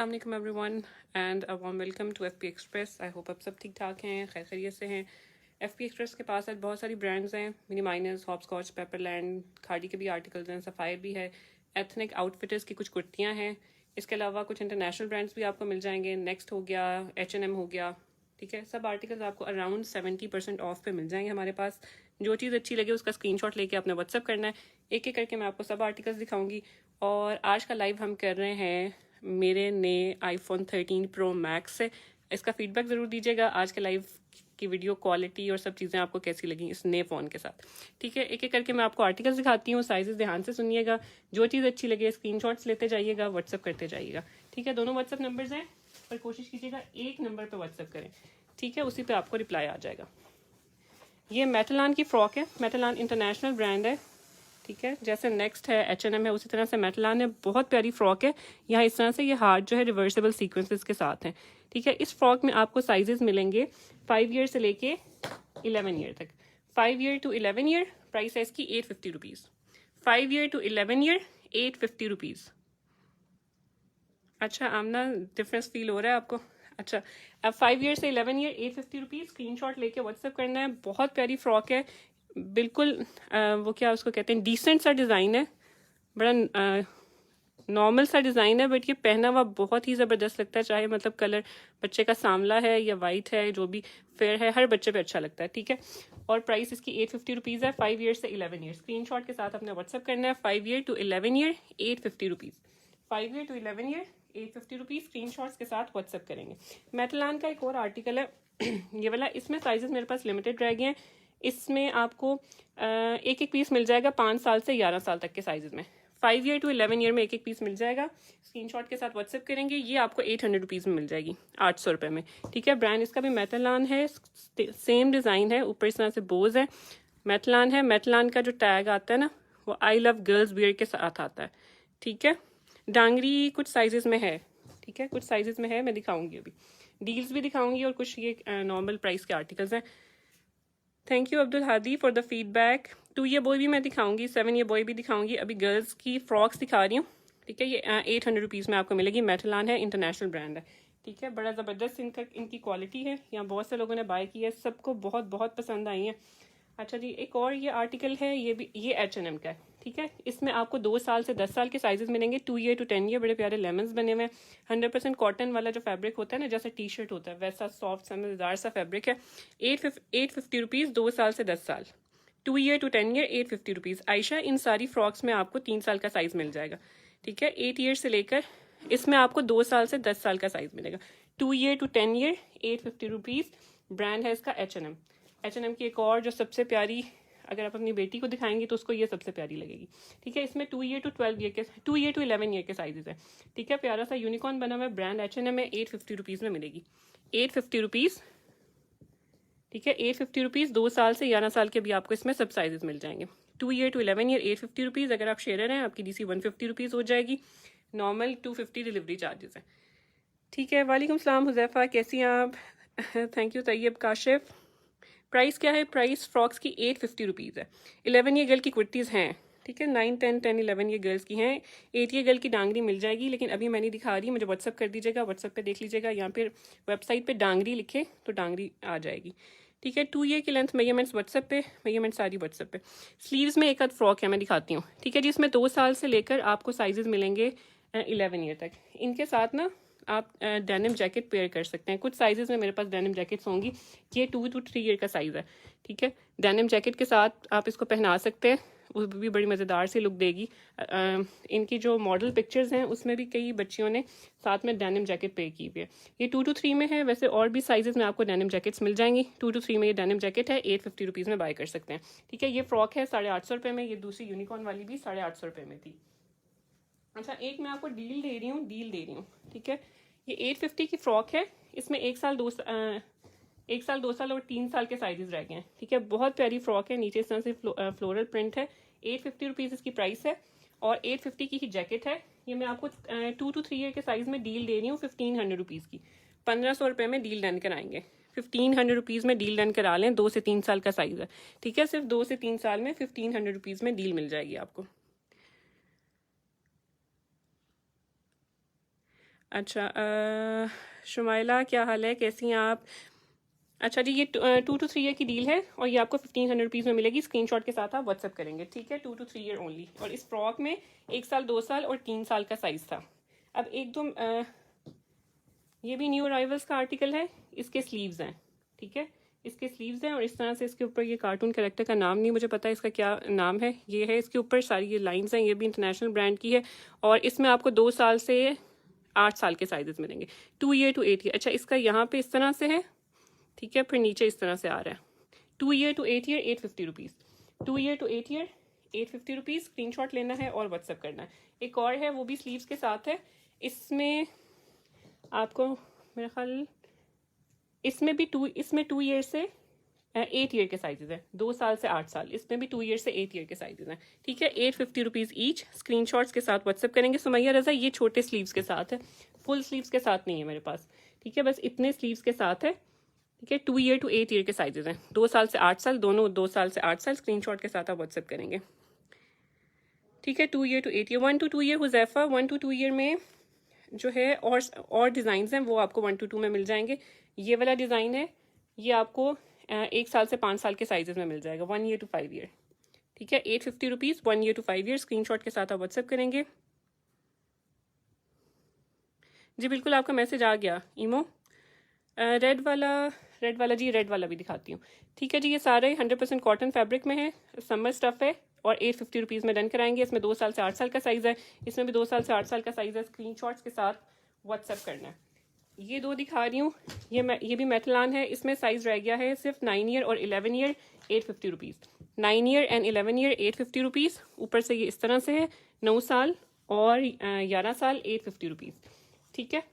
अस्सलाम वालेकुम everyone and a warm welcome to FP express. I hope आप सब ठीक ठाक हैं, खैर खैरियत से हैं। एफपी एक्सप्रेस के पास आज बहुत सारी ब्रांड्स हैं, मिनी माइनस, हॉपस्कॉच, पेपरलैंड, खाड़ी के भी आर्टिकल्स हैं, सफ़ायर भी है, एथनिक आउटफिटर्स की कुछ कुर्तियाँ हैं। इसके अलावा कुछ इंटरनेशनल ब्रांड्स भी आपको मिल जाएंगे, नेक्स्ट हो गया, H&M हो गया, ठीक है। सब आर्टिकल्स आपको अराउंड 70% ऑफ पे मिल जाएंगे हमारे पास। जो चीज़ अच्छी लगे उसका स्क्रीनशॉट लेके आपने व्हाट्सअप करना है। एक एक करके मैं आपको सब आर्टिकल्स दिखाऊंगी। और आज का लाइव हम कर रहे हैं मेरे नए आईफोन 13 प्रो मैक्स से। इसका फीडबैक ज़रूर दीजिएगा, आज के लाइव की वीडियो क्वालिटी और सब चीज़ें आपको कैसी लगी इस नए फ़ोन के साथ, ठीक है। एक एक करके मैं आपको आर्टिकल्स दिखाती हूँ, साइजेस ध्यान से सुनिएगा, जो चीज़ अच्छी लगे स्क्रीनशॉट्स लेते जाइएगा, व्हाट्सअप करते जाइएगा, ठीक है। दोनों व्हाट्सअप नंबर्स हैं, पर कोशिश कीजिएगा एक नंबर पर व्हाट्सअप करें, ठीक है, उसी पर आपको रिप्लाई आ जाएगा। ये मेटलान की फ़्रॉक है, मेटलान इंटरनेशनल ब्रांड है, ठीक है। जैसे नेक्स्ट है H&M है, उसी तरह से मेटलान है। बहुत प्यारी फ्रॉक है। यहाँ इस तरह से ये हार्ट जो है रिवर्सिबल सीक्वेंसेस के साथ हैं, ठीक है। इस फ्रॉक में आपको साइजेस मिलेंगे 5 ईयर से लेके 11 ईयर तक। 5 ईयर टू 11 ईयर प्राइस है इसकी 850 rupees. 5 year to 11 year 850 rupees. अच्छा आमना, डिफरेंस फील हो रहा है आपको? अच्छा, अब 5 ईयर से 11 ईयर 850 रुपीज़। स्क्रीनशॉट लेके व्हाट्सएप करना है। बहुत प्यारी फ्रॉक है, बिल्कुल वो क्या उसको कहते हैं, डिसेंट सा डिज़ाइन है, बड़ा नॉर्मल सा डिज़ाइन है, बट ये पहना हुआ बहुत ही ज़बरदस्त लगता है। चाहे मतलब कलर बच्चे का सांवला है या वाइट है, जो भी फेयर है, हर बच्चे पे अच्छा लगता है, ठीक है। और प्राइस इसकी 850 रुपीज़ है। 5 ईयर से 11 ईयर स्क्रीनशॉट के साथ अपने व्हाट्सएप करना है। 5 year to 11 year 850 rupees. 5 year to 11 year 850 rupees screenshots के साथ व्हाट्सएप करेंगे। मेटलान का एक और आर्टिकल है ये वाला, इसमें साइजेस मेरे पास लिमिटेड रह गए हैं। इसमें आपको एक एक पीस मिल जाएगा 5 साल से 11 साल तक के साइजेस में। 5 ईयर टू 11 ईयर में एक एक पीस मिल जाएगा। स्क्रीनशॉट के साथ व्हाट्सएप करेंगे। ये आपको 800 रुपीज़ में मिल जाएगी, 800 रुपये में, ठीक है। ब्रांड इसका भी मेटलान है, सेम डिज़ाइन है, ऊपर इस तरह से बोज है, मेटलान है। मेटलान का जो टैग आता है ना, वो आई लव गर्ल्स वियर के साथ आता है, ठीक है। डांगरी कुछ साइजेस में है, ठीक है, कुछ साइजेस में है, मैं दिखाऊंगी अभी, डील्स भी दिखाऊंगी, और कुछ ये नॉर्मल प्राइस के आर्टिकल्स हैं। Thank you Abdul Hadi for the feedback. 2 year boy भी मैं दिखाऊंगी, 7 ईयर बॉय भी दिखाऊंगी। अभी गर्ल्स की फ्रॉक्स दिखा रही हूँ, ठीक है। ये 800 रुपीज़ में आपको मिलेगी। मेटलान है, इंटरनेशनल ब्रांड है, ठीक है। बड़ा ज़बरदस्त इनकी क्वालिटी है। यहाँ बहुत से लोगों ने बाय की है, सबको बहुत बहुत पसंद आई है। अच्छा जी, एक और ये आर्टिकल है, ये भी ये H&M का है, ठीक है। इसमें आपको 2 साल से 10 साल के साइजेस मिलेंगे। 2 ईयर टू 10 ईयर बड़े प्यारे लेमन्स बने हुए हैं। 100% कॉटन वाला जो फैब्रिक होता है ना, जैसे टी शर्ट होता है, वैसा सॉफ्ट सा मज़ेदार सा फैब्रिक है। 850 रुपीज़, 2 साल से 10 साल। 2 year to 10 year 850 rupees. Ayesha, इन सारी फ्रॉक्स में आपको 3 साल का साइज़ मिल जाएगा, ठीक है। 8 ईयर से लेकर इसमें आपको 2 साल से 10 साल का साइज़ मिलेगा। 2 year to 10 year 850 rupees. Brand है इसका H&M। H&M की एक और जो सबसे प्यारी, अगर आप अपनी बेटी को दिखाएंगे तो उसको ये सबसे प्यारी लगेगी, ठीक है। इसमें 2 ईयर टू 12 ईयर के, 2 ईयर टू 11 ईयर के साइजेस है, ठीक है। प्यारा सा यूनिकॉर्न बना हुआ है, ब्रांड H&M में। 850 रुपीज़ में मिलेगी, 850 रुपीज़, ठीक है। 850 रुपीज़। 2 साल से 11 साल के भी आपको इसमें सब साइजेस मिल जाएंगे। 2 ईयर टू 11 ईयर 850 रुपीज़। अगर आप शेयर हैं, आपकी DC 150 रुपीज़ हो जाएगी। नॉर्मल 250 डिलीवरी चार्जेस है, ठीक है। वालेकुम सलाम हुज़ैफ़ा, कैसी हैं आप? Thank you Tayyab Kashif. Price क्या है? प्राइस फ्रॉक्स की 850 रुपीज़ है। 11 ईयर गर्ल की कुर्तीज़ हैं, ठीक है। 9, 10, 10, 11 ईयर गर्ल्स की हैं। 8 ईयर गर्ल की डांगरी मिल जाएगी, लेकिन अभी मैं नहीं दिखा रही, मुझे व्हाट्सअप कर दीजिएगा, व्हाट्सअप पे देख लीजिएगा। यहाँ पे वेबसाइट पे डांगरी लिखे तो डांगरी आ जाएगी, ठीक है। 2 ईयर की लेंथ मेजरमेंट्स व्हाट्सएप पे, मेजरमेंट सारी व्हाट्सएप पे। स्लीव्स में एक आध फ्रॉक है, मैं दिखाती हूँ, ठीक है जी। इसमें 2 साल से लेकर आपको साइजेस मिलेंगे 11 ईयर तक। इनके साथ ना आप डेनिम जैकेट पेयर कर सकते हैं। कुछ साइजेस में मेरे पास डेनिम जैकेट्स होंगी। ये 2 to 3 ईयर का साइज़ है, ठीक है। डेनिम जैकेट के साथ आप इसको पहना सकते हैं, वो भी बड़ी मज़ेदार सी लुक देगी। इनकी जो मॉडल पिक्चर्स हैं उसमें भी कई बच्चियों ने साथ में डेनिम जैकेट पे की हुई है। ये 2 to 3 में है, वैसे और भी साइजेस में आपको डेनिम जैकेट्स मिल जाएंगी। 2 to 3 में ये डेनिम जैकेट है, 850 रुपीज़ में बाय कर सकते हैं, ठीक है। ये फ्रॉक है 850 रुपये में। ये दूसरी यूनिकॉर्न वाली भी 850 रुपये में थी। अच्छा, एक मैं आपको डील दे रही हूँ, ठीक है। ये 850 की फ्रॉक है, इसमें 1 साल 2 साल और 3 साल के साइजेस रह गए हैं, ठीक है। बहुत प्यारी फ्रॉक है, नीचे इस तरह से फ्लोरल प्रिंट है। 850 रुपीज़ इसकी प्राइस है, और 850 की ही जैकेट है। ये मैं आपको 2 to 3 ईयर के साइज़ में डील दे रही हूँ 1500 रुपीज़ की। 1500 रुपये में डील डन कराएंगे। 1500 रुपीज़ में डील डन करा लें, 2 से 3 साल का साइज़ है, ठीक है। सिर्फ 2 से 3 साल में 1500 रुपीज़ में डील मिल जाएगी आपको। अच्छा शुमाइला क्या हाल है, कैसी हैं आप? अच्छा जी, ये 2 to 3 ईयर की डील है और ये आपको 1500 रुपीज़ में मिलेगी। स्क्रीनशॉट के साथ आप व्हाट्सअप करेंगे, ठीक है? 2 to 3 ईयर ओनली। और इस फ्रॉक में 1 साल, 2 साल और 3 साल का साइज़ था। अब एक दो ये भी न्यू अराइवल्स का आर्टिकल है। इसके स्लीव्स हैं, ठीक है? इसके स्लीव्स हैं और इस तरह से इसके ऊपर ये कार्टून कैरेक्टर का नाम नहीं मुझे पता है इसका क्या नाम है। ये है इसके ऊपर सारी ये लाइंस हैं। ये भी इंटरनेशनल ब्रांड की है और इसमें आपको 2 साल से 8 साल के साइजेस मिलेंगे, 2 ईयर to 8 ईयर। अच्छा, इसका यहाँ पे इस तरह से है, ठीक है? फिर नीचे इस तरह से आ रहा है। 2 year to 8 year 850 rupees, 2 year to 8 year 850 rupees. Screenshot लेना है और व्हाट्सअप करना है। एक और है, वो भी स्लीव्स के साथ है। इसमें आपको मेरा ख्याल इसमें 2 ईयर से 8 ईयर के साइजेस हैं, 2 साल से 8 साल। इसमें भी 2 ईयर से 8 ईयर के साइजेस हैं, ठीक है? 850 रुपीज़ ईच। स्क्रीनशॉट्स के साथ व्हाट्सअप करेंगे। सुमैया रज़ा, ये छोटे स्लीव्स के साथ है, फुल स्लीव्स के साथ नहीं है मेरे पास, ठीक है? बस इतने स्लीव्स के साथ है, ठीक है? 2 ईयर to 8 ईयर के साइजेस हैं, 2 साल से 8 साल, दोनों 2 साल से 8 साल। स्क्रीनशॉट के साथ आप व्हाट्सअप करेंगे, ठीक है? 2 year to 8 year, 1 to 2 year Huzaifa, 1 to 2 year में जो है और डिज़ाइंस हैं वो आपको 1 to 2 में मिल जाएंगे। ये वाला डिज़ाइन है, ये आपको 1 साल से 5 साल के साइजेस में मिल जाएगा, 1 ईयर to 5 ईयर, ठीक है? 850 rupees, 1 year to 5 year. Screenshot के साथ आप व्हाट्सअप करेंगे। जी बिल्कुल, आपका मैसेज आ गया ईमो। रेड वाला जी, रेड वाला भी दिखाती हूँ, ठीक है जी? ये सारे 100% कॉटन फैब्रिक में है, समर स्टफ़ है और 850 रुपीज़ में डन कराएंगे। इसमें 2 साल से 8 साल का साइज़ है, इसमें भी 2 साल से 8 साल का साइज़ है। स्क्रीनशॉट्स के साथ व्हाट्सअप करना है। ये 2 दिखा रही हूँ, ये भी मेटलान है। इसमें साइज़ रह गया है सिर्फ 9 ईयर और 11 year 850 rupees, 9 year and 11 year 850 rupees. ऊपर से ये इस तरह से है, 9 साल और 11 साल 850 रुपीज़, ठीक है?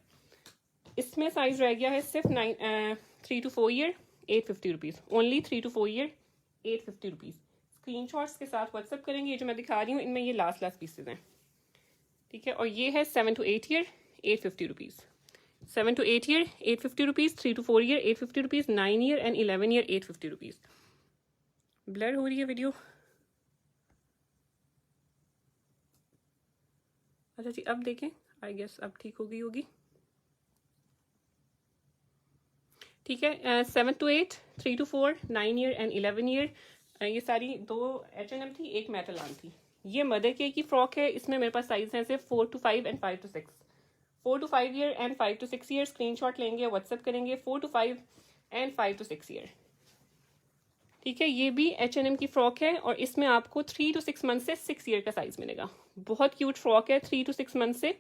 इसमें साइज़ रह गया है सिर्फ 3 to 4 year 850 rupees, only 3 to 4 year 850 rupees. Screenshots के साथ व्हाट्सअप करेंगे। ये जो मैं दिखा रही हूँ इनमें ये लास्ट पीसेज हैं, ठीक है? और ये है 7 to 8 year 850 rupees, 7 to 8 year 850 rupees, 3 to 4 year 850 rupees, 9 year and 11 year 850 rupees. Blur हो रही है वीडियो? अच्छा जी, अब देखें, आई गेस अब ठीक हो गई होगी, ठीक है? 7 to 8, 3 to 4, 9 year and 11 year. ये सारी 2 H&M थी, एक मेटलान थी। ये मदर के की फ्रॉक है। इसमें मेरे पास साइज हैं सिर्फ 4 to 5 and 5 to 6, 4 to 5 year and 5 to 6 year. Screenshot लेंगे, व्हाट्सएप करेंगे। 4 to 5 एंड 5 to 6 ईयर, ठीक है? ये भी H&M की फ्रॉक है और इसमें आपको 3 to 6 मंथ से 6 ईयर का साइज मिलेगा। बहुत क्यूट फ्रॉक है, 3 to 6 मंथ से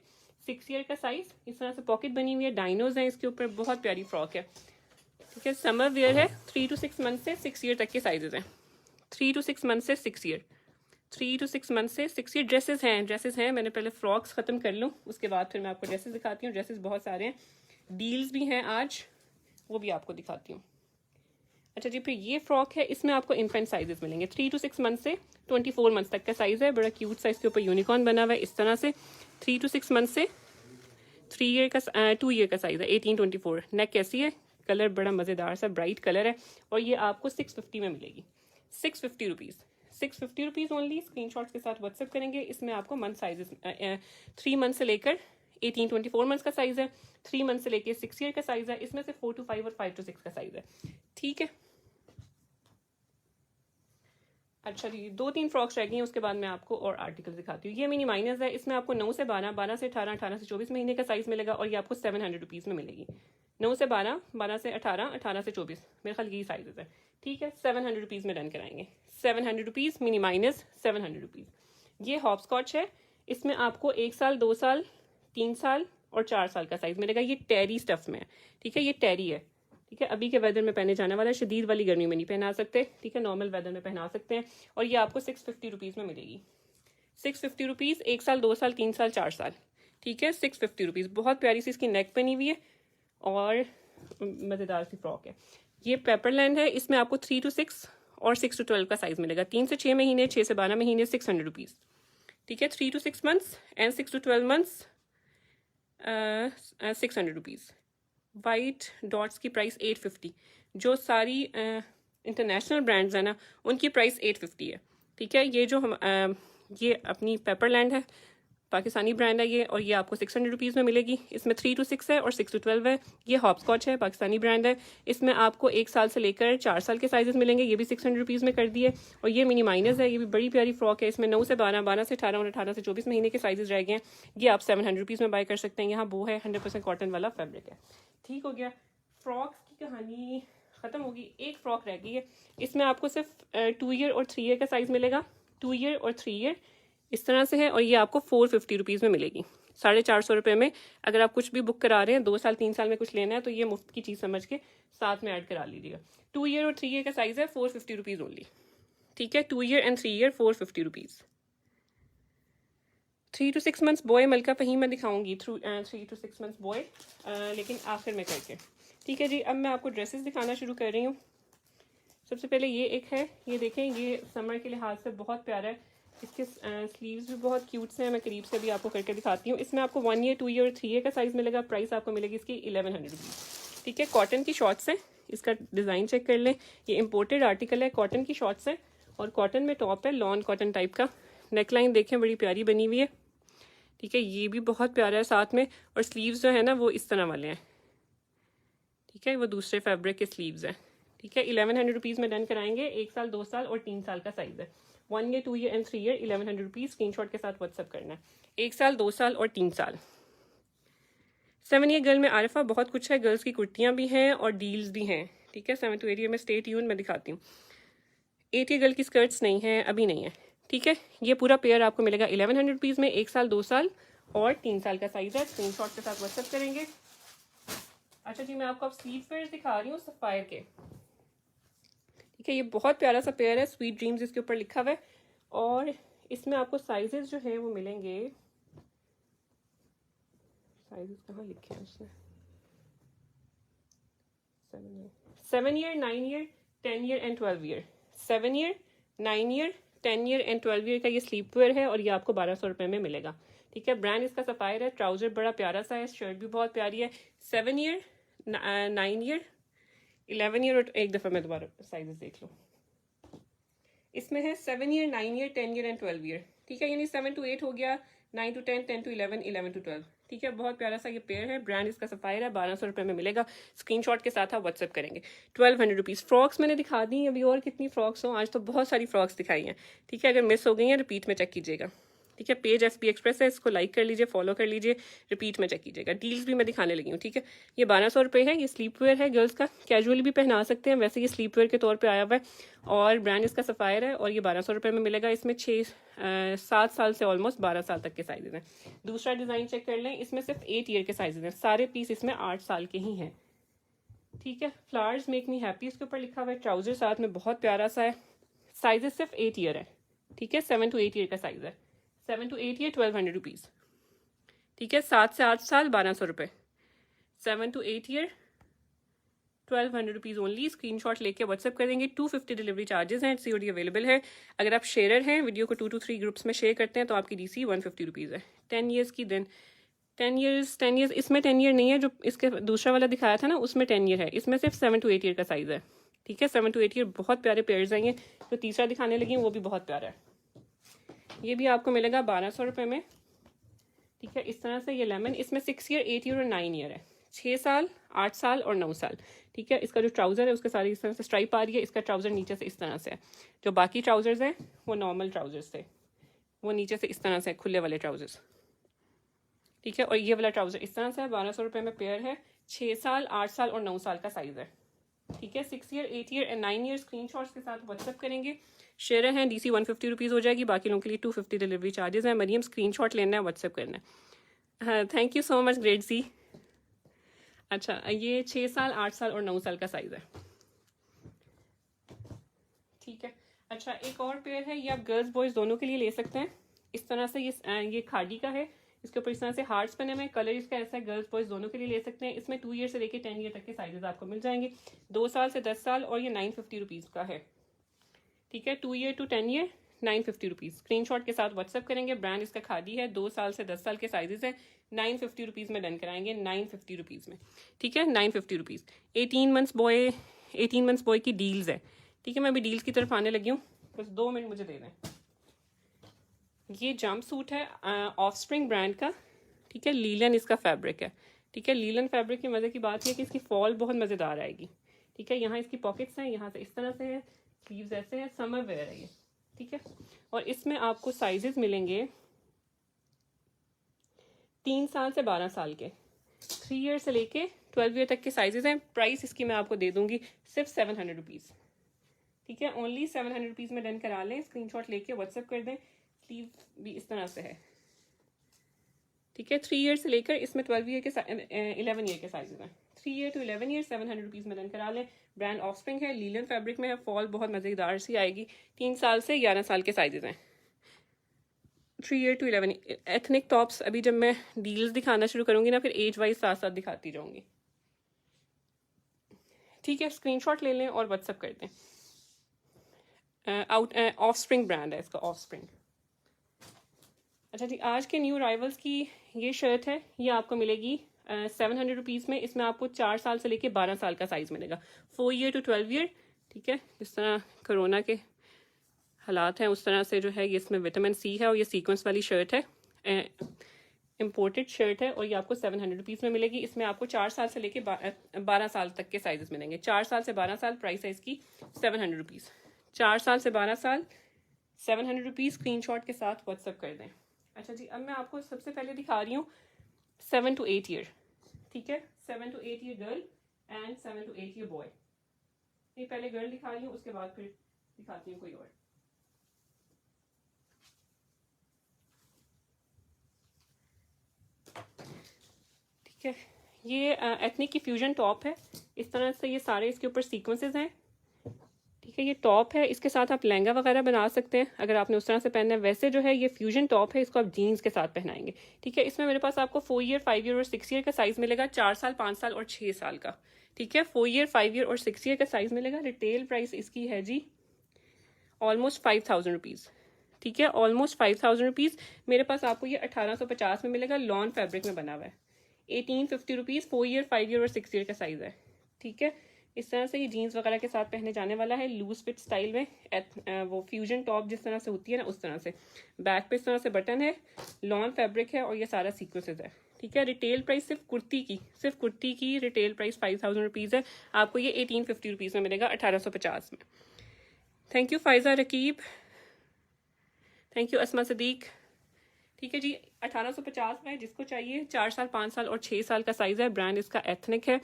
6 ईयर का साइज। इस तरह से पॉकेट बनी हुई है, डायनोज हैं इसके ऊपर, बहुत प्यारी फ्रॉक है, ठीक है? समर वेयर है। 3 to 6 मंथ से 6 ईयर तक के साइजेस हैं, 3 to 6 मंथ से 6 ईयर, 3 to 6 मंथ से 6 ईयर। ड्रेसेस हैं। मैंने पहले फ्रॉक्स ख़त्म कर लूँ, उसके बाद फिर मैं आपको ड्रेसेस दिखाती हूँ। ड्रेसेस बहुत सारे हैं, डील्स भी हैं आज, वो भी आपको दिखाती हूँ। अच्छा जी, फिर ये फ्रॉक है, इसमें आपको इन्फेंट साइजेस मिलेंगे। 3 to 6 मंथ से 24 मंथ तक का साइज़ है। बड़ा क्यूट सा इसके ऊपर यूनिकॉर्न बना हुआ है इस तरह से। 3 to 6 मंथ से 2 ईयर का साइज़ है, 18-24। नेक कैसी है, कलर बड़ा मज़ेदार सा ब्राइट कलर है और ये आपको 650 में मिलेगी, 650 रुपीज़, 650 रुपीज़ ओनली। स्क्रीनशॉट्स के साथ व्हाट्सएप करेंगे। इसमें आपको मंथ साइजेस 3 मंथ से लेकर 18-24 मंथ्स का साइज़ है, 3 मंथ से लेकर 6 ईयर का साइज़ है। इसमें से 4 to 5 और 5 to 6 का साइज़ है, ठीक है? अच्छा जी, 2-3 फ्रॉक्स रह गई हैं, उसके बाद मैं आपको और आर्टिकल दिखाती हूँ। ये मिनी माइनस है, इसमें आपको 9 से 12, 12 से 18, 18 से 24 महीने का साइज़ मिलेगा और ये आपको 700 रुपीज़ में मिलेगी। 9 से 12, 12 से 18, 18 से 24, मेरे ख्याल यही साइजेस है, ठीक है? 700 रुपीज़ में डन कराएंगे। 700 रुपीज़ मिनी माइनस, 700 रुपीज़। ये हॉप स्कॉच है, इसमें आपको 1 साल, 2 साल, 3 साल और 4 साल का साइज़ मिलेगा। ये टेरी स्टफ़ में है, ठीक है? ये टेरी है, ठीक है? अभी के वेदर में पहने जाने वाला है, शदीद वाली गर्मी में नहीं पहना सकते, ठीक है? नॉर्मल वेदर में पहना सकते हैं। और ये आपको 650 रुपीज़ में मिलेगी, 650 रुपीज़। 1 साल, 2 साल, 3 साल, 4 साल, ठीक है? 650 रुपीज़। बहुत प्यारी सी इसकी नेक बनी हुई है और मज़ेदार सी फ्रॉक है। ये पेपरलैंड है, इसमें आपको 3 to 6 और 6 to 12 का साइज़ मिलेगा। 3 से 6 महीने, 6 से 12 महीने, 600 रुपीज़, ठीक है? 3 to 6 months and 6 to 12 months 600 rupees. White dots की प्राइस 850। जो सारी इंटरनेशनल ब्रांड्स हैं ना, उनकी प्राइस 850 है, ठीक है? ये जो हम ये अपनी पेपरलैंड है, पाकिस्तानी ब्रांड है ये, और ये आपको 600 रुपीज़ में मिलेगी। इसमें 3 to 6 है और 6 to 12 है। ये हॉपस्कॉच है, पाकिस्तानी ब्रांड है। इसमें आपको 1 साल से लेकर 4 साल के साइजेस मिलेंगे, ये भी 600 रुपीज़ में कर दिए। और ये मिनी माइनस है, ये भी बड़ी प्यारी फ्रॉक है। इसमें 9 से 12, 12 से 18 और 18 से 24 महीने के साइजेस रह गए हैं। ये आप 700 रुपीज़ में बाय कर सकते हैं। यहाँ वो है 100% कॉटन वाला फैब्रिक है। ठीक हो गया, फ्रॉक्स की कहानी ख़त्म होगी। एक फ़्रॉक रह गई है, इसमें आपको सिर्फ 2 ईयर और 3 ईयर का साइज़ मिलेगा। 2 ईयर और 3 ईयर इस तरह से है, और ये आपको 450 रुपीज़ में मिलेगी, 450 रुपये में। अगर आप कुछ भी बुक करा रहे हैं 2 साल 3 साल में कुछ लेना है तो ये मुफ्त की चीज़ समझ के साथ में ऐड करा लीजिएगा। 2 ईयर और 3 ईयर का साइज़ है 450 रुपीज़ ओनली। ठीक है, 2 year and 3 year 450 rupees. 3 to 6 months boy मलका फहीम मैं दिखाऊंगी, 3 to 6 months बॉय, लेकिन आखिर में करके। ठीक है जी, अब मैं आपको ड्रेसेस दिखाना शुरू कर रही हूँ। सबसे पहले ये एक है, ये देखें, ये समर के लिहाज से बहुत प्यारा है। इसके स्लीव्स भी बहुत क्यूट से हैं, मैं करीब से भी आपको करके दिखाती हूँ। इसमें आपको 1 ईयर, 2 ईयर और 3 ईयर का साइज़ मिलेगा। प्राइस आपको मिलेगी इसकी 1100 रुपीज़। ठीक है, कॉटन की शॉर्ट्स हैं, इसका डिज़ाइन चेक कर लें। ये इम्पोर्टेड आर्टिकल है, कॉटन की शॉर्ट्स हैं और कॉटन में टॉप है, लॉन कॉटन टाइप का। नेकलाइन देखें, बड़ी प्यारी बनी हुई है। ठीक है, ये भी बहुत प्यारा है साथ में, और स्लीव्स जो है ना वो इस तरह वाले हैं। ठीक है, वो दूसरे फैब्रिक के स्लीव्स हैं। ठीक है, 1100 रुपीज़ में डन कराएंगे। 1 साल, 2 साल और 3 साल का साइज़ है। 1 year, 2 year and 3 year 1100 rupees. Screenshot के साथ व्हाट्सअप करना है। 1 साल, 2 साल और 3 साल। 7 ईयर गर्ल में आरिफा बहुत कुछ है, गर्ल्स की कुर्तियाँ भी हैं और डील्स भी हैं। ठीक है, 7 to 8 ईयर में स्टे ट्यून मैं दिखाती हूँ। 8 ईयर गर्ल की स्कर्ट्स नहीं है, अभी नहीं है। ठीक है, ये पूरा पेयर आपको मिलेगा 1100 रुपीज़ में। 1 साल, 2 साल और 3 साल का साइज़ है। स्क्रीनशॉट के साथ व्हाट्सअप करेंगे। अच्छा जी, मैं आपको अब स्लीव पेयर दिखा रही हूँ सफ़ायर के। ठीक है, ये बहुत प्यारा सा पेयर है, स्वीट ड्रीम्स इसके ऊपर लिखा हुआ है, और इसमें आपको साइजेस जो हैं वो मिलेंगे। साइजेस कहाँ लिखे हैं उसने? 7 year, 9 year, 10 year and 12 year. 7 year, 9 year, 10 year and 12 year का ये स्लीव वेयर है, और ये आपको 1200 रुपये में मिलेगा। ठीक है, ब्रांड इसका सफ़ायर है। ट्राउजर बड़ा प्यारा सा है, शर्ट भी बहुत प्यारी है। 7 ईयर, 9 ईयर, 11 ईयर, और एक दफ़ा मैं दोबारा साइजेस देख लूँ। इसमें है 7 year, 9 year, 10 year and 12 year. ठीक है, यानी 7 to 8 हो गया, 9 to 10, 10 to 11, 11 to 12। ठीक है, बहुत प्यारा सा ये पेयर है। ब्रांड इसका सफ़ायर है, 1200 रुपये में मिलेगा। स्क्रीनशॉट के साथ आप व्हाट्सअप करेंगे। 1200 रुपीज़। फ्रॉक्स मैंने दिखा दी, अभी और कितनी फ्रॉक्स हों, आज तो बहुत सारी फ्रॉक्स दिखाई हैं। ठीक है, अगर मिस हो गई हैं रिपीट में चेक कीजिएगा। ठीक है, पेज FB एक्सप्रेस है, इसको लाइक कर लीजिए, फॉलो कर लीजिए, रिपीट में चेक कीजिएगा। डील्स भी मैं दिखाने लगी हूँ। ठीक है, ये 1200 रुपये है। ये स्लीप वेयर है गर्ल्स का, कैजुअली भी पहना सकते हैं, वैसे ये स्लीप वेयर के तौर पे आया हुआ है, और ब्रांड इसका सफ़ायर है, और ये 1200 रुपये में मिलेगा। इसमें 7 साल से ऑलमोस्ट 12 साल तक के साइजेस हैं। दूसरा डिज़ाइन चेक कर लें, इसमें सिर्फ 8 ईयर के साइजेस हैं, सारे पीस इसमें 8 साल के ही हैं। ठीक है, फ्लावर्स मेक मी हैप्पी इसके ऊपर लिखा हुआ है। ट्राउजर साथ में बहुत प्यारा सा है। साइजेस सिर्फ 8 ईयर है। ठीक है, 7 to 8 ईयर का साइज है। 7 to 8 ईयर 1200 रुपीज़। ठीक है, 7 से 8 साल 1200 रुपये। 7 to 8 year 1200 rupees only. Screenshot लेके व्हाट्सअप कर देंगे। 250 डिलीवरी चार्जेस हैं। COD अवेलेबल है। अगर आप शेयर हैं, वीडियो को 2 to 3 ग्रुप्स में शेयर करते हैं तो आपकी DC 150 रुपीज़ है। 10 ईयर्स की देन 10 ईयर्स इसमें 10 ईयर नहीं है, जो इसके दूसरा वाला दिखाया था ना उसमें 10 ईयर है। इसमें सिर्फ 7 to 8 ईयर का साइज़ है। ठीक है, 7 to 8 ईयर बहुत प्यारे पेयर्स हैं। ये जो तीसरा दिखाने लगी वो भी बहुत प्यारा है। ये भी आपको मिलेगा 1200 रुपये में। ठीक है, इस तरह से ये लेमन, इसमें 6 ईयर, 8 ईयर और 9 ईयर है। 6 साल, 8 साल और 9 साल। ठीक है, इसका जो ट्राउज़र है उसके सारी इस तरह से स्ट्राइप आ रही है। इसका ट्राउज़र नीचे से इस तरह से है। जो बाकी ट्राउज़र्स हैं वो नॉर्मल ट्राउज़र्स थे, वो नीचे से इस तरह से खुले वाले ट्राउज़र्स। ठीक है, और ये वाला ट्राउज़र इस तरह से है। 1200 रुपये में पेयर है। 6 साल, 8 साल और 9 साल का साइज़ है। ठीक है, 6 year, 8 year and 9 year. Screenshots के साथ व्हाट्सअप करेंगे। शेयर हैं, DC 150 रुपीज़ हो जाएगी, बाकी लोगों के लिए 250 डिलीवरी चार्जेस हैं। मरियम, स्क्रीनशॉट लेना है, व्हाट्सअप करना है। हाँ, थैंक यू सो मच ग्रेट सी। अच्छा, ये 6 साल, 8 साल और 9 साल का साइज़ है। ठीक है, अच्छा एक और पेयर है, ये आप गर्ल्स बॉयज़ दोनों के लिए ले सकते हैं। इस तरह से ये खादी का है, इसके ऊपर इस तरह से हार्ट्स बने हुए हैं। कलर इसका ऐसा है, गर्ल्स बॉयज़ दोनों के लिए ले सकते हैं। इसमें 2 ईयर से लेकर 10 ईयर तक के साइजेस आपको मिल जाएंगे। 2 साल से 10 साल, और ये 950 रुपीज़ का है। ठीक है, 2 year to 10 year 950 rupees. Screenshot के साथ व्हाट्सअप करेंगे। ब्रांड इसका खादी है। 2 साल से 10 साल के साइजेस है। 950 रुपीज़ में डन कराएंगे। 950 रुपीज़ में। ठीक है, 950 रुपीज़। 18 मंथ्स बॉय की डील्स है। ठीक है, मैं अभी डील्स की तरफ आने लगी हूँ, बस 2 मिनट मुझे दे दें। ये जंप सूट है ऑफस्प्रिंग ब्रांड का, ठीक है। लीलन इसका फैब्रिक है, ठीक है। लीलन फैब्रिक की मज़े की बात यह है कि इसकी फॉल बहुत मज़ेदार आएगी, ठीक है। यहाँ इसकी पॉकेट्स हैं, यहाँ से इस तरह से है, स्लीव्स ऐसे हैं, समर वेयर है ये, ठीक है। और इसमें आपको साइजेस मिलेंगे 3 साल से 12 साल के, 3 ईयर से लेके 12 ईयर तक के साइजेस हैं। प्राइस इसकी मैं आपको दे दूंगी सिर्फ 700 रुपीज़, ठीक है। ओनली 700 रुपीज़ में डन करा लें। स्क्रीनशॉट लेके व्हाट्सएप कर दें। स्लीव भी इस तरह से है, ठीक है। 3 ईयर से लेकर इसमें 12 ईयर के 11 ईयर के साइजेस हैं। 3 ईयर टू 11 ईयर 700 रुपीज़ में डन करा लें। ब्रांड ऑफस्प्रिंग है, लीलन फैब्रिक में है, फॉल बहुत मज़ेदार सी आएगी। 3 साल से 11 साल के साइजेस हैं। 3 ईयर टू 11 एथनिक टॉप्स अभी जब मैं डील्स दिखाना शुरू करूंगी ना, फिर एज वाइज साथ साथ दिखाती जाऊंगी, ठीक है। स्क्रीनशॉट ले लें और व्हाट्सएप कर दें। ऑफस्प्रिंग ब्रांड है इसका, ऑफस्प्रिंग। अच्छा जी, आज के न्यू अराइवल्स की ये शर्ट है, ये आपको मिलेगी 700 रुपीज़ में। इसमें आपको 4 साल से लेके 12 साल का साइज़ मिलेगा, 4 ईयर टू 12 ईयर, ठीक है। जिस तरह कोरोना के हालात हैं उस तरह से जो है ये इसमें विटामिन सी है, और ये सीक्वेंस वाली शर्ट है, इम्पोर्टेड शर्ट है, और ये आपको 700 रुपीज़ में मिलेगी। इसमें आपको 4 साल से लेके 12 साल तक के साइजेस मिलेंगे। 4 साल से 12 साल प्राइस है इसकी 700 रुपीज़। 4 साल से 12 साल 700 रुपीज़, स्क्रीनशॉट के साथ व्हाट्सएप कर दें। अच्छा जी, अब मैं आपको सबसे पहले दिखा रही हूँ 7 to 8 ईयर, ठीक है। 7 to 8 year girl and 7 to 8 year boy. ये पहले गर्ल दिखा रही हूँ, उसके बाद फिर दिखाती हूँ कोई और। ठीक है, ये एथनिक की फ्यूजन टॉप है। इस तरह से ये सारे इसके ऊपर सीक्वेंसेस हैं, ठीक है। ये टॉप है, इसके साथ आप लहंगा वगैरह बना सकते हैं अगर आपने उस तरह से पहनना है। वैसे जो है ये फ्यूजन टॉप है, इसको आप जीन्स के साथ पहनाएंगे, ठीक है। इसमें मेरे पास आपको 4 ईयर 5 ईयर और 6 ईयर का साइज मिलेगा, 4 साल 5 साल और 6 साल का, ठीक है। 4 ईयर 5 ईयर और 6 ईयर का साइज मिलेगा। रिटेल प्राइस इसकी है जी ऑलमोस्ट 5000 रुपीज़, ठीक है। Almost 5000 rupees. मेरे पास आपको ये 1850 में मिलेगा, लॉन फैब्रिक में बना हुआ है। 1850 रुपीज़, 4 ईयर 5 ईयर और 6 ईयर का साइज है, ठीक है। इस तरह से ये जीन्स वगैरह के साथ पहने जाने वाला है, लूज फिट स्टाइल में। वो फ्यूजन टॉप जिस तरह से होती है ना, उस तरह से। बैक पे इस तरह से बटन है, लॉन फैब्रिक है, और ये सारा सीक्वेंसेस है, ठीक है। रिटेल प्राइस सिर्फ कुर्ती की रिटेल प्राइस 5000 रुपीज़ है। आपको ये 1850 रुपीज़ में मिलेगा, 1850 में। Thank you Faiza Raqeeb, thank you Asma Sadiq, ठीक है जी। 1850 में जिसको चाहिए, 4 साल 5 साल और 6 साल का साइज़ है। ब्रांड इसका एथनिक है।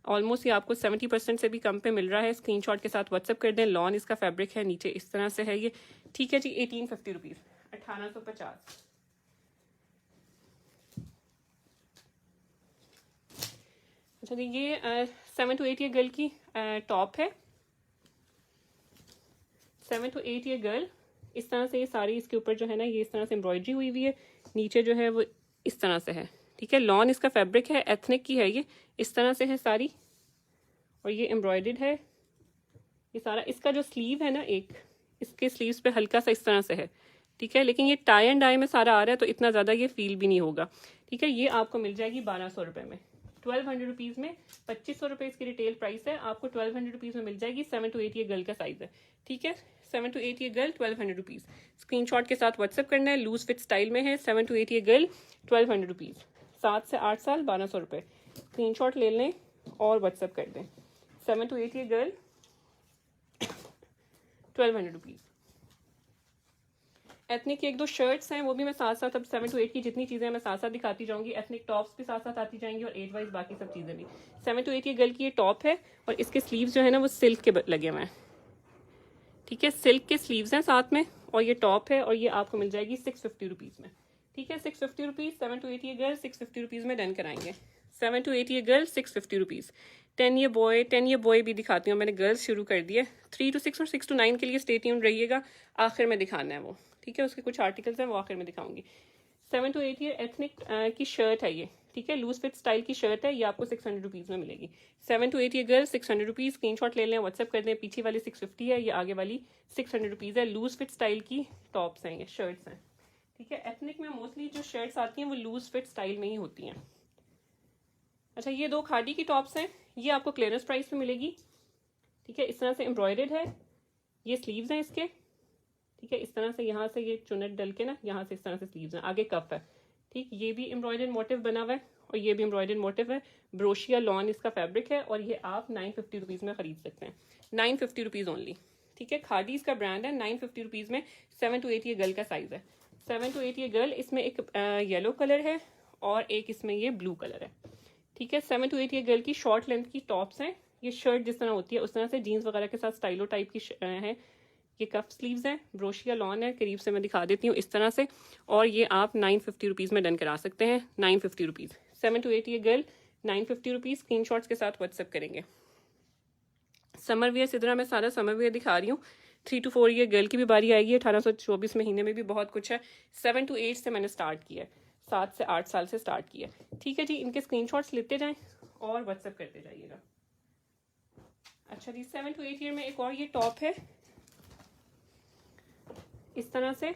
ऑलमोस्ट ये आपको 70% से भी कम पे मिल रहा है। स्क्रीनशॉट के साथ व्हाट्सएप कर दें। लॉन इसका फैब्रिक है, नीचे इस तरह से है ये, ठीक है जी। 1850 रुपीज़, 1850। अच्छा जी, ये 7 to 8 ईयर गर्ल की टॉप है। 7 to 8 ईयर गर्ल, इस तरह से ये सारी इसके ऊपर जो है ना, ये इस तरह से एम्ब्रॉयडरी हुई हुई है, नीचे जो है वो इस तरह से है, ठीक है। लॉन इसका फैब्रिक है, एथनिक की है ये, इस तरह से है सारी, और ये एम्ब्रॉयडर्ड है ये सारा। इसका जो स्लीव है ना, एक इसके स्लीव्स पे हल्का सा इस तरह से है, ठीक है। लेकिन ये टाई एंड डाई में सारा आ रहा है, तो इतना ज़्यादा ये फील भी नहीं होगा, ठीक है। ये आपको मिल जाएगी 1200 रुपये में, 1200 रुपीज़ में। 2500 रुपये इसकी रिटेल प्राइस है, आपको 1200 रुपीज़ में मिल जाएगी। 7 to 8 ईयर गर्ल का साइज़ है, ठीक है। 7 to 8 year girl 1200 rupees. Screenshot के साथ व्हाट्सएप करना है। लूज फिट स्टाइल में है। 7 to 8 ईयर गर्ल 1200 रुपीज़। 7 से 8 साल 1200 रुपये। स्क्रीनशॉट ले लें और व्हाट्सएप कर दें। 7 to 8 year girl 1200 rupees. Ethnic की 1-2 शर्ट्स हैं, वो भी मैं साथ साथ, अब 7 to 8 की जितनी चीज़ें मैं साथ साथ दिखाती जाऊंगी। एथनिक टॉप्स भी साथ साथ आती जाएंगी, और एज वाइज बाकी सब चीज़ें भी। 7 to 8 ईयर गर्ल की ये टॉप है, और इसके स्लीव्स जो है ना वो सिल्क के लगे हुए हैं, ठीक है। सिल्क के स्लीव्स हैं साथ में, और ये टॉप है, और ये आपको मिल जाएगी 650 रुपीज़ में, ठीक है। 650 rupees. 7 to 8 year girl 650 rupees में डन कराएंगे। 7 to 8 year girl 650 rupees. 10 year boy भी दिखाती हूँ, मैंने गर्ल्स शुरू कर दिया। 3 to 6 और 6 to 9 के लिए स्टे ट्यून्ड रहिएगा, आखिर में दिखाना है वो, ठीक है। उसके कुछ आर्टिकल्स हैं, वो आखिर में दिखाऊंगी। 7 to 8 ईयर एथनिक की शर्ट है ये, ठीक है। लूज फिट स्टाइल की शर्ट है, ये आपको 600 रुपीज़ में मिलेगी। 7 to 8 year girl 600 rupees. Screenshot ले लें, व्हाट्सएप कर दें। पीछे वाली 650 है, ये आगे वाली 600 रुपीज़ है। लूज फिट स्टाइल की टॉप्स हैं, ये शर्ट्स हैं, ठीक है। एथनिक में मोस्टली जो शर्ट्स आती हैं वो लूज फिट स्टाइल में ही होती हैं। अच्छा, ये 2 खादी की टॉप्स हैं, ये आपको क्लियरेंस प्राइस पे मिलेगी, ठीक है। इस तरह से एम्ब्रॉयडर्ड है, ये स्लीव्स हैं इसके, ठीक है। इस तरह से यहाँ से ये चुनट डल के ना यहाँ से इस तरह से स्लीव्स हैं, आगे कफ है, ठीक। ये भी एम्ब्रॉयडर्ड मोटिव बना हुआ है और ये भी एम्ब्रॉयडर्ड मोटिव है। ब्रोशिया लॉन इसका फैब्रिक है और ये आप 950 रुपीज़ में खरीद सकते हैं, 950 रुपीज़ ओनली, ठीक है। खादी इसका ब्रांड है। 950 रुपीज़ में 7 to 8 ये गर्ल का साइज़ है, 7 to 8 ये गर्ल। इसमें एक येलो कलर है और एक इसमें ये ब्लू कलर है, ठीक है। 7 to 8 ये गर्ल की शॉर्ट लेंथ की टॉप्स हैं। ये शर्ट जिस तरह होती है उस तरह से जीन्स वगैरह के साथ स्टाइलो टाइप की है। ये कफ स्लीव्स हैं, ब्रोशिया लॉन है, करीब से मैं दिखा देती हूँ इस तरह से। और ये आप 950 रुपीज़ में डन करा सकते हैं, 950 रुपीज़। 7 to 8 ये गर्ल 950 रुपीज़, स्क्रीन शॉट्स के साथ व्हाट्सअप करेंगे। समर वेयर इधर मैं सारा समर वेयर दिखा रही हूँ। 3 to 4 ये गर्ल की भी बारी आएगी। 1824 महीने में भी बहुत कुछ है। 7 to 8 से मैंने स्टार्ट किया है, 7 से 8 साल से स्टार्ट किया, ठीक है जी। इनके स्क्रीनशॉट्स लेते जाएं और व्हाट्सएप करते जाइएगा। अच्छा जी, 7 to 8 ईयर में एक और ये टॉप है इस तरह से,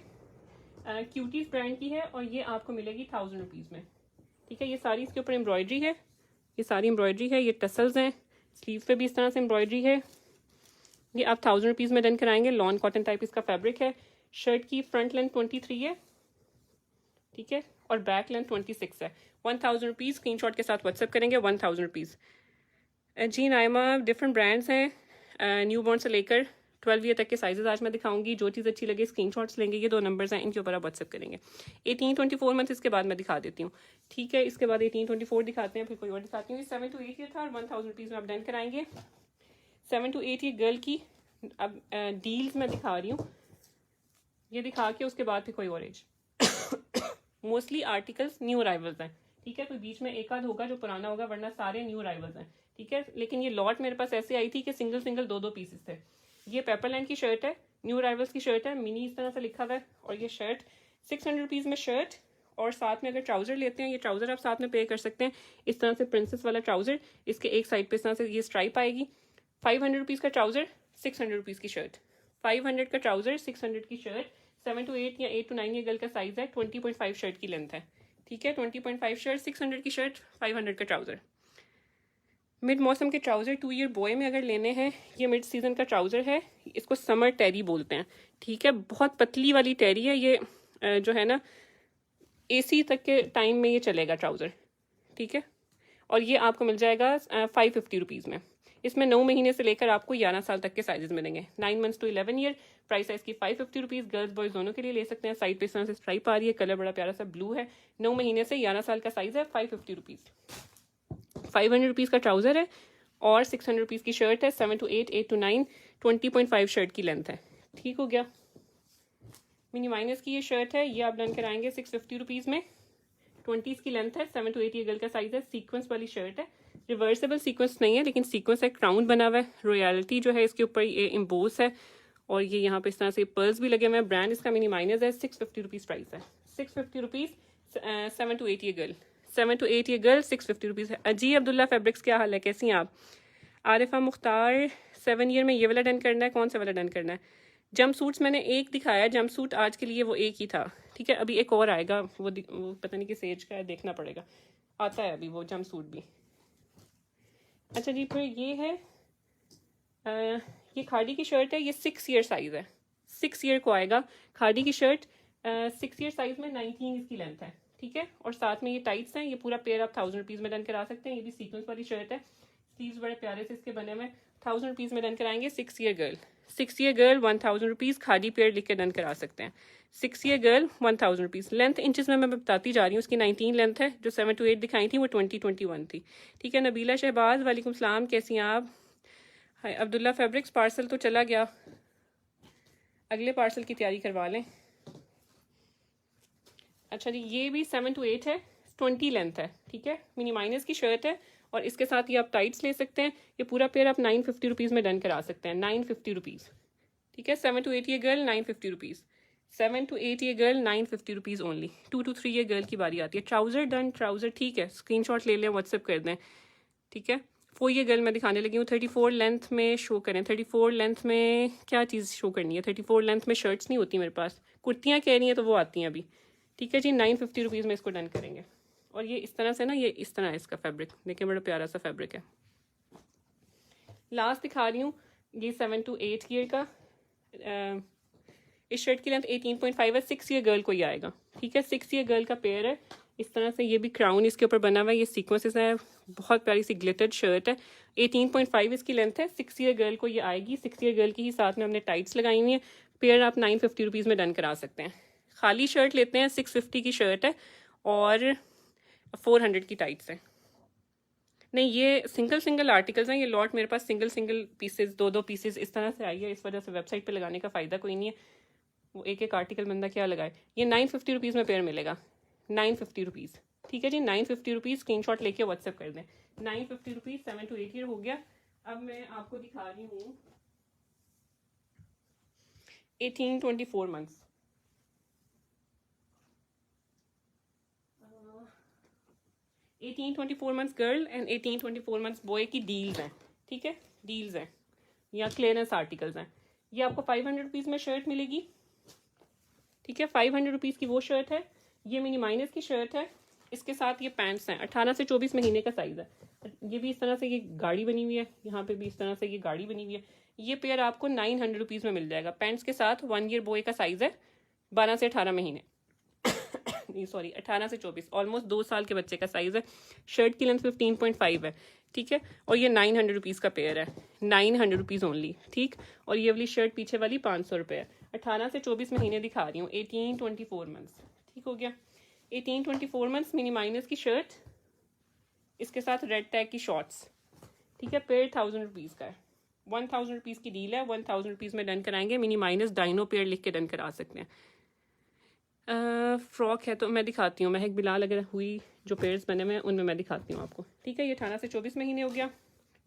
क्यूटीज ब्रांड की है और ये आपको मिलेगी 1000 रुपीज़ में, ठीक है। ये सारी इसके ऊपर एम्ब्रॉयडरी है, ये सारी एम्ब्रॉयडरी है। ये टसल्स हैं, स्लीव पे भी इस तरह से एम्ब्रॉयडरी है। ये आप 1000 रुपीज़ में डन कराएंगे। लॉन कॉटन टाइप इसका फैब्रिक है। शर्ट की फ्रंट लेंथ 23 है, ठीक है, और बैक लेंथ 26 है। 1000 रुपीज़, स्क्रीन शॉट के साथ व्हाट्सएप करेंगे। 1000 रुपीज़ जी। नायमा डिफरेंट ब्रांड्स हैं, न्यू बॉर्न से लेकर 12 ईयर तक के साइजेस आज मैं दिखाऊंगी। जो चीज़ अच्छी लगे स्क्रीनशॉट्स लेंगे। ये 2 नंबर्स हैं, इनके ऊपर आप व्हाट्सएप करेंगे। 18-24 मंथ इसके बाद मैं दिखा देती हूँ, ठीक है। इसके बाद 18-24 दिखाते हैं, फिर कोई और दिखाती हूँ। 7 to 8 ईयर था और 1000 रुपीज़ में आप डन कराएंगे। 7 to 8 ईयर गर्ल की अब डील्स मैं दिखा रही हूँ, ये दिखा के उसके बाद फिर कोई और age. Mostly articles new arrivals हैं, ठीक है। कोई बीच में एक आध होगा जो पुराना होगा, वरना सारे न्यू अराइवल्स हैं, ठीक है। लेकिन ये लॉट मेरे पास ऐसे आई थी कि सिंगल सिंगल 2-2 पीसेस थे। ये पेपरलैंड की शर्ट है, न्यू अराइवल्स की शर्ट है, मिनी इस तरह से लिखा हुआ है। और ये शर्ट 600 रुपीज़ में शर्ट, और साथ में अगर ट्राउज़र लेते हैं, ये ट्राउज़र आप साथ में पे कर सकते हैं। इस तरह से प्रिंसेस वाला ट्राउज़र, इसके एक साइड पे इस तरह से ये स्ट्राइप आएगी। 500 रुपीज़ का ट्राउज़र, 600 रुपीज़ की शर्ट। 500 का ट्राउज़र, 600 की शर्ट। 7 to 8 या 8 to 9 ये गर्ल का साइज़ है। 20.5 शर्ट की लेंथ है, ठीक है। 20.5 शर्ट, 600 की शर्ट, 500 का ट्राउज़र। मिड मौसम के ट्राउज़र 2 ईयर बॉय में अगर लेने हैं, ये मिड सीज़न का ट्राउज़र है। इसको समर टेरी बोलते हैं, ठीक है। बहुत पतली वाली टेरी है ये, जो है ना AC तक के टाइम में ये चलेगा ट्राउज़र, ठीक है। और ये आपको मिल जाएगा 550 रुपीज़ में। इसमें 9 महीने से लेकर आपको 11 साल तक के साइजेस मिलेंगे। 9 months to 11 ईयर। प्राइस है इसकी 550 रुपीज़। गर्ल्स बॉयज़ दोनों के लिए ले सकते हैं। साइड पे इस तरह से स्ट्राइप आ रही है, कलर बड़ा प्यारा सा ब्लू है। 9 महीने से 11 साल का साइज़ है। 550 रुपीज़। 500 रुपीज़ का ट्राउज़र है और 600 रुपीज़ की शर्ट है। 7 to 8, 8 to 9, 20.5 शर्ट की लेंथ है, ठीक हो गया। मिनी माइनस की ये शर्ट है, ये आप डन कराएंगे 650 रुपीज़ में। 20 की लेंथ है। 7 to 8 ये गर्ल का साइज़ है। सीक्वेंस वाली शर्ट है, रिवर्सेबल सीक्वेंस नहीं है लेकिन सीक्वेंस है, क्राउन बना हुआ है। रॉयल्टी जो है इसके ऊपर ये इम्बोस है और ये यहाँ पे इस तरह से पर्ल्स भी लगे हुए हैं। ब्रांड इसका मिनी माइनस है। 650 रुपीज़ प्राइस है। 650 रुपीज़। 7 to 8 ये गर्ल, 7 to 8 ये गर्ल 650 रुपीज़ है। अजी अब्दुल्ला फैब्रिक्स, क्या हाल है, कैसी हैं आप? आरिफा मुख्तार, 7 ईयर में ये वाला डन करना है। कौन सा वाला डन करना है? जंप सूट्स मैंने एक दिखाया, जंप सूट आज के लिए वो एक ही था, ठीक है। अभी एक और आएगा, वो पता नहीं किस एज का है, देखना पड़ेगा। आता है अभी वो जंप सूट भी। अच्छा जी, फिर ये है ये खादी की शर्ट है। ये 6 ईयर साइज़ है, 6 ईयर को आएगा खादी की शर्ट। 6 ईयर साइज़ में 19 इसकी लेंथ है, ठीक है। और साथ में ये टाइट्स हैं। ये पूरा पेयर आप 1000 रुपीज़ में डन करा सकते हैं। ये भी सीक्वेंस वाली शर्ट है, स्लीव्स बड़े प्यारे से इसके बने हुए। 1000 रुपीज़ में डन कराएंगे। 6 year girl, 6 year girl 1000 rupees. Khadi pair लिख के डन करा सकते हैं। 6 year girl 1000 rupees. Length inches में मैं बताती जा रही हूँ। उसकी 19 लेंथ है। जो 7 to 8 दिखाई थी वो 20-21 थी, ठीक है। नबीला शहबाज, वालेकुम सलाम, कैसी हैं आप? हाय अब्दुल्ला फैब्रिक्स, पार्सल तो चला गया, अगले पार्सल की तैयारी करवा लें। अच्छा जी, ये भी 7 to 8 है, 20 लेंथ है, ठीक है। मिनी माइनस की शर्ट है और इसके साथ ये आप टाइट्स ले सकते हैं। ये पूरा पेयर आप 950 रुपीज़ में डन करा सकते हैं। 950 रुपीज़, ठीक है। 7 to 8 ये गर्ल 950 रुपीज़। 7 to 8 ये गर्ल 950 रुपीज़ ओनली। 2 to 3 ये गर्ल की बारी आती है। ट्राउज़र डन, ट्राउज़र ठीक है, स्क्रीनशॉट ले लें, व्हाट्सएप कर दें, ठीक है। 4 ये गर्ल मैं दिखाने लगी हूँ। 34 लेंथ में शो करें। 34 लेंथ में क्या चीज़ शो करनी है? 34 लेंथ में शर्ट्स नहीं होती मेरे पास, कुर्तियाँ कह रही हैं तो वो आती हैं अभी, ठीक है जी। 950 रुपीज़ में इसको डन करेंगे। और ये इस तरह से ना, ये इस तरह है इसका फैब्रिक, देखिए बड़ा प्यारा सा फैब्रिक है। लास्ट दिखा रही हूँ, ये 7 to 8 ईयर का इस शर्ट की लेंथ 18.5 है, 6 ईयर गर्ल को ही आएगा, ठीक है। 6 ईयर गर्ल का पेयर है इस तरह से, ये भी क्राउन इसके ऊपर बना हुआ है, ये सीक्वेंसेस है, बहुत प्यारी सी ग्लिटर्ड शर्ट है। 18.5 इसकी लेंथ है, 6 ईयर गर्ल को ये आएगी। 6 ईयर गर्ल की ही साथ में हमने टाइट्स लगाई हुई है। पेयर आप 950 रुपीज़ में डन करा सकते हैं। खाली शर्ट लेते हैं, 650 की शर्ट है और 400 की टाइट्स है। नहीं, ये सिंगल आर्टिकल्स हैं, ये लॉट मेरे पास सिंगल पीसेस, दो पीसेस इस तरह से आई है, इस वजह से वेबसाइट पे लगाने का फ़ायदा कोई नहीं है, वो एक आर्टिकल बंदा क्या लगाए। ये 950 रुपीज़ में पेयर मिलेगा, 950 रुपीज़, ठीक है जी। 950 रुपीज़, स्क्रीनशॉट लेके व्हाट्सएप कर दें। 950 रुपीज़, 7 to 8 ईयर हो गया। अब मैं आपको दिखा रही हूँ 18-24 months. 18-24 months girl and 18-24 months boy की डील्स हैं, ठीक है, डील्स हैं या क्लियरेंस आर्टिकल्स हैं। ये आपको 500 रुपीज़ में शर्ट मिलेगी, ठीक है। 500 रुपीज़ की वो शर्ट है, ये मिनी माइनस की शर्ट है, इसके साथ ये पैंट्स हैं। 18 से 24 महीने का साइज़ है। ये भी इस तरह से ये गाड़ी बनी हुई है, यहाँ पे भी इस तरह से ये गाड़ी बनी हुई है। ये पेयर आपको 900 रुपीज़ में मिल जाएगा। पैंट्स के साथ 1 ईयर बॉय का साइज़ है, 12 से 18 महीने नहीं सॉरी 18 से 24, ऑलमोस्ट 2 साल के बच्चे का साइज़ है। शर्ट की लेंथ 15.5 है, ठीक है। और ये 900 रुपीज़ का पेयर है, 900 रुपीज़ ओनली, ठीक। और ये वाली शर्ट पीछे वाली 500 रुपये है। 18 से 24 महीने दिखा रही हूँ, 18-24 मंथ्स, ठीक हो गया। 18-24 मंथ्स मिनी माइनस की शर्ट, इसके साथ रेड टैग की शॉर्ट्स, ठीक है। पेयर 1000 रुपीज़ का है, 1000 रुपीज़ की डील है, 1000 रुपीज़ में डन कराएंगे। मिनी माइनस डाइनो पेयर लिख के डन करा सकते हैं। फ्रॉक है तो मैं दिखाती हूँ, महक बिलाल अगर हुई जो पेयर्स बने हुए हैं उनमें मैं दिखाती हूँ आपको, ठीक है। ये 18 से 24 महीने हो गया।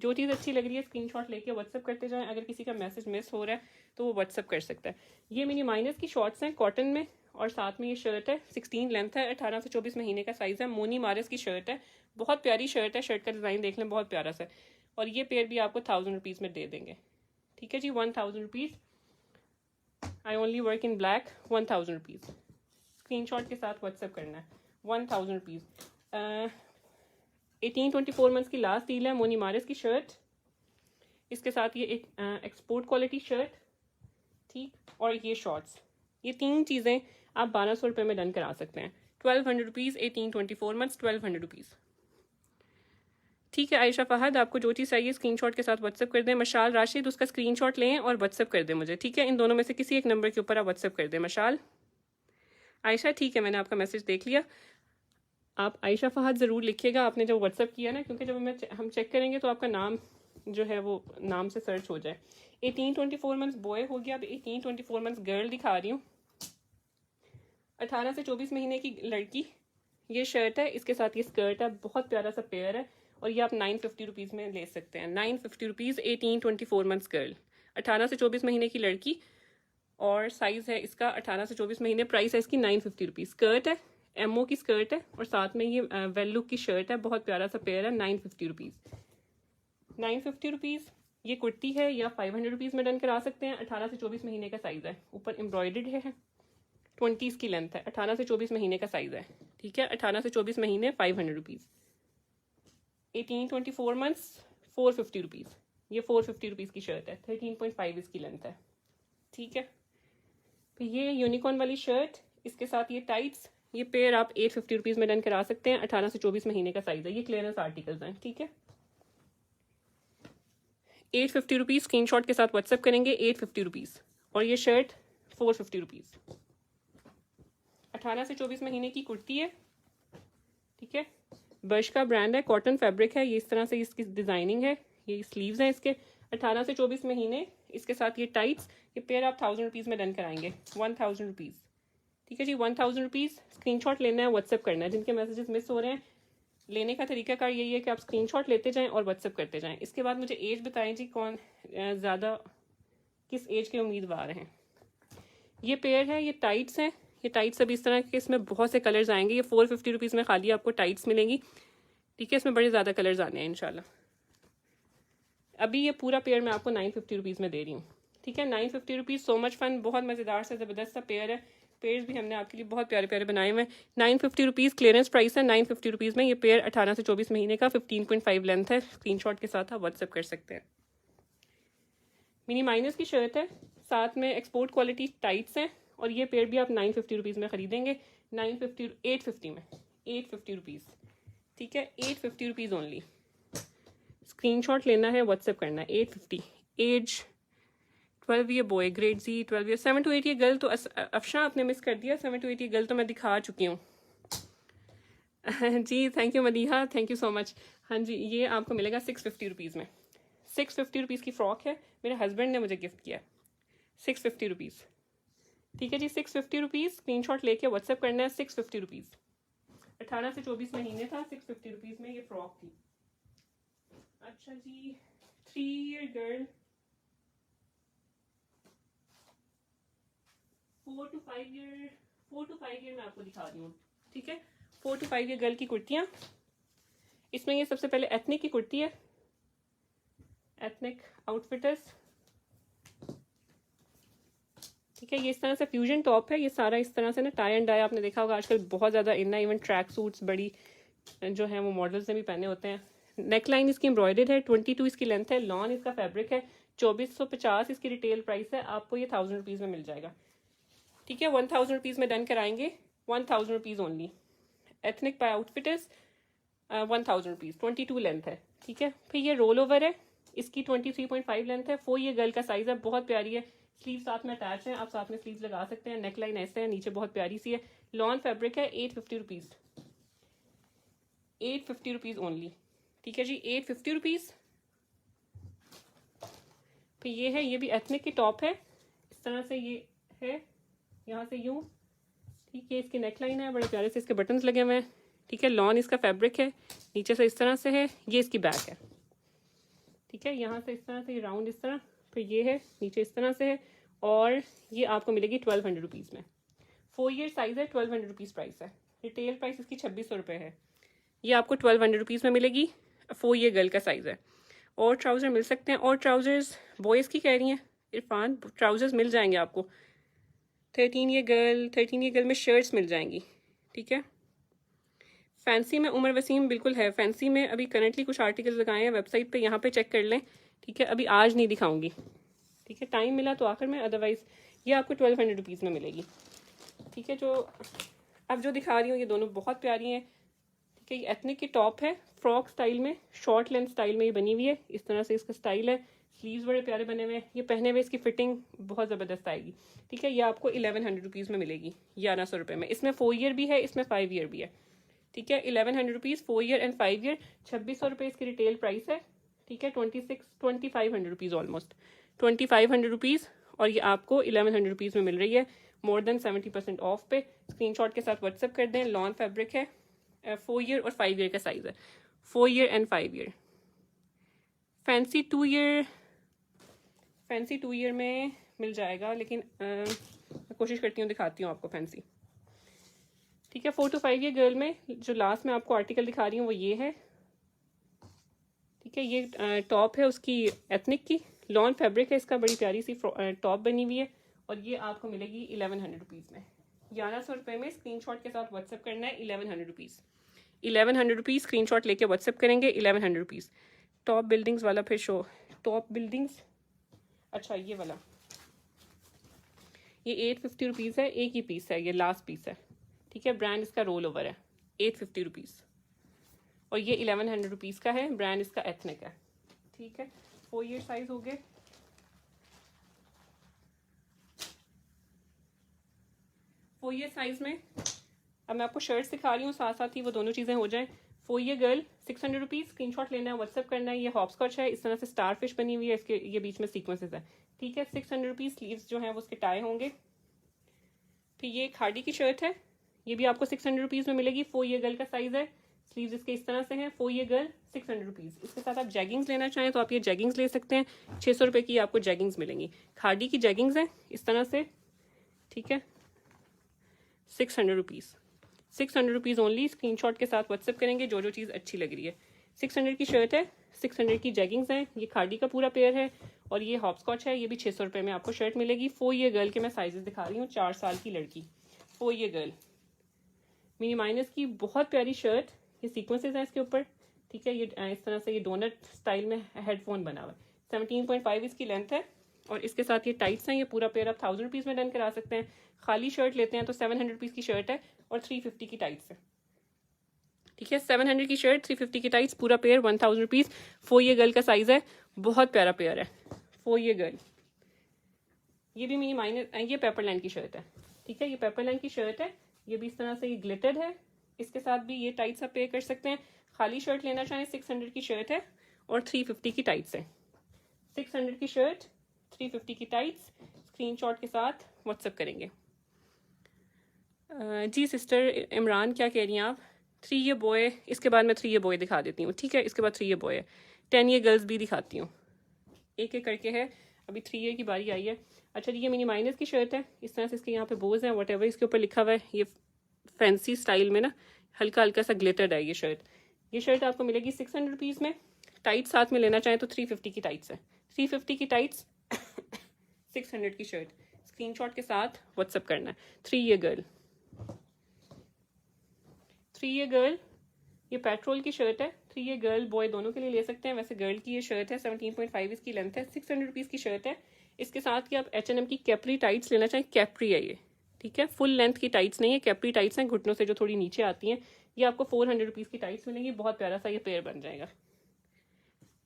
जो चीज़ अच्छी लग रही है स्क्रीनशॉट लेके व्हाट्सअप करते जाएं। अगर किसी का मैसेज मिस हो रहा है तो वो व्हाट्सअप कर सकता है। ये मिनी माइनस की शॉर्ट्स हैं कॉटन में, और साथ में ये शर्ट है, 16 लेंथ है, 18 से 24 महीने का साइज़ है। मोनी मारिस की शर्ट है, बहुत प्यारी शर्ट है, शर्ट का डिज़ाइन देख लें, बहुत प्यारा सा। और ये पेयर भी आपको 1000 रुपीज़ में दे देंगे, ठीक है जी। 1000 rupees, I only work in black, 1000 rupees, screenshot के साथ व्हाट्सएप करना है। 1000 रुपीज़। 18-24 मंथ्स की लास्ट डील है। मोनी मारिस की शर्ट, इसके साथ ये एक एक्सपोर्ट क्वालिटी शर्ट, ठीक। और ये शॉर्ट्स, ये 3 चीज़ें आप 1200 रुपये में डन करा सकते हैं। 1200 रुपीज़, 18-24 मंथ्स, 1200 रुपीज़, ठीक है। आयशा फहद, आपको जो चीज़ चाहिए स्क्रीनशॉट के साथ व्हाट्सएप कर दें। मशाल राशिद, उसका स्क्रीनशॉट लें और व्हाट्सएप कर दें मुझे, ठीक है। इन दोनों में से किसी एक नंबर के ऊपर आप व्हाट्सएप कर दें। मशाल, आयशा, ठीक है, मैंने आपका मैसेज देख लिया। आप आयशा फहद ज़रूर लिखिएगा आपने जब व्हाट्सएप किया ना, क्योंकि जब हम चेक करेंगे तो आपका नाम जो है वो नाम से सर्च हो जाए। 18-24 मंथ्स बॉय हो गया। अब 18-24 मंथ्स गर्ल दिखा रही हूँ। 18 से 24 महीने की लड़की, ये शर्ट है, इसके साथ ये स्कर्ट है, बहुत प्यारा सा पेयर है। और ये आप 950 रुपीज़ में ले सकते हैं। 950 रुपीज़, 18-24 मंथ्स गर्ल, 18 से 24 महीने की लड़की, और साइज़ है इसका 18 से 24 महीने। प्राइस है इसकी 950 रुपीज़। स्कर्ट है, एमओ की स्कर्ट है, और साथ में ये वेल लुक की शर्ट है, बहुत प्यारा सा पेयर है। 950 रुपीज़, 950 रुपीज़। ये कुर्ती है, या 500 रुपीज़ में डन करा सकते हैं। 18 से 24 महीने का साइज़ है, ऊपर एम्ब्रॉयडर्ड है, 20 की लेंथ है, 18 से 24 महीने का साइज़ है, ठीक है। 18 से 24 महीने, 500 रुपीज़। 18-24 months, 450 rupees. ये 450 रुपीज़ की शर्ट है, 13.5 इसकी लेंथ है, ठीक है। फिर ये यूनिकॉर्न वाली शर्ट, इसके साथ ये टाइट्स, ये पेयर आप 850 रुपीज़ में डन करा सकते हैं। 18 से 24 महीने का साइज़ है। ये क्लियरेंस आर्टिकल्स हैं, ठीक है। 850 रुपीज़, स्क्रीनशॉट के साथ व्हाट्सएप करेंगे। 850 रुपीज़, और ये शर्ट 450 रुपीज़। 18 से 24 महीने की कुर्ती है, ठीक है। बर्श का ब्रांड है, कॉटन फैब्रिक है, ये इस तरह से इसकी डिज़ाइनिंग है, ये स्लीव्स हैं इसके। 18 से 24 महीने, इसके साथ ये टाइट्स, ये पेयर आप 1000 रुपीज़ में डन कराएंगे। 1000 रुपीज़, ठीक है जी। 1000 रुपीज़, स्क्रीनशॉट लेना है, व्हाट्सएप करना है। जिनके मैसेजेस मिस हो रहे हैं, लेने का तरीकाकार यही है कि आप स्क्रीनशॉट लेते जाएं और व्हाट्सएप करते जाएं। इसके बाद मुझे एज बताएं जी, कौन ज़्यादा किस एज के उम्मीदवार हैं। ये पेयर है, ये टाइट्स हैं, ये टाइट्स अभी इस तरह के, इसमें बहुत से कलर्स आएंगे। ये 450 रुपीज़ में खाली आपको टाइट्स मिलेंगी, ठीक है। इसमें बड़े ज़्यादा कलर्स आने हैं इंशाल्लाह। अभी ये पूरा पेयर मैं आपको 950 रुपीज़ में दे रही हूँ, ठीक है। 950 रुपीज़। सो मच फन, बहुत मज़ेदार सा ज़बरदस्त सा पेयर है। पेयर्स भी हमने आपके लिए बहुत प्यारे प्यारे बनाए हुए हैं। 950 रुपीज़ क्लियरेंस प्राइस है। 950 रुपीज़ में ये पेयर 18 से 24 महीने का, 15.5 लेंथ है। स्क्रीनशॉट के साथ आप व्हाट्सएप कर सकते हैं। मिनी माइनस की शर्ट है, साथ में एक्सपोर्ट क्वालिटी टाइट्स हैं, और ये पेयर भी आप 950 रुपीज़ में ख़रीदेंगे, 850 में, 850 रुपीज़, ठीक है, 850 रुपीज़ ओनली। स्क्रीनशॉट लेना है, व्हाट्सएप करना है, 850। Age 12 year boy, grade G, 12 year, 7 to 8 year girl तो अफशा आपने मिस कर दिया, 7 to 8 ईयर गर्ल तो मैं दिखा चुकी हूँ। जी thank you Madiha, thank you so much. हाँ जी, ये आपको मिलेगा 650 रुपीज़ में। 650 रुपीज़ की फ़्रॉक है, मेरे हस्बैंड ने मुझे गिफ्ट किया, 650 रुपीज़, ठीक है जी, 650 रुपीज़। स्क्रीनशॉट लेके व्हाट्सएप करना है, 650 रुपीज़। 18 से 24 महीने था, 650 रुपीज़ में ये फ्रॉक थी। अच्छा जी, 3 ईयर गर्ल, 4 to 5 ईयर मैं आपको दिखा रही हूँ, ठीक है। 4 to 5 ईयर गर्ल की कुर्तियाँ, इसमें ये सबसे पहले एथनिक की कुर्ती है, एथनिक आउटफिटर्स, ठीक है। ये इस तरह से फ्यूजन टॉप है, ये सारा इस तरह से ना टाई एंड डाई, आपने देखा होगा आजकल बहुत ज़्यादा इन है, इवन ट्रैक सूट्स बड़ी जो है वो मॉडल्स ने भी पहने होते हैं। नेक लाइन इसकी एम्ब्रॉयडर्ड है, 22 इसकी लेंथ है, लॉन इसका फैब्रिक है, 2450 इसकी रिटेल प्राइस है, आपको ये 1000 रुपीज़ में मिल जाएगा, ठीक है। 1000 रुपीज़ में डन कराएंगे, 1000 rupees only. Ethnic by Outfitters 1000 rupees, 22 length है, ठीक है। फिर ये रोल ओवर है, इसकी 23.5 लेंथ है, 4 ये गर्ल का साइज़ है, बहुत प्यारी है, स्लीव साथ में अटैच है, आप साथ में स्लीव लगा सकते हैं। नेक लाइन ऐसे है, नीचे बहुत प्यारी सी है, लॉन फैब्रिक है, 850 रुपीज़, 850 रुपीज़ ओनली, ठीक है जी, 850 रुपीज़। फिर ये है, ये भी एथनिक की टॉप है, इस तरह से ये है, यहाँ से यूँ, ठीक है। इसकी नेक लाइन है, बड़े प्यारे से इसके बटन्स लगे हुए हैं, ठीक है। लॉन इसका फैब्रिक है, नीचे से इस तरह से है, ये इसकी बैक है, ठीक है। यहाँ से इस तरह से राउंड इस तरह, फिर ये है, नीचे इस तरह से है, और ये आपको मिलेगी 1200 रुपीज़ में। 4 ईयर साइज़ है, 1200 रुपीज़ प्राइस है, रिटेल प्राइस इसकी 2600 रुपये है, ये आपको 1200 रुपीज़ में मिलेगी, 4 ईयर गर्ल का साइज़ है। और ट्राउज़र मिल सकते हैं, और ट्राउज़र्स बॉयज़ की कह रही हैं इरफान, ट्राउज़र्स मिल जाएंगे आपको, 13 ईयर गर्ल में शर्ट्स मिल जाएंगी, ठीक है। फैंसी में उमर वसीम बिल्कुल है, फैंसी में अभी करंटली कुछ आर्टिकल्स लगाए हैं वेबसाइट पे, यहाँ पे चेक कर लें, ठीक है। अभी आज नहीं दिखाऊंगी, ठीक है, टाइम मिला तो आखिर में, अदरवाइज़ ये आपको 1200 रुपीज़ में मिलेगी, ठीक है। जो अब जो दिखा रही हूँ ये दोनों बहुत प्यारी हैं, ठीक है। ये एथनिक की टॉप है, फ्रॉक स्टाइल में, शॉर्ट लेंथ स्टाइल में ये बनी हुई है, इस तरह से इसका स्टाइल है, स्लीव्स बड़े प्यारे बने हुए हैं, ये पहने हुए इसकी फिटिंग बहुत ज़बरदस्त आएगी, ठीक है। ये आपको 1100 रुपीज़ में मिलेगी, 1100 रुपये में। इसमें 4 ईयर भी है, इसमें 5 ईयर भी है, ठीक है। 1100 रुपीज़, 4 ईयर एंड 5 ईयर, 2600 रुपये इसकी रिटेल प्राइस है, ठीक है। 2500 रुपीज़, ऑलमोस्ट 2500 रुपीज़, और ये आपको 1100 रुपीज़ में मिल रही है, मोर देन 70% ऑफ पे। स्क्रीनशॉट के साथ व्हाट्सएप कर दें। लॉन फैब्रिक है, 4 ईयर और 5 ईयर का साइज़ है, 4 year and 5 year. Fancy 2 year में मिल जाएगा, लेकिन मैं कोशिश करती हूँ, दिखाती हूँ आपको फैंसी, ठीक है। 4 to 5 ईयर गर्ल में जो लास्ट में आपको आर्टिकल दिखा रही हूँ वो ये है, ठीक है। ये टॉप है उसकी एथनिक की, लॉन फैब्रिक है इसका, बड़ी प्यारी सी टॉप बनी हुई है, और ये आपको मिलेगी 1100 रुपीज़ में, 1100 रुपये में। स्क्रीनशॉट के साथ व्हाट्सएप करना है, 1100 रुपीज़, 1100 रुपीज़। स्क्रीनशॉट लेके व्हाट्सएप करेंगे, 1100 रुपीज़। टॉप बिल्डिंग्स वाला फिर शो, टॉप बिल्डिंग्स, अच्छा ये वाला, ये 850 रुपीज़ है, एक ही पीस है, ये लास्ट पीस है, ठीक है। ब्रांड इसका रोल ओवर है, 850 रुपीज़, और ये 1100 रुपीज़ का है, ब्रांड इसका एथनिक है, ठीक है। 4 ईयर साइज हो गए, 4 ईयर साइज में। अब मैं आपको शर्ट्स दिखा रही हूँ, साथ साथ ही वो दोनों चीज़ें हो जाएं। 4 ईयर गर्ल 600 रुपीज़, स्क्रीनशॉट लेना है, व्हाट्सएप करना है। ये हॉपस्कॉच है, इस तरह से स्टार फिश बनी हुई है, इसके ये बीच में सीक्वेंसेस है, ठीक है। 600 रुपीज़, स्लीव्स जो हैं वो उसके टाई होंगे। फिर ये खाड़ी की शर्ट है, ये भी आपको 600 रुपीज़ में मिलेगी, 4 ईयर गर्ल का साइज़ है, स्लीव्स इसके इस तरह से हैं। 4 ईयर गर्ल 600 रुपीज़। इसके साथ आप जैगिंग्स लेना चाहें तो आप ये जैगिंग्स ले सकते हैं, 600 रुपये की आपको जैगिंग्स मिलेंगी। खाड़ी की जैगिंग्स हैं इस तरह से, ठीक है। 600 रुपीज़, 600 रुपीज़ ओनली। स्क्रीनशॉट के साथ व्हाट्सएप करेंगे जो जो चीज़ अच्छी लग रही है। 600 की शर्ट है, 600 की जैगिंग्स हैं, ये खाड़ी का पूरा पेयर है, और ये हॉपस्कॉच है, ये भी 600 रुपये में आपको शर्ट मिलेगी। 4 ईयर गर्ल के मैं साइजेस दिखा रही हूँ, 4 साल की लड़की, 4 ईयर गर्ल, मिनी माइनस की बहुत प्यारी शर्ट, ये सीक्वेंसेस हैं इसके ऊपर, ठीक है। ये इस तरह से ये डोनट स्टाइल में हेडफोन बना हुआ है, 17.5 इसकी लेंथ है, और इसके साथ ये टाइट्स हैं, ये पूरा पेयर आप 1000 रुपीज़ में डन करा सकते हैं। खाली शर्ट लेते हैं तो 700 रुपीज़ की शर्ट है और 350 की टाइट्स है, ठीक है। 700 की शर्ट, 350 की टाइट्स, पूरा पेयर 1000 रुपीज़। 4 ईयर गर्ल का साइज़ है, बहुत प्यारा पेयर है 4 ईयर गर्ल। ये भी मिनी माइनर, ये पेपरलैंड की शर्ट है, ठीक है। ये पेपरलैंड की शर्ट है, ये भी इस तरह से ये ग्लिटर्ड है। इसके साथ भी ये टाइट्स आप पे कर सकते हैं। खाली शर्ट लेना चाहें 600 की शर्ट है और 350 की टाइट्स है। 600 की शर्ट, 350 की टाइट्स, स्क्रीनशॉट के साथ व्हाट्सएप करेंगे। जी सिस्टर इमरान, क्या कह रही हैं आप? 3 ईयर बॉय, इसके बाद मैं 3 ईयर बॉय दिखा देती हूँ, ठीक है। इसके बाद 3 ईयर बॉय है, 10 ईयर गर्ल्स भी दिखाती हूँ, एक एक करके है। अभी 3 ईयर की बारी आई है। अच्छा जी, ये मिनी माइनस की शर्ट है, इस तरह से इसके यहाँ पे बोज हैं, वट एवर इसके ऊपर लिखा हुआ है। ये फैंसी स्टाइल में ना हल्का हल्का सा ग्लिटर्ड है ये शर्ट। ये शर्ट आपको मिलेगी 600 रुपीज़ में। टाइट साथ में लेना चाहें तो 350 की टाइट्स है। 350 की टाइट्स 600 की शर्ट, स्क्रीनशॉट के साथ व्हाट्सएप करना है। 3 ईयर गर्ल, 3 ईयर गर्ल, ये पेट्रोल की शर्ट है। 3 ईयर गर्ल बॉय दोनों के लिए ले सकते हैं। वैसे गर्ल की ये शर्ट है, 17.5 इसकी लेंथ है। 600 रुपीज़ की शर्ट है। इसके साथ की आप H&M की कैप्री टाइट्स लेना चाहें, कैप्री है ये, ठीक है। फुल लेंथ की टाइट्स नहीं है, कैप्री टाइट्स हैं, घुटनों से जो थोड़ी नीचे आती हैं। ये आपको 400 रुपीज़ की टाइट्स मिलेंगी। बहुत प्यारा सा ये पेयर बन जाएगा।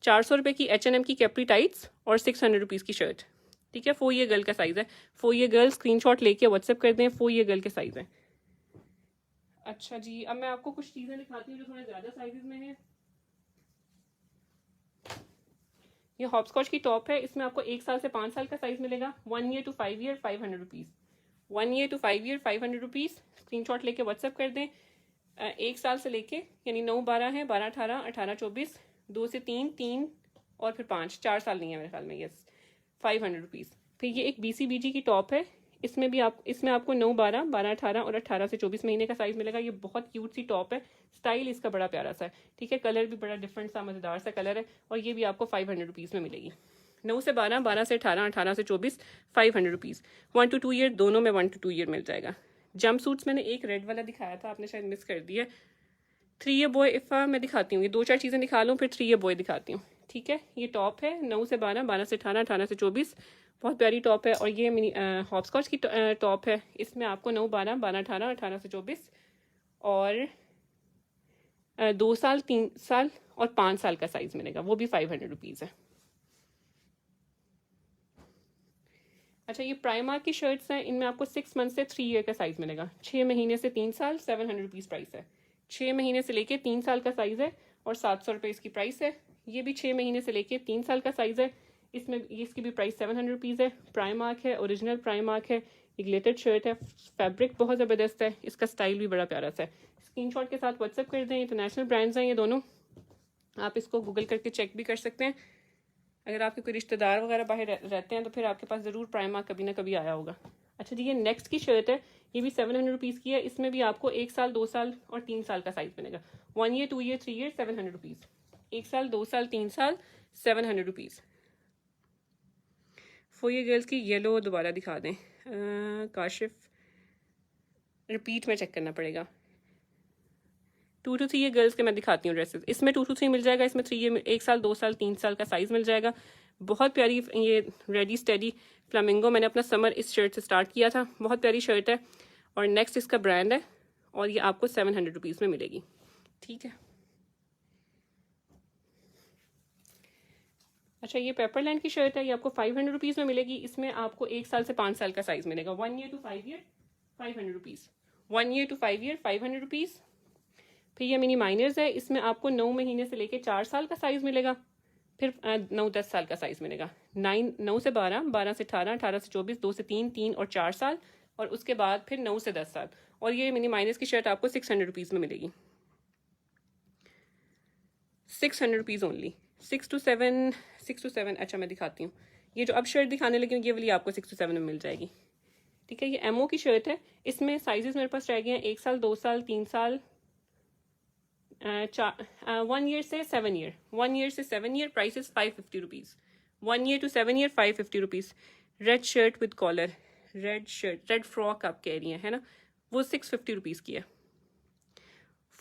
400 रुपये की H&M की कैप्री टाइट्स और 600 रुपीज़ की शर्ट, ठीक है। 4 ईयर गर्ल का साइज़ है। 4 ईयर गर्ल स्क्रीनशॉट लेके व्हाट्सएप कर दें। 4 ईयर गर्ल के साइज़ है। अच्छा जी, अब मैं आपको कुछ चीज़ें दिखाती हूँ जो थोड़ा ज़्यादा साइजेस में है। ये हॉपस्कॉच की टॉप है, इसमें आपको 1 साल से 5 साल का साइज मिलेगा। 1 year to 5 year 500 rupees. 1 year to 5 year 500 rupees. Screenshot लेके व्हाट्सएप कर दें। 1 साल से लेके यानी 9 12 है, 12 18 18 24, 2 से 3 3 और फिर 5 4 साल नहीं है मेरे ख्याल में, यस 500 रुपीज़। फिर ये एक BCBG की टॉप है, इसमें आपको 9 12 12 18 और 18 से 24 महीने का साइज मिलेगा। ये बहुत क्यूट सी टॉप है, स्टाइल इसका बड़ा प्यारा सा है, ठीक है। कलर भी बड़ा डिफरेंट सा मज़ेदार सा कलर है और ये भी आपको 500 रुपीज़ में मिलेगी। 9 से 12, 12 से 18, 18 से 24, 500 रुपीज़। 1 to 2 ईयर दोनों में 1 to 2 ईयर मिल जाएगा। जंप सूट्स मैंने एक रेड वाला दिखाया था, आपने शायद मिस कर दिया। 3 ईयर बॉय इफ़ा मैं दिखाती हूँ, ये 2-4 चीज़ें दिखा लूँ फिर 3 ईयर बॉय दिखाती हूँ, ठीक है। ये टॉप है 9 से 12, 12 से 18, 18 से 24, बहुत प्यारी टॉप है। और ये मिनी हॉपस्कॉच की टॉप है, इसमें आपको 9 12, 12 18, 18 से 24 और 2 साल 3 साल और 5 साल का साइज मिलेगा, वो भी 500 रुपीज़ है। अच्छा, ये प्राइमार्क की शर्ट्स हैं, इनमें आपको 6 मंथ से 3 ईयर का साइज मिलेगा। 6 महीने से 3 साल 700 रुपीज़ प्राइस है। 6 महीने से लेके 3 साल का साइज है और 700 रुपये इसकी प्राइस है। ये भी 6 महीने से लेके 3 साल का साइज है, इसमें इसकी भी प्राइस 700 रुपीज़ है। प्राइमार्क है, ओरिजिनल प्राइमार्क है। ये ग्लिटर्ड शर्ट है, फैब्रिक बहुत ज़बरदस्त है, इसका स्टाइल भी बड़ा प्यारा सा है। स्क्रीनशॉट के साथ व्हाट्सएप कर दें। इंटरनेशनल ब्रांड्स हैं ये दोनों, आप इसको गूगल करके चेक भी कर सकते हैं। अगर आपके कोई रिश्तेदार वगैरह बाहर रहते हैं तो फिर आपके पास ज़रूर प्राइमार्क कभी ना कभी आया होगा। अच्छा जी, ये नेक्स्ट की शर्ट है, ये भी 700 रुपीज़ की है। इसमें भी आपको 1 साल 2 साल और 3 साल का साइज मिलेगा। 1 ईयर 2 ईयर 3 ईयर 700 रुपीज़। 1 साल 2 साल 3 साल 700 रुपीज़। 4 ईयर गर्ल्स की येलो दोबारा दिखा दें काशिफ, रिपीट में चेक करना पड़ेगा। 2 to 3 ईयर गर्ल्स के मैं दिखाती हूँ ड्रेसेस। इसमें 2 to 3 मिल जाएगा, इसमें 3 ईयर 1 साल 2 साल 3 साल का साइज मिल जाएगा। बहुत प्यारी ये रेडी स्टेडी फ्लामिंगो, मैंने अपना समर इस शर्ट से स्टार्ट किया था, बहुत प्यारी शर्ट है। और नेक्स्ट इसका ब्रांड है और ये आपको 700 रुपीज़ में मिलेगी, ठीक है। अच्छा, ये पेपरलैंड की शर्ट है, ये आपको 500 रुपीज़ में मिलेगी। इसमें आपको 1 साल से 5 साल का साइज मिलेगा। 1 year to 5 year 500 rupees. 1 year to 5 year 500 rupees. फिर ये मिनी माइनर्स है, इसमें आपको 9 महीने से लेके 4 साल का साइज मिलेगा। फिर 9-10 साल का साइज मिलेगा। 9 से 12, 12 से 18, 18 से 24, 2 से 3 3 और 4 साल और उसके बाद फिर 9 से 10 साल। और ये मिनी माइनस की शर्ट आपको 600 रुपीज़ में मिलेगी। 600 रुपीज़ ओनली। 6 to 7। अच्छा मैं दिखाती हूँ, ये जो अब शर्ट दिखाने लगी हूँ ये वाली आपको 6 to 7 में मिल जाएगी, ठीक है। ये एमओ की शर्ट है, इसमें साइजेस मेरे पास रह गए हैं 1 साल 2 साल 3 साल 1 ईयर से 7 ईयर। 1 ईयर से 7 year price is 550 rupees. 1 year to 7 year 550 rupees. Red shirt with collar, red shirt, red frock आप कह रही हैं है ना, वो 650 रुपीज़ की है।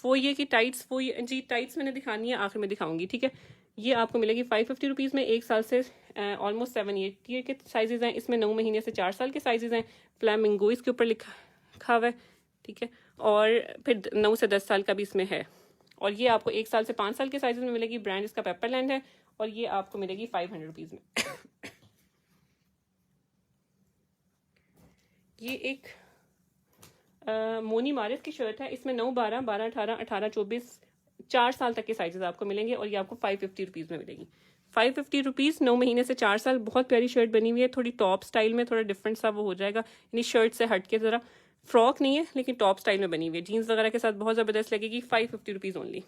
4 ईयर की टाइट्स, 4 ईयर जी टाइट्स मैंने दिखानी है, आखिर में दिखाऊंगी, ठीक है। ये आपको मिलेगी 550 रुपीज़ में। 1 साल से ऑलमोस्ट 7-8 ईयर के साइजेज़ हैं इसमें। 9 महीने से 4 साल के साइजेज़ हैं। फ्लैमिंगो इसके ऊपर लिखा हुआ है, ठीक है। और फिर 9 से 10 साल का भी इसमें है। और ये आपको 1 साल से 5 साल के साइजेज़ में मिलेगी। ब्रांड इसका पेपरलैंड है और ये आपको मिलेगी 500 रुपीज़ में। ये एक मोनी मारिस की शर्ट है। इसमें 9, 12, 12, 18, 18, 24 4 साल तक के साइजेस आपको मिलेंगे और ये आपको 550 रुपीज़ में मिलेगी। 550 रुपीज़, 9 महीने से 4 साल। बहुत प्यारी शर्ट बनी हुई है, थोड़ी टॉप स्टाइल में, थोड़ा डिफरेंट सा वो हो जाएगा, यानी शर्ट से हट के ज़रा। फ्रॉक नहीं है लेकिन टॉप स्टाइल में बनी हुई है, जीन्स वगैरह के साथ बहुत ज़बरदस्त लगेगी। 550 रुपीज़ ओनली।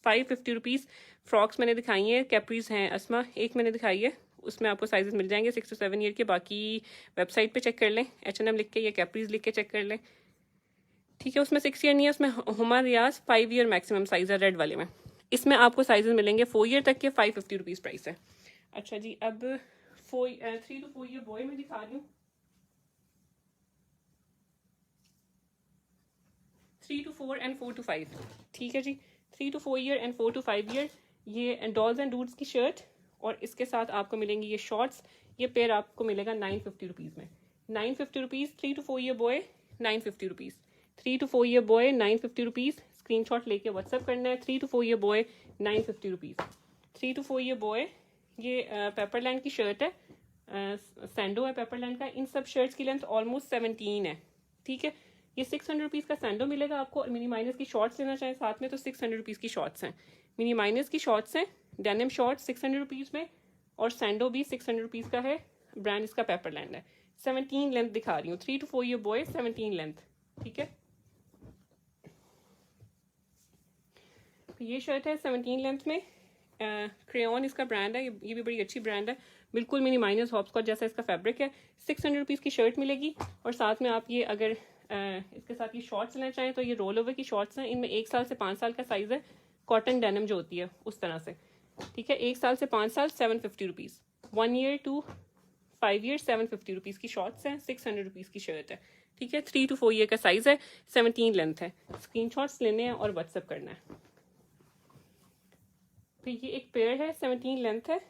550 रुपीज़। फ्रॉक्स मैंने दिखाई हैं, कैप्रीज हैं अस्मा, एक मैंने दिखाई है, उसमें आपको साइजेस मिल जाएंगे 6 to 7 ईयर के। बाकी वेबसाइट पे चेक कर लें, H&M लिख के या कैप्रीज लिख के चेक कर लें, ठीक है। उसमें 6 ईयर नहीं है, उसमें हुमा रियाज 5 ईयर मैक्सिमम साइज है रेड वाले में। इसमें आपको साइजेस मिलेंगे 4 ईयर तक के। 550 रुपीज़ प्राइस है। अच्छा जी, अब 3 to 4 ईयर बॉय में दिखा रही हूँ। 3 to 4 and 4 to 5, ठीक है जी। 3 to 4 year and 4 to 5 year. ये डॉल्स एंड डूड्स की शर्ट और इसके साथ आपको मिलेंगी ये शॉर्ट्स। ये पेयर आपको मिलेगा 950 रुपीज़ में। 950 rupees. 3 to 4 year boy 950 rupees. 3 to 4 year boy 950 rupees. Screenshot लेके व्हाट्सअप करना है। 3 to 4 year boy 950 rupees. 3 to 4 year boy. ये पेपरलैंड की शर्ट है, सैंडो है पेपरलैंड का। इन सब शर्ट्स की लेंथ ऑलमोस्ट 17 है, ठीक है। ये 600 रुपीज़ का सैंडो मिलेगा आपको। और मिनी माइनस की शॉर्ट्स लेना चाहें साथ में तो 600 रुपीज़ की शॉर्ट्स हैं। मिनी माइनस की शॉर्ट्स हैं, डेनिम शॉर्ट्स 600 रुपीज़ में, और सैंडो भी 600 रुपीज़ का है। ब्रांड इसका पेपरलैंड है। 17 लेंथ दिखा रही हूँ। 3 to 4 ईयर बॉय 17 लेंथ, ठीक है। ये शर्ट है 17 लेंथ में। क्रेयॉन इसका ब्रांड है, ये भी बड़ी अच्छी ब्रांड है। बिल्कुल मिनी माइनस हॉपस्कॉच जैसा इसका फैब्रिक है। 600 रुपीज़ की शर्ट मिलेगी। और साथ में आप ये अगर इसके साथ ये शॉर्ट्स लेना चाहें तो ये रोल ओवर की शॉर्ट्स हैं। इनमें 1 साल से 5 साल का साइज़ है, कॉटन डेनिम जो होती है उस तरह से, ठीक है। 1 साल से 5 साल 750 rupees. 1 year to 5 year 750 rupees की शॉर्ट्स हैं। 600 रुपीज़ की शर्ट है, ठीक है। 3 to 4 ईयर का साइज़ है, 17 लेंथ है। स्क्रीनशॉट्स लेने हैं और व्हाट्सअप करना है। तो ये एक पेयर है, 17 लेंथ है।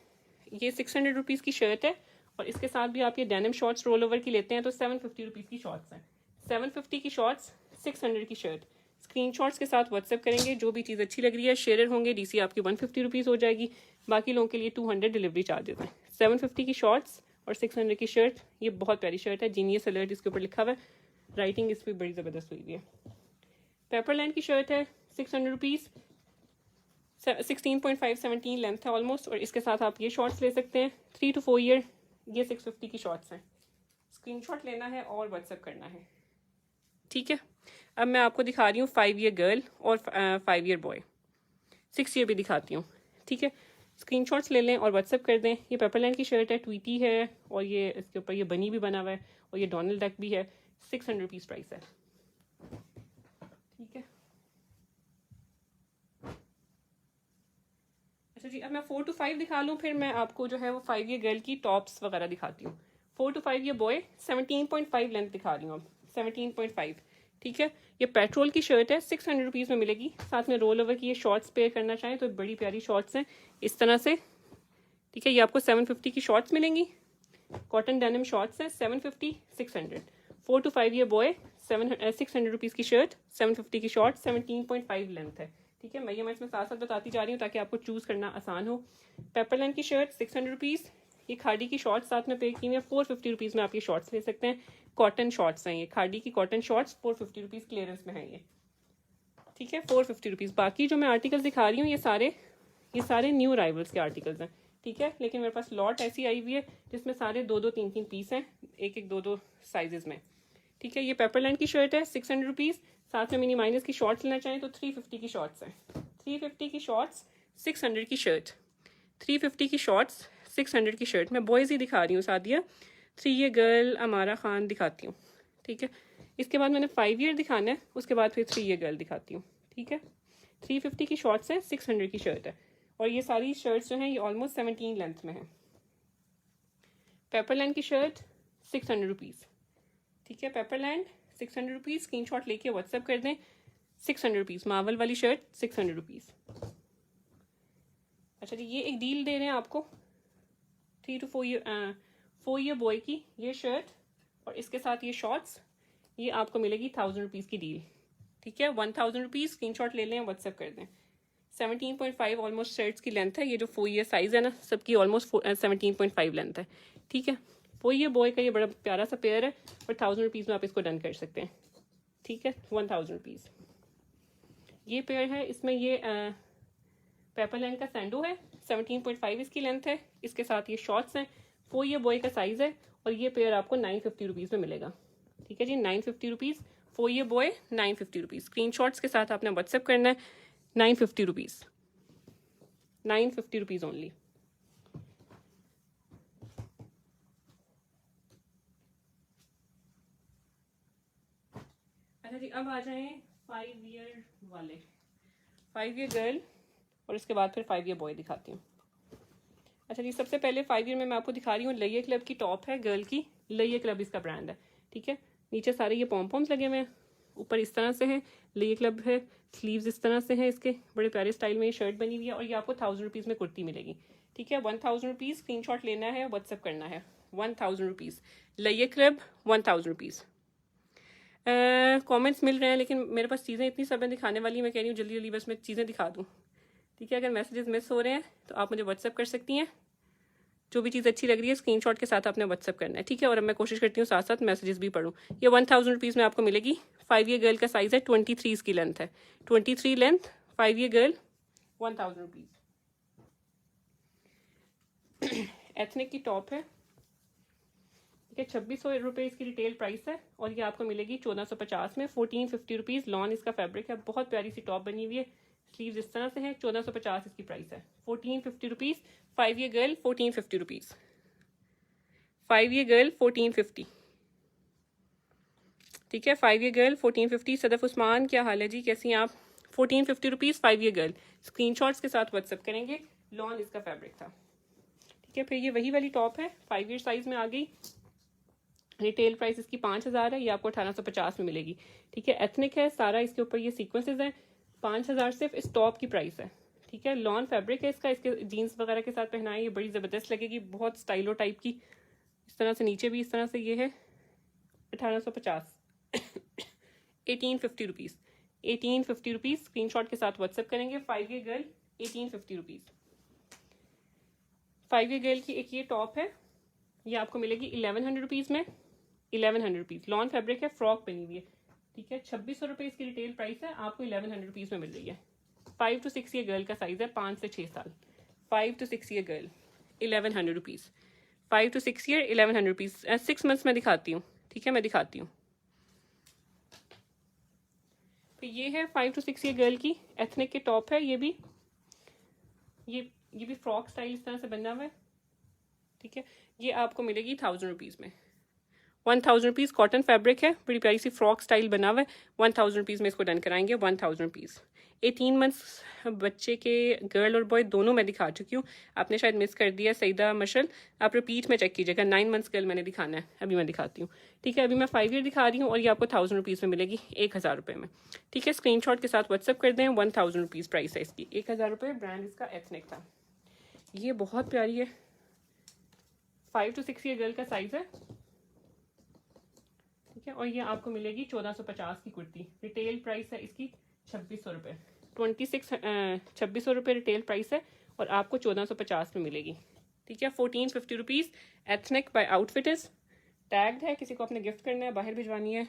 ये 600 रुपीज़ की शर्ट है और इसके साथ भी आप ये डेनिम शॉर्ट्स रोल ओवर की लेते हैं तो 750 रुपीज़ की शॉर्ट्स हैं। 750 की शॉर्ट्स, 600 की शर्ट। स्क्रीनशॉट्स के साथ व्हाट्सएप करेंगे। जो भी चीज़ अच्छी लग रही है शेयर होंगे। डीसी आपकी 150 रुपीज़ हो जाएगी। बाकी लोगों के लिए 200 डिलीवरी चार्जेस हैं। 750 की शॉर्ट्स और 600 की शर्ट। ये बहुत प्यारी शर्ट है, जीनियस अलर्ट इसके ऊपर लिखा हुआ है। राइटिंग इस पर बड़ी ज़बरदस्त हुई है। पेपरलैंड की शर्ट है 600 रुपीज़। 16.5 17 लेंथ है ऑलमोस्ट। और इसके साथ आप ये शॉर्ट्स ले सकते हैं। 3 to 4 ईयर ये 650 की शॉर्ट्स हैं। स्क्रीनशॉट लेना है और व्हाट्सएप करना है, ठीक है। अब मैं आपको दिखा रही हूँ 5 ईयर गर्ल और 5 ईयर बॉय। 6 ईयर भी दिखाती हूँ, ठीक है। स्क्रीनशॉट्स ले लें और व्हाट्सएप कर दें। ये पेपरलैंड की शर्ट है, ट्वीटी है और ये इसके ऊपर ये बनी भी बना हुआ है और ये डोनाल्ड डक भी है। 600 रुपीज़ प्राइस है, ठीक है। अच्छा जी, अब मैं 4 to 5 दिखा लूँ, फिर मैं आपको जो है वो 5 ईयर गर्ल की टॉप्स वगैरह दिखाती हूँ। 4 to 5 ईयर बॉय 17.5 लेंथ दिखा रही हूँ अब। 17.5, ठीक है। ये पेट्रोल की शर्ट है, 600 रुपीज़ में मिलेगी। साथ में रोल ओवर की ये शॉर्ट्स पेयर करना चाहें तो बड़ी प्यारी शॉर्ट्स हैं इस तरह से, ठीक है। ये आपको 750 की शॉर्ट्स मिलेंगी। कॉटन डेनिम शॉर्ट्स हैं 750 600। 4 to 5 ईयर बॉय 600 रुपीज़ की शर्ट, 750 की शॉर्ट, 17.5 लेंथ है, ठीक है। मैं इसमें साथ साथ बताती जा रही हूँ ताकि आपको चूज़ करना आसान हो। पेपरलैंड की शर्ट 600 रुपीज़। ये खाड़ी की शॉर्ट्स साथ में पे की हुई है। 450 रुपीज़ में आप ये शॉर्ट्स ले सकते हैं। कॉटन शॉर्ट्स हैं ये, खाड़ी की कॉटन शॉर्ट्स 450 रुपीज़ क्लियरेंस में है ये, ठीक है। 450 रुपीज़। बाकी जो मैं आर्टिकल्स दिखा रही हूँ ये सारे न्यू अराइवल्स के आर्टिकल्स हैं, ठीक है। लेकिन मेरे पास लॉट ऐसी आई हुई है जिसमें सारे 2-2 3-3 पीस हैं, 1-1 2-2 साइजेस में, ठीक है। ये पेपरलैंड की शर्ट है 600 रुपीज़। साथ में मिनी माइनस की शॉर्ट्स लेना चाहें तो 350 की शॉर्ट्स हैं। 350 की शॉर्ट्स, 600 की शर्ट। 350 की शॉर्ट्स, 600 की शर्ट। मैं बॉयज़ ही दिखा रही हूँ सादिया। 3 ईयर गर्ल अमारा खान दिखाती हूँ, ठीक है। इसके बाद मैंने 5 ईयर दिखाना है, उसके बाद फिर 3 ईयर गर्ल दिखाती हूँ, ठीक है। 350 की शॉर्ट्स है, 600 की शर्ट है। और ये सारी शर्ट्स जो हैं ये ऑलमोस्ट 17 लेंथ में है। पेपरलैंड की शर्ट 600 रुपीज़, ठीक है। पेपरलैंड 600 रुपीज़। स्क्रीनशॉट लेके व्हाट्सएप कर दें। 600 रुपीज़। मार्वल वाली शर्ट 600 रुपीज़। अच्छा जी, ये एक डील दे रहे हैं आपको 3 to 4 ईयर बॉय की ये शर्ट और इसके साथ ये शॉर्ट्स, ये आपको मिलेगी 1000 रुपीज़ की डील। ठीक है, 1000 रुपीज़, स्क्रीन शॉट ले लें, व्हाट्सएप कर दें। 17.5 ऑलमोस्ट शर्ट्स की लेंथ है, ये जो 4 ईयर साइज़ है ना सबकी ऑलमोस्ट 17.5 लेंथ है। ठीक है, 4 ईयर बॉय का ये बड़ा प्यारा सा पेयर है और 1000 रुपीज़ में आप इसको डन कर सकते हैं। ठीक है, 1000 रुपीज़ ये पेयर है। इसमें ये पेपरलैंड का सैंडो है, 17.5 इसकी लेंथ है, इसके साथ ये शॉर्ट्स हैं, 4 ईयर बॉय का साइज़ है और ये पेयर आपको 950 रुपीज़ में मिलेगा। ठीक है जी, 950 rupees, 4 year boy 950 rupees. Screen shots के साथ आपने व्हाट्सएप करना है, 950 रुपीज़, 950 रुपीज़ ओनली। अच्छा जी, अब आ जाएं 5 ईयर वाले, 5 ईयर गर्ल और इसके बाद फिर 5 ईयर बॉय दिखाती हूँ। अच्छा जी, सबसे पहले 5 ईयर में मैं आपको दिखा रही हूँ लइये क्लब की टॉप है गर्ल की, लइये क्लब इसका ब्रांड है। ठीक है, नीचे सारे ये पॉम्पॉम्स लगे हुए हैं, ऊपर इस तरह से है, लइये क्लब है, स्लीव्स इस तरह से हैं, इसके बड़े प्यारे स्टाइल में ये शर्ट बनी हुई है और ये आपको 1000 रुपीज़ में कुर्ती मिलेगी। ठीक है, 1000 रुपीज़, स्क्रीन शॉट लेना है, व्हाट्सअप करना है, 1000 रुपीज़, लइये क्लब 1000 रुपीज़। कमेंट्स मिल रहे हैं लेकिन मेरे पास चीज़ें इतनी सब हैं दिखाने वाली, मैं कह रही हूँ जल्दी जल्दी बस मैं चीज़ें दिखा दूँ। ठीक है, अगर मैसेजेस मिस हो रहे हैं तो आप मुझे व्हाट्सअप कर सकती हैं, जो भी चीज़ अच्छी लग रही है स्क्रीनशॉट के साथ आपने व्हाट्सअप करना है। ठीक है, और अब मैं कोशिश करती हूँ साथ साथ मैसेजेस भी पढ़ूँ। ये 1000 रुपीज़ में आपको मिलेगी। 5 ईयर गर्ल का साइज़ है, 23 की लेंथ है, 23 length, 5 year girl, 1000 rupees. Ethnic की टॉप है, ठीक है, 2600 रुपये इसकी रिटेल प्राइस है और ये आपको मिलेगी 1450 में, 1450 रुपीज़। लॉन इसका फैब्रिक है, बहुत प्यारी सी टॉप बनी हुई है, स्लीव्स इस तरह से है, 1450 इसकी प्राइस है, 1450 rupees. 5 year girl 1450 rupees, 5 year girl 1450। ठीक है, 5 ईयर गर्ल 1450। सदफ उस्मान, क्या हाल है जी, कैसी हैं आप? 1450 रुपीज़, 5 ईयर गर्ल, स्क्रीनशॉट्स के साथ व्हाट्सएप करेंगे। लॉन इसका फैब्रिक था। ठीक है, फिर ये वही वाली टॉप है, 5 ईयर साइज में आ गई, रिटेल प्राइस इसकी 5000 है, ये आपको 1850 में मिलेगी। ठीक है, एथनिक है सारा, इसके ऊपर ये सीक्वेंसेस हैं, 5000 सिर्फ इस टॉप की प्राइस है। ठीक है, लॉन फैब्रिक है इसका, इसके जीन्स वगैरह के साथ पहनाएं, ये बड़ी ज़बरदस्त लगेगी, बहुत स्टाइलो टाइप की। इस तरह से नीचे भी इस तरह से ये है, 1850, 1850 रुपीज़, 1850 रुपीज़। स्क्रीनशॉट के साथ व्हाट्सएप करेंगे। 5 year girl 1850 rupees. 5 year girl की एक ये टॉप है, ये आपको मिलेगी 1100 रुपीज़ में, 1100 रुपीज़। लॉन फैब्रिक है, फ्रॉक बनी हुई है। ठीक है, 2600 रुपये इसकी रिटेल प्राइस है, आपको 1100 रुपीज़ में मिल रही है। 5 to 6 ईयर गर्ल का साइज़ है, 5 से 6 साल, 5 to 6 year girl 1100 rupees, 5 to 6 year 1100 rupees. 6 months में दिखाती हूँ। ठीक है, मैं दिखाती हूँ। तो ये है 5 to 6 ईयर गर्ल की एथनिक के टॉप है, ये भी फ्रॉक स्टाइल इस तरह से बना हुआ है। ठीक है, ये आपको मिलेगी 1000 रुपीज़ में, 1000 रुपीज़। कॉटन फैब्रिक है, बड़ी प्यारी सी फ्रॉक स्टाइल बना हुआ है, 1000 रुपीज़ में इसको डन कराएंगे, 1000 रुपीज़। 18 मंथ्स बच्चे के, गर्ल और बॉय दोनों मैं दिखा चुकी हूँ, आपने शायद मिस कर दिया सईदा मशल, आप रिपीट में चेक कीजिएगा। 9 मंथ्स गर्ल मैंने दिखाना है, अभी मैं दिखाती हूँ। ठीक है, अभी मैं 5 ईयर दिखा रही हूँ और ये आपको 1000 रुपीज़ में मिलेगी, 1000 रुपये में। ठीक है, स्क्रीनशॉट के साथ व्हाट्सएप कर दें। 1000 रुपीज़ प्राइस है इसकी, 1000 रुपये। ब्रांड इसका एथनिक था। ये बहुत प्यारी है, 5 to 6 ईयर गर्ल का साइज़ है। ठीक है, और ये आपको मिलेगी 1450 की कुर्ती। रिटेल प्राइस है इसकी 2600 रुपये, 2600 रुपये रिटेल प्राइस है और आपको 1450 में मिलेगी। ठीक है, 1450 rupees. Ethnic by Outfitters, tagged है, किसी को अपने गिफ्ट करना है, बाहर भिजवानी है,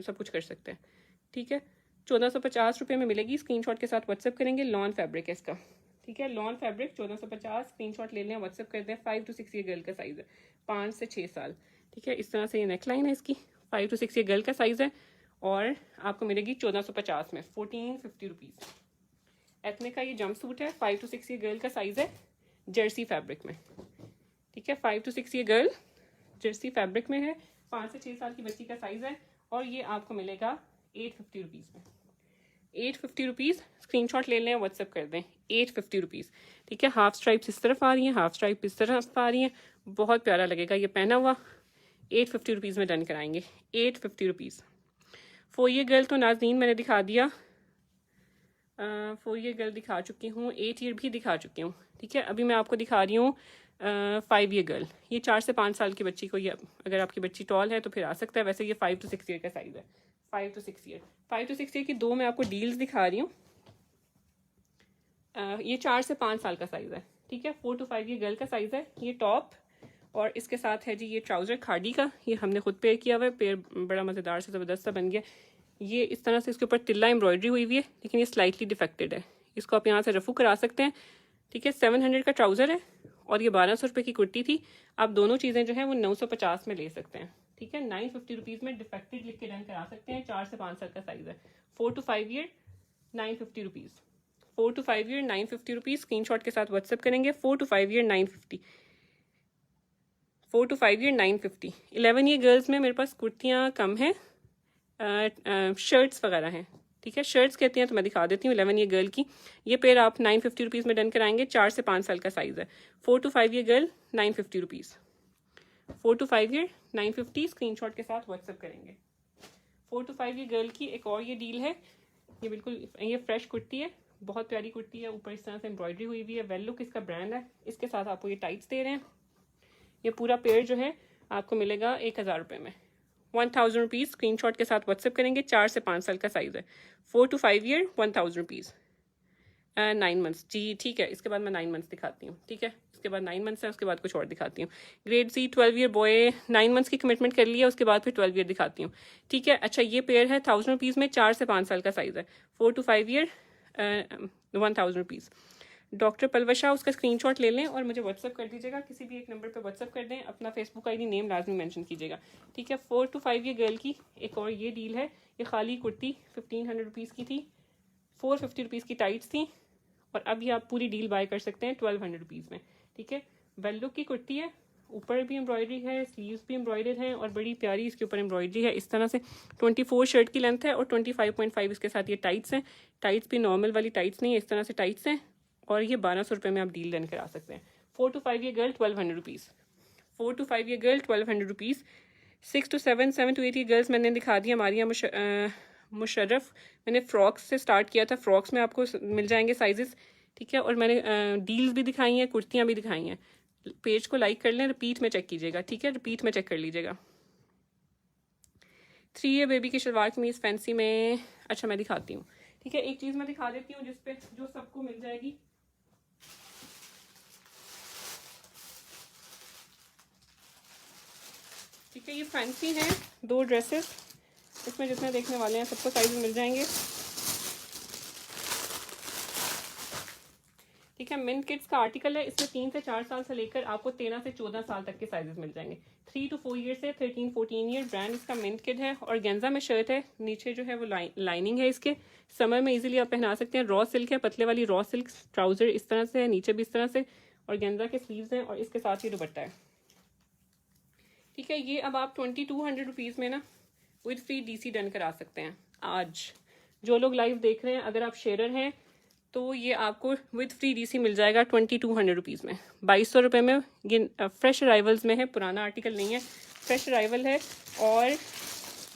सब कुछ कर सकते हैं। ठीक है, 1450 रुपये में मिलेगी। स्क्रीनशॉट के साथ व्हाट्सएप करेंगे। लॉन फैब्रिक है इसका। ठीक है, लॉन फैब्रिक 1450, स्क्रीनशॉट ले लें, व्हाट्सएप कर दें। 5 to 6 ईयर गर्ल का साइज़ है, 5 से 6 साल। ठीक है, इस तरह से ये नेकलाइन है इसकी, 5 to 6 ईयर गर्ल का साइज़ है और आपको मिलेगी 1450 में, 1450 रुपीज़। एथनिक का ये जंप सूट है, 5 to 6 ईयर गर्ल का साइज़ है, जर्सी फैब्रिक में। ठीक है, 5 to 6 year girl Jersey fabric में है, 5 से 6 साल की बच्ची का साइज़ है और ये आपको मिलेगा 850 रुपीज़ में, 850 रुपीज़। स्क्रीनशॉट ले लें, व्हाट्सएप कर दें, 850 रुपीज़। ठीक है, हाफ स्ट्राइप्स इस तरफ आ रही हैं, हाफ स्ट्राइप इस तरफ आ रही हैं, बहुत प्यारा लगेगा ये पहना हुआ। 850 रुपीज़ में डन कराएंगे, 850 रुपीज़। 4 ईयर गर्ल तो नाज़नीन मैंने दिखा दिया, 4 ईयर गर्ल दिखा चुकी हूँ, 8 ईयर भी दिखा चुकी हूँ। ठीक है, अभी मैं आपको दिखा रही हूँ 5 ईयर गर्ल। ये 4 से 5 साल की बच्ची को, ये अगर आपकी बच्ची टॉल है तो फिर आ सकता है, वैसे ये 5 to 6 ईयर का साइज़ है। 5 to 6 ईयर, 5 to 6 ईयर की दो मैं आपको डील्स दिखा रही हूँ। ये 4 से 5 साल का साइज़ है। ठीक है, 4 to 5 ईयर गर्ल का साइज़ है। ये टॉप और इसके साथ है जी ये ट्राउज़र खाड़ी का, ये हमने खुद पेयर किया हुआ है। पेयर बड़ा मज़ेदार से ज़बरदस्त सा बन गया। ये इस तरह से इसके ऊपर तिल्ला एम्ब्रॉयडरी हुई हुई है, लेकिन ये स्लाइटली डिफेक्टेड है। इसको आप यहाँ से रफू करा सकते हैं। ठीक है, 700 का ट्राउज़र है और ये 1200 रुपये की कुर्ती थी। आप दोनों चीज़ें जो है वो 950 में ले सकते हैं। ठीक है, 950 रुपीज़ में डिफेक्टेड लिख के डन करा सकते हैं। 4 से 5 साल का साइज़ है। 4 to 5 year 950 rupees. 4 to 5 year 950 rupees. Screenshot के साथ व्हाट्सएप करेंगे। 4 to 5 year 950। 4 to 5 year 950। 11 year girls में मेरे पास कुर्तियाँ कम हैं, शर्ट्स वगैरह हैं। ठीक है, शर्ट्स कहती हैं तो मैं दिखा देती हूँ 11 ईयर गर्ल की। ये पेयर आप 950 रुपीज़ में डन कराएंगे। 4 से 5 साल का साइज़ है। 4 to 5 year girl 950 rupees. 4 to 5 year 950। Screenshot के साथ व्हाट्सएप करेंगे। 4 to 5 ईयर गर्ल की एक और ये डील है। ये बिल्कुल ये फ्रेश कुर्ती है, बहुत प्यारी कुर्ती है। ऊपर इस तरह से एम्ब्रॉयडरी हुई हुई है। वेल लुक इसका ब्रांड है। इसके साथ आपको ये टाइट्स दे रहे हैं। ये पूरा पेयर जो है आपको मिलेगा 1000 रुपये में। 1000 रुपीज़। स्क्रीनशॉट के साथ व्हाट्सएप करेंगे। 4 से 5 साल का साइज़ है। 4 to 5 ईयर 1000 रुपीज़। 9 मंथ्स जी, ठीक है। इसके बाद मैं 9 मंथ्स दिखाती हूँ। ठीक है, इसके बाद 9 मंथ्स है, उसके बाद कुछ और दिखाती हूँ। Grade C 12 year boy 9 months की कमिटमेंट कर लिया, उसके बाद फिर 12 ईयर दिखाती हूँ। ठीक है, अच्छा ये पेयर है 1000 रुपीज़ में। 4 से 5 साल का साइज़ है। 4 to 5 year 1000 rupees. Doctor Palwasha, उसका स्क्रीनशॉट ले लें और मुझे व्हाट्सअप कर दीजिएगा। किसी भी एक नंबर पे व्हाट्सअप कर दें। अपना फेसबुक आईडी नेम लाजमी मेंशन कीजिएगा। ठीक है, 4 to 5 ईयर गर्ल की एक और ये डील है। ये खाली कुर्ती 1500 रुपीज़ की थी। 450 रुपीज़ की टाइट्स थी और अब ये आप पूरी डील बाय कर सकते हैं 1200 रुपीज़ में। ठीक है, वेल लुक की कुर्ती है, ऊपर भी एम्ब्रॉयडरी है, स्लीव्स भी एम्ब्रॉयडर्ड हैं और बड़ी प्यारी इसके ऊपर एम्ब्रॉयडरी है। इस तरह से 24 शर्ट की लेंथ है और 25.5 इसके साथ ये टाइट्स हैं। टाइट्स भी नॉर्मल वाली टाइट्स नहीं है, इस तरह से टाइट्स हैं और ये 1200 रुपये में आप डील डन करा सकते हैं। 4 to 5 year girl 1200 rupees. 4 to 5 year girl 1200 rupees. 6 to 7, 7 to 8 year girls मैंने दिखा दिया। हमारे यहाँ मुशर्रफ मैंने फ्रॉक्स से स्टार्ट किया था। फ्रॉक्स में आपको मिल जाएंगे साइजेस। ठीक है, और मैंने डील्स भी दिखाई हैं, कुर्तियाँ भी दिखाई हैं। पेज को लाइक कर लें, रिपीट में चेक कीजिएगा। ठीक है, रिपीट में चेक कर लीजिएगा। 3 ईयर बेबी की शलवार कमीज फैंसी में। अच्छा मैं दिखाती हूँ। ठीक है, एक चीज़ मैं दिखा देती हूँ जिसपे जो सबको मिल जाएगी। ठीक है, ये फैंसी हैं 2 ड्रेसेस। इसमें जितने देखने वाले हैं सबको साइज मिल जाएंगे। ठीक है, मिंट किड्स का आर्टिकल है। इसमें 3 से 4 साल से लेकर आपको 13 से 14 साल तक के साइजेस मिल जाएंगे। 3 to 4 ईयर से 13-14 ईयर। ब्रांड इसका मिंट किड है और गेंजा में शर्ट है। नीचे जो है वो लाइनिंग है इसके। समर में इजीली आप पहना सकते हैं। रॉ सिल्क है, पतले वाली रॉ सिल्क। ट्राउजर इस तरह से है, नीचे भी इस तरह से और गेंजा के स्लीव्स हैं और इसके साथ ही दुपट्टा है। ठीक है, ये अब आप 2200 रुपीज़ में ना विद फ्री डीसी डन करा सकते हैं। आज जो लोग लाइव देख रहे हैं, अगर आप शेयर हैं तो ये आपको विद फ्री डीसी मिल जाएगा 2200 रुपीज़ में। 2200 रुपये में। ये फ्रेश अराइवल्स में है, पुराना आर्टिकल नहीं है, फ्रेश अराइवल है और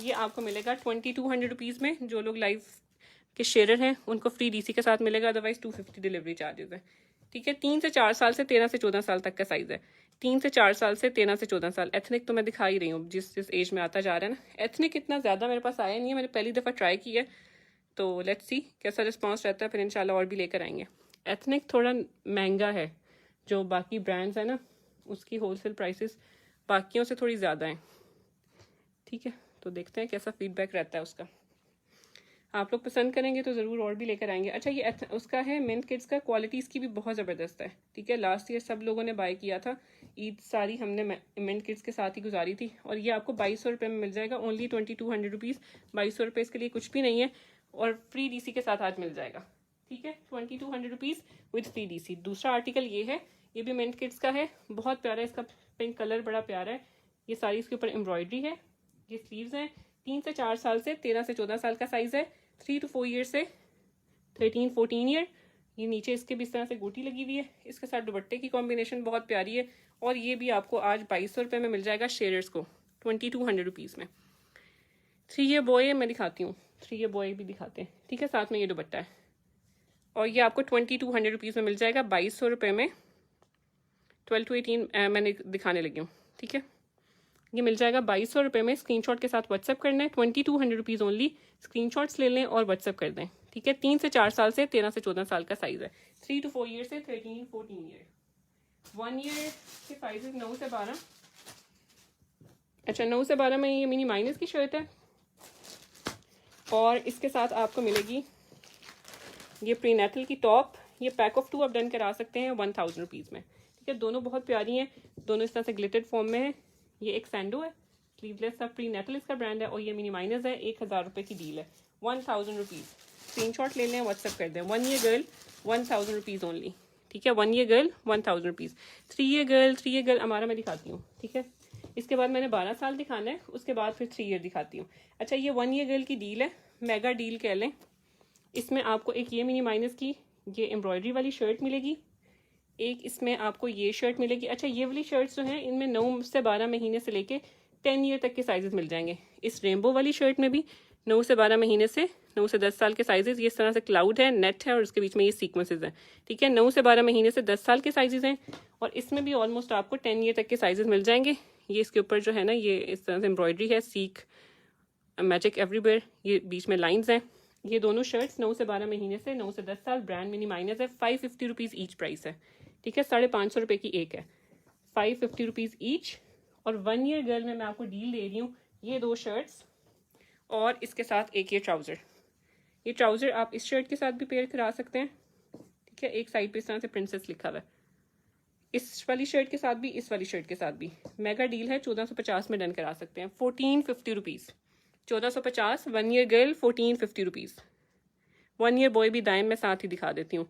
ये आपको मिलेगा 2200 रुपीज़ में। जो लोग लाइव के शेयर हैं उनको फ्री डीसी के साथ मिलेगा, अदरवाइज 250 डिलीवरी चार्जेस है। ठीक है, 3 से 4 साल से 13 से 14 साल तक का साइज़ है। 3 से 4 साल से 13 से 14 साल। एथनिक तो मैं दिखा ही रही हूँ, जिस एज में आता जा रहा है ना। एथनिक इतना ज़्यादा मेरे पास आया नहीं है, मैंने पहली दफ़ा ट्राई किया है, तो लेट्स सी कैसा रिस्पांस रहता है, फिर इंशाल्लाह और भी लेकर आएंगे। एथनिक थोड़ा महंगा है, जो बाकी ब्रांड्स हैं ना उसकी होलसेल प्राइसेस बाकियों से थोड़ी ज़्यादा हैं। ठीक है, तो देखते हैं कैसा फीडबैक रहता है उसका। आप लोग पसंद करेंगे तो ज़रूर और भी लेकर आएंगे। अच्छा ये उसका है मिंट किड्स का, क्वालिटी इसकी भी बहुत ज़बरदस्त है। ठीक है, लास्ट ईयर सब लोगों ने बाय किया था। ईद सारी हमने मिंट किड्स के साथ ही गुजारी थी और ये आपको 2200 रुपये में मिल जाएगा। Only 2200 rupees. 2200 रुपये इसके लिए कुछ भी नहीं है और फ्री डीसी के साथ आज मिल जाएगा। ठीक है, 2200 रुपीज़ विद फ्री डीसी। दूसरा आर्टिकल ये है, ये भी मिंट किड्स का है, बहुत प्यारा। इसका पिंक कलर बड़ा प्यारा है। ये सारी इसके ऊपर एम्ब्रॉयडरी है। ये स्लीव्स हैं। 3 से 4 साल से 13 से 14 साल का साइज़ है। 3 to 4 ईयर से 13-14 ईयर। ये नीचे इसके भी इस तरह से गोटी लगी हुई है। इसके साथ दुपट्टे की कॉम्बिनेशन बहुत प्यारी है और ये भी आपको आज 2200 रुपये में मिल जाएगा शेयर्स को 2200 रुपीज़ में। 3 ईयर बॉय मैं दिखाती हूँ, 3 ईयर बॉय भी दिखाते हैं। ठीक है, साथ में ये दुपट्टा है। और ये आपको 2200 रुपीज़ में मिल जाएगा, 2200 रुपये में। 12 to 18 मैंने दिखाने लगी हूँ, ठीक है। ये मिल जाएगा 2200 रुपये में। स्क्रीनशॉट के साथ व्हाट्सअप करना है, 2200 रुपीज़ ओनली। स्क्रीनशॉट्स ले लें और व्हाट्सअप कर दें, ठीक है। 3 से 4 साल से 13 से 14 साल का साइज़ है। 3 to 4 ईयर से 13-14 ईयर। 1 ईयर के साइजेस 9 से 12। अच्छा, 9 से 12 में ये मिनी माइनस की शर्ट है और इसके साथ आपको मिलेगी ये प्रीनेटल की टॉप। ये पैक ऑफ 2 आप डन करा सकते हैं 1000 रुपीज़ में, ठीक है। दोनों बहुत प्यारी हैं, दोनों इस तरह से ग्लिटेड फॉर्म में है। ये एक सैंडो है, स्लीवलेस है, प्रीनेटल इसका ब्रांड है, और ये मिनी माइनस है। 1000 रुपये की डील है, 1000 रुपीज़। स्क्रीनशॉट ले लें, व्हाट्सअप कर दें। 1 ईयर गर्ल 1000 रुपीज़ ओनली, ठीक है। 1 year girl 1000 rupees. 3 year girl हमारा मैं दिखाती हूँ, ठीक है। इसके बाद मैंने 12 साल दिखाना है, उसके बाद फिर 3 ईयर दिखाती हूँ। अच्छा, ये 1 ईयर गर्ल की डील है, मेगा डील कह लें। इसमें आपको एक ये मिनी माइनस की ये एम्ब्रॉयडरी वाली शर्ट मिलेगी, एक इसमें आपको ये शर्ट मिलेगी। अच्छा, ये वाली शर्ट्स जो हैं इनमें 9 से 12 महीने से लेके 10 ईयर तक के साइजेस मिल जाएंगे। इस रेनबो वाली शर्ट में भी 9 से 12 महीने से 9 से 10 साल के साइजेस। ये इस तरह से क्लाउड है, नेट है और उसके बीच में ये सीक्वेंसेस हैं, ठीक है। 9 से 12 महीने से 10 साल के साइजेस हैं और इसमें भी ऑलमोस्ट आपको 10 ईयर तक के साइजेस मिल जाएंगे। ये इसके ऊपर जो है ना, ये इस तरह से एम्ब्रॉयडरी है, सीक मैजिक एवरीवेयर, ये बीच में लाइन्स हैं। ये दोनों शर्ट्स 9 से 12 महीने से 9 से 10 साल, ब्रांड मिनी माइनस है। 550 रुपीज़ ईच प्राइस है, ठीक है। 550 रुपये की एक है, 550 रुपीज़ ईच। और 1 ईयर गर्ल में मैं आपको डील दे रही हूँ ये 2 शर्ट्स और इसके साथ एक ये ट्राउज़र। ये ट्राउज़र आप इस शर्ट के साथ भी पेयर करा सकते हैं, ठीक है। एक साइड पे इस तरह से प्रिंसेस लिखा हुआ है, इस वाली शर्ट के साथ भी, इस वाली शर्ट के साथ भी। मेगा डील है, 1450 में डन करा सकते हैं। 1450 rupees, 1450। 1 year girl 1450 rupees. 1 year boy भी दाएं मैं साथ ही दिखा देती हूँ,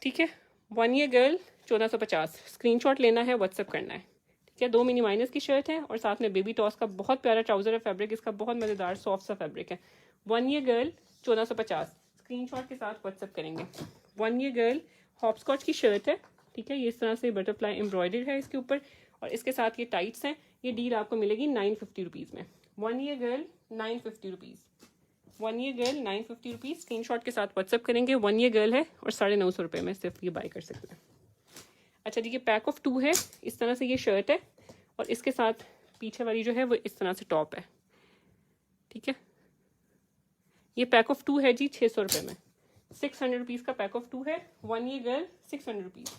ठीक है। 1 ईयर गर्ल 1450। स्क्रीनशॉट लेना है, व्हाट्सअप करना है, ठीक है। 2 मिनी माइनस की शर्ट है और साथ में बेबी टॉस का बहुत प्यारा ट्राउजर है। फैब्रिक इसका बहुत मज़ेदार सॉफ्ट सा फैब्रिक है। 1 ईयर गर्ल 1450। स्क्रीनशॉट के साथ व्हाट्सअप करेंगे। 1 ईयर गर्ल हॉपस्कॉच की शर्ट है, ठीक है। ये इस तरह से बटरफ्लाई एम्ब्रॉयडर्ड है इसके ऊपर और इसके साथ ये टाइट्स हैं। ये डील आपको मिलेगी 950 रुपीज़ में। 1 year girl 950 rupees. 1 year girl 950 rupees. Screenshot के साथ व्हाट्सअप करेंगे। 1 ईयर गर्ल है और 950 रुपये में सिर्फ ये बाय कर सकते हैं। अच्छा जी, ये पैक ऑफ 2 है, इस तरह से ये शर्ट है और इसके साथ पीछे वाली जो है वो इस तरह से टॉप है, ठीक है। ये पैक ऑफ 2 है जी, 600 रुपये में। 600 रुपीज़ का पैक ऑफ 2 है। 1 year girl 600 rupees.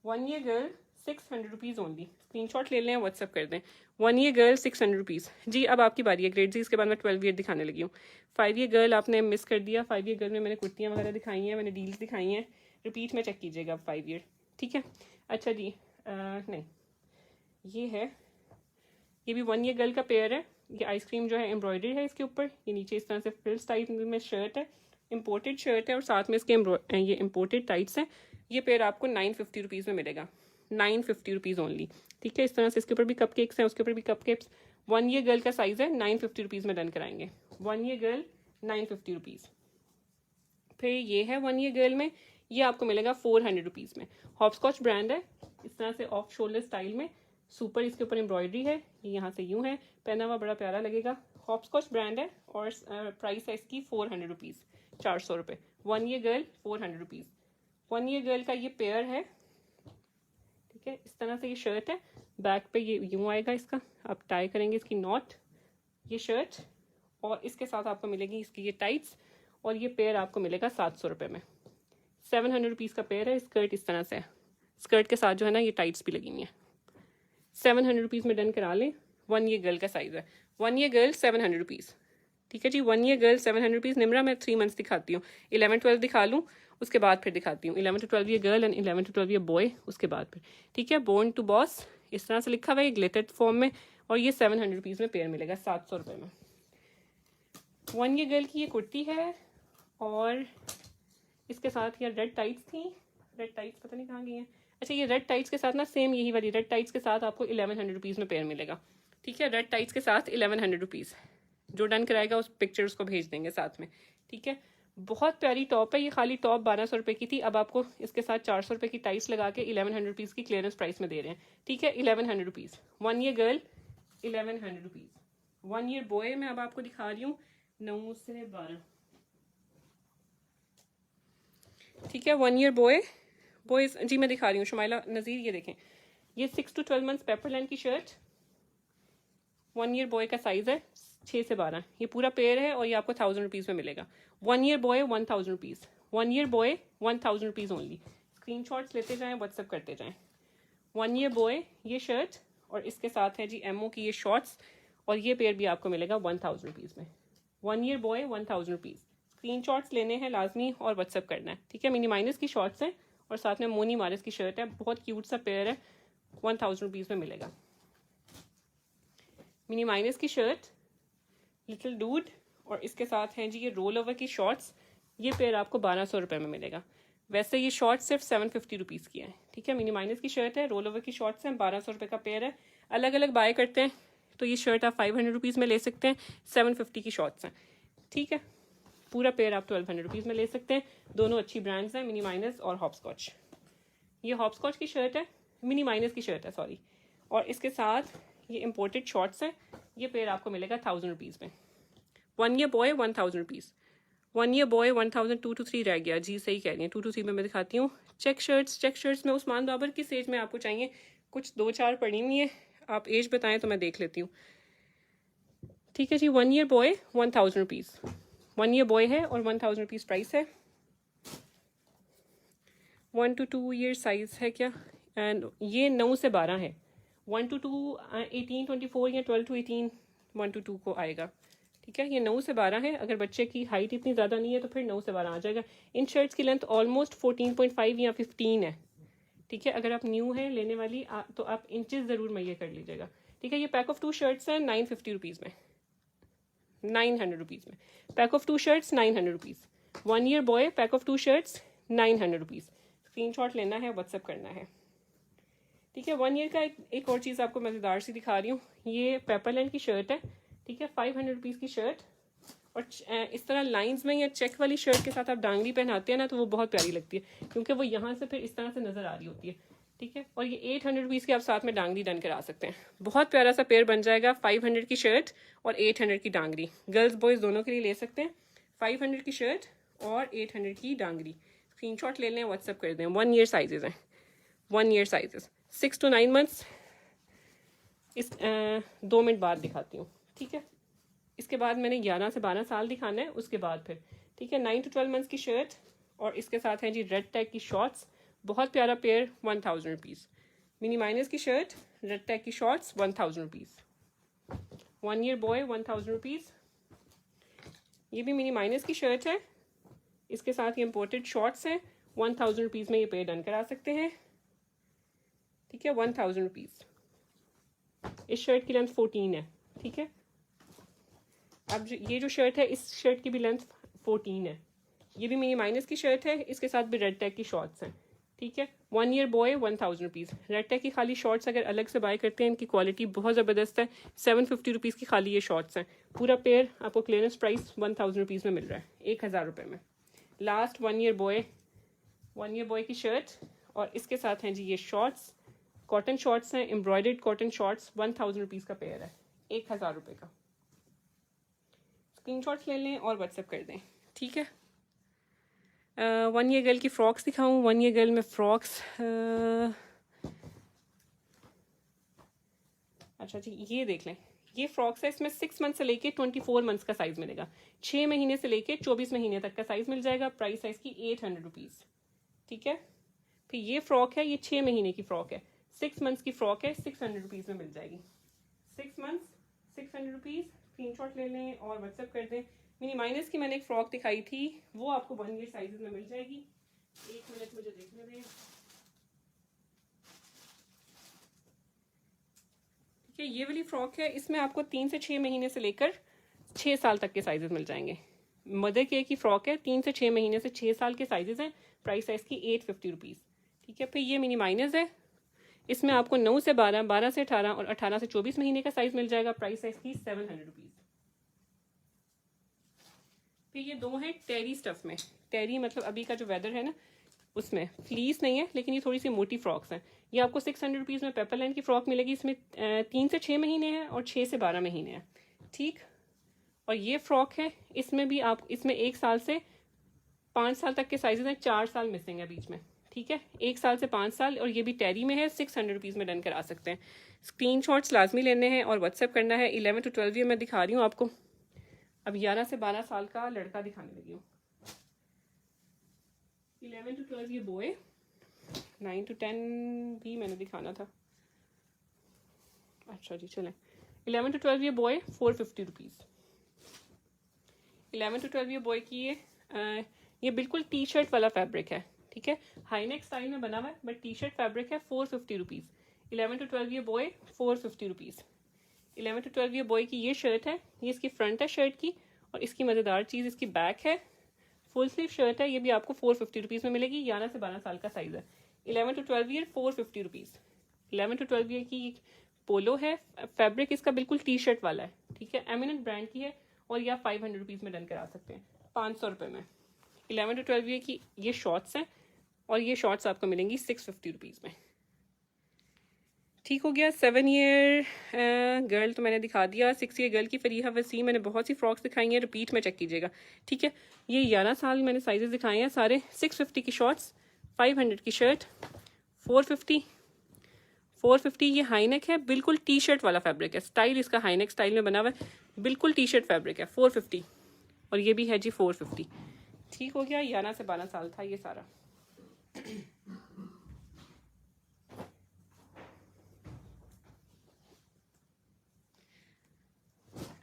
1 year girl 600 rupees only. Screenshot ले लें, व्हाट्सअप कर दें। 1 ईयर गर्ल 600 रुपीज़। जी, अब आपकी बारी है ग्रेड जी, इसके बाद मैं 12 ईयर दिखाने लगी हूँ। 5 ईयर गर्ल आपने मिस कर दिया। 5 ईयर गर्ल में मैंने कुर्तियाँ वगैरह दिखाई हैं, मैंने डील्स दिखाई हैं, रिपीट में चेक कीजिएगा अब 5 ईयर, ठीक है। अच्छा जी, नहीं, ये है, ये भी 1 ईयर गर्ल का पेयर है। ये आइसक्रीम जो है एम्ब्रॉयडरी है इसके ऊपर, ये नीचे इस तरह से फ्रिल्स टाइप में शर्ट है, इम्पोर्टेड शर्ट है और साथ में इसके ये इम्पोर्टेड टाइट्स हैं। ये पेयर आपको 950 रुपीज़ में मिलेगा, 950 रुपीज़ ओनली, ठीक है। इस तरह से इसके ऊपर भी कपकेक्स हैं, उसके ऊपर भी कपकेक्स। 1 ईयर गर्ल का साइज़ है, 950 रुपीज़ में डन कराएंगे। 1 ईयर गर्ल 950 रुपीज़। फिर ये है 1 ईयर गर्ल में, ये आपको मिलेगा 400 रुपीज़ में। हॉपस्कॉच ब्रांड है, इस तरह से ऑफ शोल्डर स्टाइल में, सुपर इसके ऊपर एम्ब्रॉयडरी है, ये यहाँ से यूँ है, पहना हुआ बड़ा प्यारा लगेगा। हॉपस्कॉच ब्रांड है और प्राइस है इसकी 400 रुपीज़, 400 रुपये। 1 year girl 400 rupees. 1 year girl का ये पेयर है, ठीक है। इस तरह से ये शर्ट है, बैक पे ये यूँ आएगा इसका, आप टाई करेंगे इसकी नॉट, ये शर्ट, और इसके साथ आपको मिलेगी इसकी ये टाइट्स और ये पेयर आपको मिलेगा 700 रुपये में। 700 रुपीज़ का पेयर है। स्कर्ट इस तरह से है, स्कर्ट के साथ जो है ना ये टाइट्स भी लगी हुई हैं। 700 रुपीज़ में डन करा लें। 1 ईयर गर्ल का साइज़ है। 1 ईयर गर्ल 700 रुपीज़, ठीक है जी। 1 ईयर गर्ल 700 रुपीज़। निमरा मैं 3 मंथ्स दिखाती हूँ, 11-12 दिखा लूँ, उसके बाद फिर दिखाती हूँ 11 to 12 year girl and 11 to 12 year boy, उसके बाद फिर, ठीक है। बोर्न टू बॉस इस तरह से लिखा हुआ है ग्लिटेड फॉर्म में और ये 700 रुपीज़ में पेयर मिलेगा, 700 रुपये में। 1 ईयर गर्ल की ये कुर्ती है और इसके साथ ये रेड टाइट्स थी, रेड टाइट्स पता नहीं कहाँ गई हैं। अच्छा, ये रेड टाइट्स के साथ ना सेम यही वाली रेड टाइट्स के साथ आपको 1100 रुपीज़ में पेयर मिलेगा, ठीक है। रेड टाइट्स के साथ 1100 रुपीज़। जो डन कराएगा उस पिक्चर उसको भेज देंगे साथ में, ठीक है। बहुत प्यारी टॉप है ये, खाली टॉप 1200 रुपये की थी, अब आपको इसके साथ 400 रुपये की टाइट्स लगा के 1100 रुपीज़ की क्लियरेंस प्राइस में दे रहे हैं, ठीक है। 1100 rupees. 1 year girl 1100 rupees. 1 year boy में अब आपको दिखा रही हूँ 9 से 12। ठीक है। 1 ईयर बॉयज जी मैं दिखा रही हूँ शुमाइला नज़ीर, ये देखें, ये 6 to 12 मंथ्स पेपरलैंड की शर्ट, 1 ईयर बॉय का साइज़ है 6 से 12, ये पूरा पेयर है और ये आपको 1000 रुपीज़ में मिलेगा। 1 year boy 1000 rupees, 1 year boy 1000 rupees only. Screenshots लेते जाएं, व्हाट्सअप करते जाएं। 1 ईयर बॉय ये शर्ट और इसके साथ है जी एमओ की ये शॉर्ट्स, और ये पेयर भी आपको मिलेगा 1000 रुपीज़ में। 1 ईयर बॉय 1000 रुपीज़। स्क्रीनशॉट्स लेने हैं लाजमी और व्हाट्सअप करना है, ठीक है। मिनी माइनस की शॉर्ट्स हैं और साथ में मोनी मारिस की शर्ट है, बहुत क्यूट सा पेयर है, 1000 रुपीज़ में मिलेगा। मिनी माइनस की शर्ट लिटिल डूड और इसके साथ हैं जी ये रोल ओवर की शॉर्ट्स, ये पेयर आपको 1200 रुपये में मिलेगा। वैसे ये शॉर्ट सिर्फ 750 रुपीज़ की है, ठीक है। मिनी माइनस की शर्ट है, रोल ओवर की शॉर्ट्स हैं, 1200 रुपये का पेयर है। अलग अलग बाय करते हैं तो ये शर्ट आप 500 रुपीज़ में ले सकते हैं, 750 की शॉर्ट्स हैं, ठीक है। पूरा पेयर आप 1200 रुपीज़ में ले सकते हैं। दोनों अच्छी ब्रांड्स हैं, मिनी माइनस और हॉपस्कॉच। ये हॉपस्कॉच की शर्ट है, मिनी माइनस की शर्ट है सॉरी, और इसके साथ ये इम्पोर्टेड शॉर्ट्स है। ये पेयर आपको मिलेगा 1000 रुपीज़ में। 1 year boy 1000 rupees, 1 year boy 1000, 2 to 3 रह गया जी, सही कह रही हैं। 2 to 3 में मैं दिखाती हूँ। चेक शर्ट्स में उस्मान बाबर किस एज में आपको चाहिए? कुछ 2-4 पड़ी हुई है, आप एज बताएं तो मैं देख लेती हूँ, ठीक है जी। 1 year boy 1000 rupees, 1 year boy है और 1000 रुपीज़ प्राइस है। 1 to 2 ईयर साइज है क्या? एंड ये 9 से 12 है। 1 to 2 18 24 या 12 to 18 1 to 2 को आएगा, ठीक है। ये 9 से 12 है। अगर बच्चे की हाइट इतनी ज़्यादा नहीं है तो फिर 9 से 12 आ जाएगा। इन शर्ट्स की लेंथ ऑलमोस्ट 14.5 या 15 है, ठीक है। अगर आप न्यू हैं लेने वाली तो आप इंचेस ज़रूर मुहैया कर लीजिएगा, ठीक है। ये पैक ऑफ 2 शर्ट्स हैं 950 रुपीज़ में, 900 रुपीज़ में। Pack of 2 shirts 900 rupees. 1 year boy pack of 2 shirts 900 rupees. Screenshot लेना है, व्हाट्सअप करना है, ठीक है। 1 ईयर का एक और चीज़ आपको मज़ेदार सी दिखा रही हूँ। ये पेपरलैंड की शर्ट है, ठीक है, 500 रुपीज़ की शर्ट, और इस तरह लाइंस में या चेक वाली शर्ट के साथ आप डांगली पहनाते हैं ना तो वो बहुत प्यारी लगती है, क्योंकि वो यहाँ से फिर इस तरह से नज़र आ रही होती है, ठीक है। और ये 800 रुपीज़ के आप साथ में डांगली डन करा सकते हैं। बहुत प्यारा सा पेयर बन जाएगा। 500 की शर्ट और 800 की डांगरी, गर्ल्स बॉयज़ दोनों के लिए ले सकते हैं। 500 की शर्ट और 800 की डांगरी। स्क्रीनशॉट ले लें, व्हाट्सअप कर दें। 1 ईयर साइजेज़ हैं, 1 ईयर साइजेज़, 6 to 9 मंथ्स। इस 2 मिनट बाद दिखाती हूँ, ठीक है। इसके बाद मैंने 11 से 12 साल दिखाना है, उसके बाद फिर, ठीक है। 9 to 12 मंथ्स की शर्ट और इसके साथ है जी रेड टैग की शॉर्ट्स, बहुत प्यारा पेयर, 1000 रुपीज़। मिनी माइनस की शर्ट, रेड टैग की shorts, 1000 rupees. 1 year boy 1000 rupees. ये भी मिनी माइनस की शर्ट है, इसके साथ ये इम्पोर्टेड शॉर्ट्स हैं, 1000 रुपीज़ में ये पेयर डन करा सकते हैं, ठीक है। 1000 रुपीज़। इस शर्ट की लेंथ 14 है, ठीक है। अब ये जो शर्ट है, इस शर्ट की भी लेंथ 14 है। ये भी मिनी माइनस की शर्ट है, इसके साथ भी रेड टैग की शॉर्ट्स हैं, ठीक है। 1 year boy 1000 rupees. Red tag की खाली शॉर्ट्स अगर अलग से बाय करते हैं, इनकी क्वालिटी बहुत ज़बरदस्त है। 750 रुपीज़ की खाली ये शॉर्ट्स हैं। पूरा पेयर आपको क्लियरेंस प्राइस 1000 रुपीज़ में मिल रहा है, 1000 रुपये में। लास्ट 1 ईयर बॉय की शर्ट और इसके साथ हैं जी ये शॉर्ट्स, कॉटन शॉर्ट्स हैं, एम्ब्रॉयडर्ड कॉटन शॉर्ट्स, 1000 रुपीज़ का पेयर है, 1000 रुपये का। स्क्रीनशॉट्स ले लें और व्हाट्सएप कर दें, ठीक है। 1 ईयर गर्ल की फ़्रॉक्स दिखाऊं। 1 ईयर गर्ल में फ़्रॉक्स, अच्छा जी ये देख लें, ये फ्रॉक्स है, इसमें 6 मंथ से लेके 24 मंथ्स का साइज़ मिलेगा। 6 महीने से लेके 24 महीने तक का साइज़ मिल जाएगा। प्राइस है इसकी 800 रुपीज़, ठीक है। फिर ये फ्रॉक है, ये 6 महीने की फ्रॉक है, 6 मंथ्स की फ्रॉक है, 600 रुपीज़ में मिल जाएगी। 6 मंथ्स 600 रुपीज़। स्क्रीनशॉट ले लें और व्हाट्सएप कर दें। मिनी माइनस की मैंने एक फ़्रॉक दिखाई थी, वो आपको 1 ईयर साइज़ में मिल जाएगी। 1 मिनट मुझे देखने दें, ठीक है। ये वाली फ़्रॉक है, इसमें आपको 3 से 6 महीने से लेकर 6 साल तक के साइजेस मिल जाएंगे। मदर केयर की फ़्रॉक है, 3 से 6 महीने से 6 साल के साइजेस हैं। प्राइस है इसकी 850 रुपीज़, ठीक है। फिर ये मिनी माइनस है, इसमें आपको 9 से 12, 12 से 18 और 18 से 24 महीने का साइज मिल जाएगा। प्राइस है इसकी 700 रुपीज़। फिर ये 2 हैं टेरी स्टफ में। टेरी मतलब अभी का जो वेदर है ना, उसमें फ्लीस नहीं है, लेकिन ये थोड़ी सी मोटी फ्रॉक्स हैं। ये आपको 600 रुपीज़ में पेपरलैंड की फ़्रॉक मिलेगी। इसमें 3 से 6 महीने हैं और 6 से 12 महीने हैं, ठीक। और ये फ्रॉक है, इसमें भी आप, इसमें 1 साल से 5 साल तक के साइजेस हैं, 4 साल मिसिंग है बीच में, ठीक है, 1 साल से 5 साल, और ये भी टेरी में है, 600 रुपीज़ में डन करा सकते हैं। स्क्रीनशॉट्स लाजमी लेने हैं और व्हाट्सएप करना है। 11 to 12 ईयर मैं दिखा रही हूँ आपको। अब 11 से 12 साल का लड़का दिखाने लगी हूँ। 11 to 12 ये बॉय, 9 to 10 भी मैंने दिखाना था। अच्छा जी चलें। 11 to 12 ये बॉय 450 रुपीज़। 11 to 12 ये बॉय की ये बिल्कुल टी शर्ट वाला फैब्रिक है, ठीक है, हाई नेक स्टाइल में बना हुआ है बट टी शर्ट फैब्रिक है। 450 रुपीज़। 11 to 12 ये बॉय 450 रुपीज़। 11 to 12 ये बॉय की ये शर्ट है, ये इसकी फ्रंट है शर्ट की, और इसकी मज़ेदार चीज़ इसकी बैक है, फुल स्लीव शर्ट है, ये भी आपको 450 रुपीज़ में मिलेगी। 11 से 12 साल का साइज़ है। 11 to 12 year 450 rupees. 11 to 12 year की पोलो है, फैब्रिक इसका बिल्कुल टी शर्ट वाला है, ठीक है, एमिनेंट ब्रांड की है, और ये आप 500 रुपीज़ में डन करा सकते हैं, 500 रुपये में। 11 to 12 ईयर की ये शॉर्ट्स हैं, और ये शॉर्ट्स आपको मिलेंगी 650 रुपीज़ में। ठीक हो गया। 7 ईयर गर्ल तो मैंने दिखा दिया। 6 ईयर गर्ल की फरीहा वसीम मैंने बहुत सी फ्रॉक्स दिखाई हैं, रिपीट में चेक कीजिएगा, ठीक है। ये 11 साल मैंने साइजेस दिखाए हैं सारे। 650 की शॉर्ट्स, 500 की शर्ट, 450 ये हाई नेक है, बिल्कुल टी शर्ट वाला फैब्रिक है, स्टाइल इसका हाई नेक स्टाइल में बना हुआ है, बिल्कुल टी शर्ट फैब्रिक है, 450, और ये भी है जी 450। ठीक हो गया। 11 से 12 साल था ये सारा।